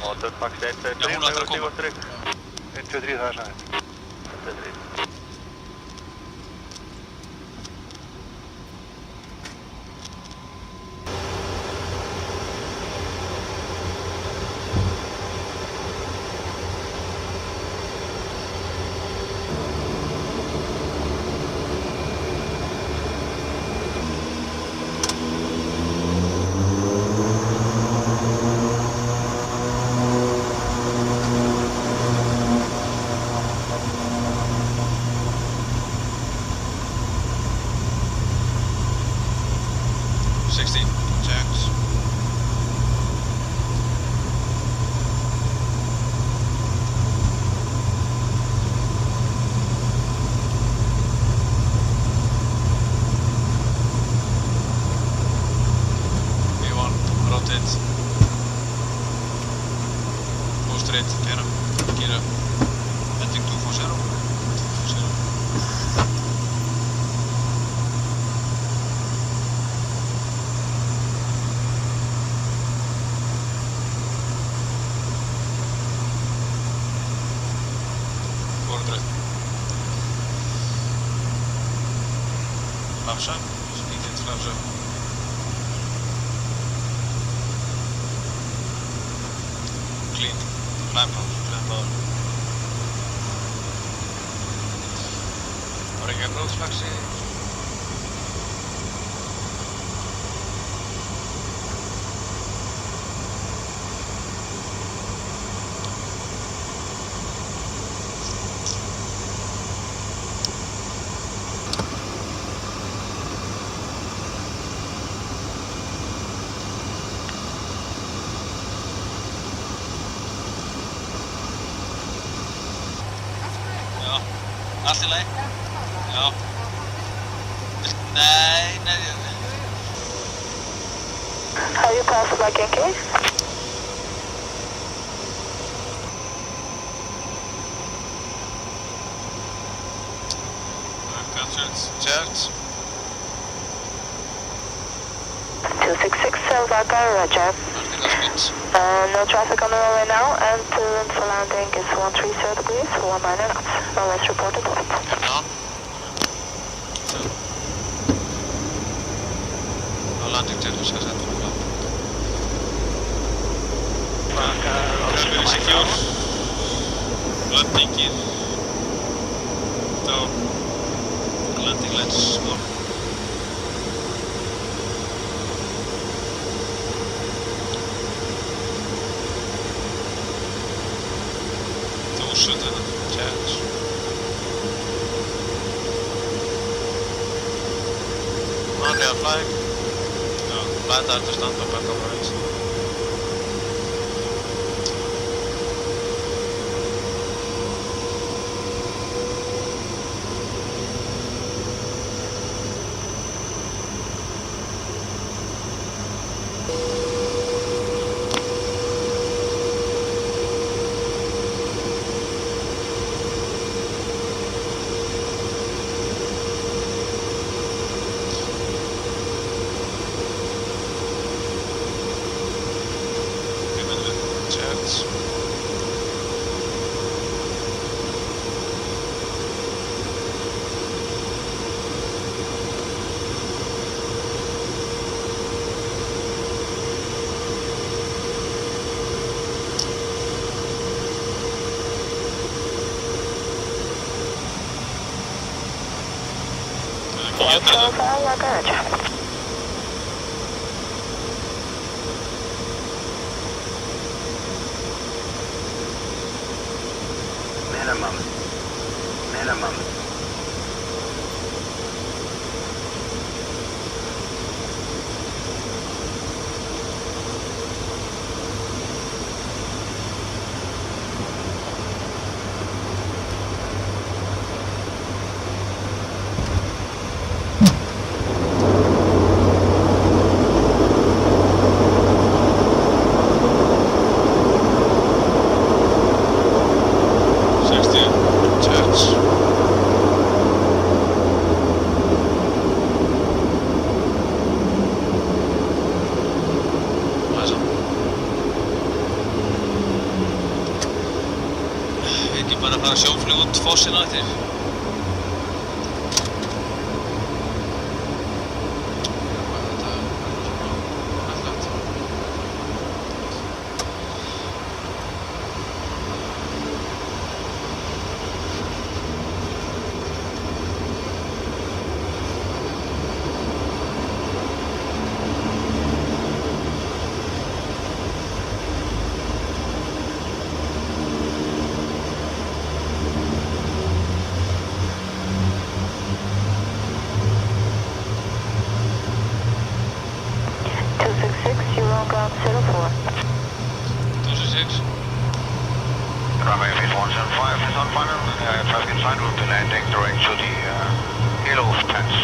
Og Dögfax 1, 2, 3, Já, hún ætlar að koma. 1, 2, 3, það er sæðið. 1, 2, 3. Flaps up, speed flaps up. Clean, climb power. Var ekki að bróðsflaxi? Allt í lagi? Já. Nei. Have you passed my Genki? Concerts checked. 266 Salvaca, roger. No traffic on the runway now, and for landing is 130 degrees, 19 knots. Runway's reported light. Down. No landing techniques has entered the cloud. Runway secure. Landing in. Down. Landing lights on. Chance. On-rail flag. No, flat out to stand up back over right. Minimum. fara að sjóflug út fossinn á eftir. Runway 175 is on final. Traffic inside will be landing during to the Hilo fence.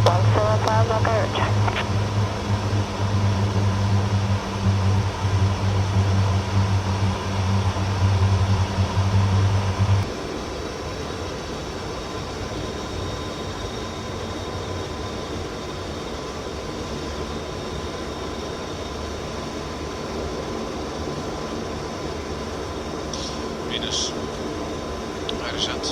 175 on garage. Minus. Hægri sett.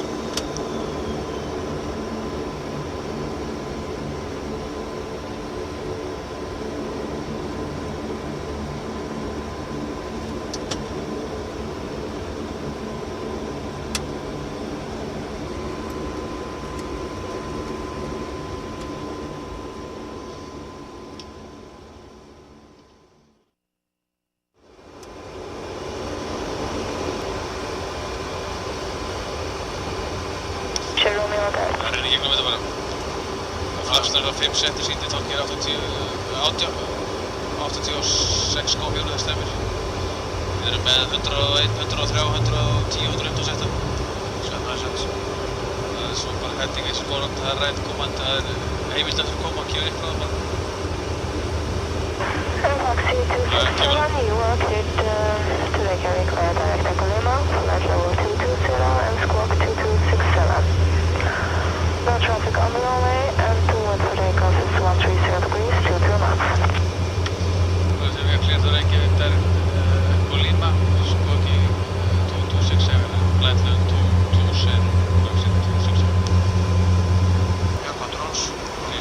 Það er í gegnum þetta bara. Flapsnur á 5 centi sýndi tankir 86,4 það stemmir. Við erum með 101, 103, 110, 111 setta. Sem það er sett. Það er svo bara heading eins og góðan, það er rætt komand, það er heimildar sem koma að kjöra eitthvað bara. Taxi 267, you are cleared to Reykjavik via direct Echo Lima, flight level 220 and squawk 2267. No traffic on the runway and to wind for takeoff is 130 degrees, 22 knots. Það sem við cleared to Reykjavik direct Echo Lima, squawk 2267, flight level 220, squawk 2267. Air controls, clean.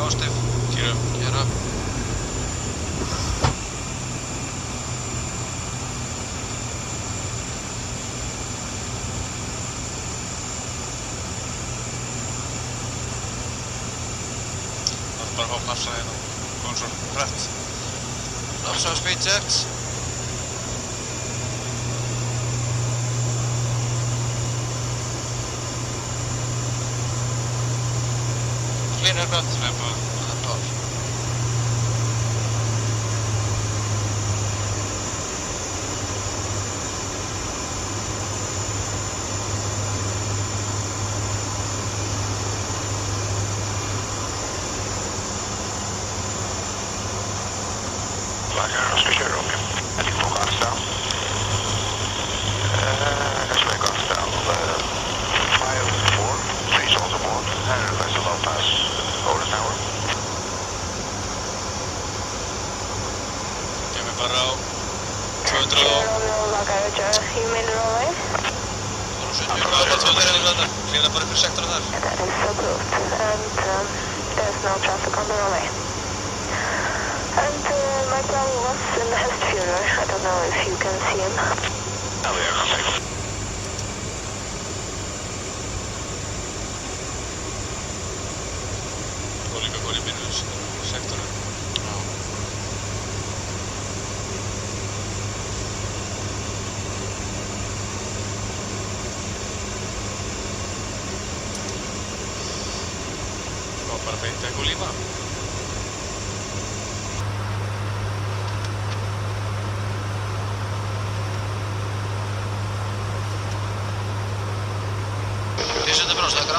Positive, gear up. Það er bara að fá knapsa hérna og koma svo hrætt. Knapsa og speed checked. Clean aircraft, ramp up and top. Roger, Australia Romeo. Heading for Garstown. X-ray Garstown 5-4. Please hold aboard and request a low pass over the tower. Kemur bara á 200 og... You mean the runway? 270, bara 200 gráðar. Klína bara ykkur sektora þar. That is approved and there's no traffic on the runway. And my brother was in the Hestfjordur. I don't know if you can see him. Oh, yeah, contact. Og líka góð í minus sektora. Já. Og bara beint Echo Lima.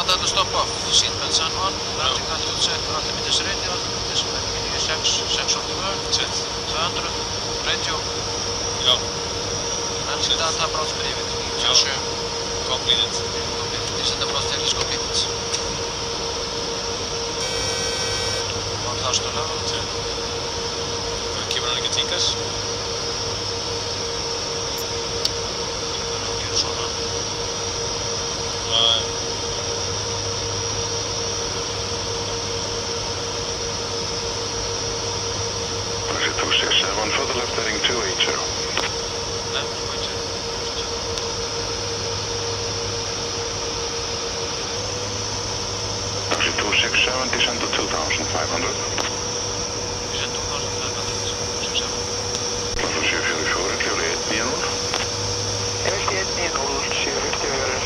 Contact to stop off. Seatbelts on. Landing altitude set. Altimeter radio. Decimal 602. 200. Radio. Já. Landing data brought briefing. 97. Completed. Descent approach telescope hit. 1000 level. Það kemur hann ekki að tíkas. Það gerir svona. Taxi 267, further left heading 280. Left, 280. Taxi 267, descend to 2500. Descent 2500. 67. Plaza 744, clear 890. 890, 744.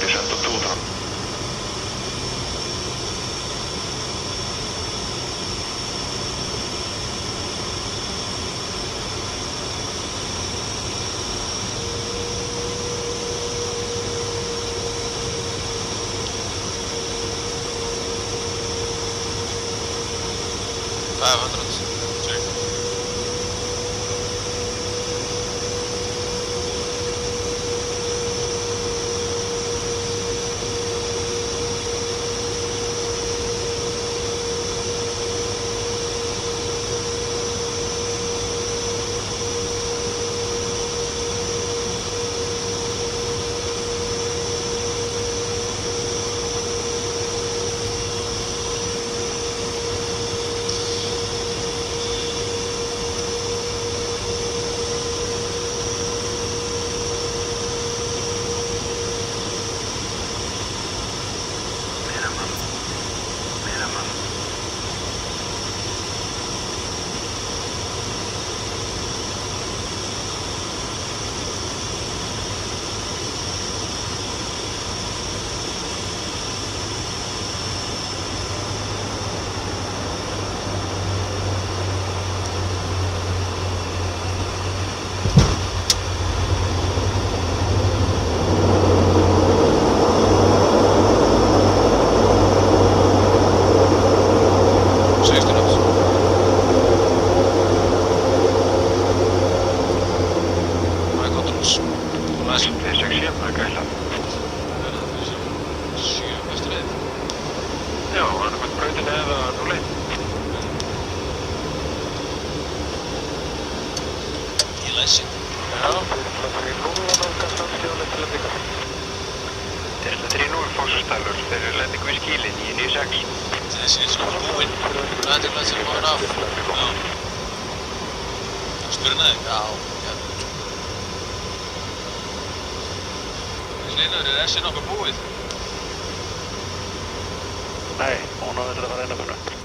Descend to 2000. Nei, hún á þetta að fara inn að búinu.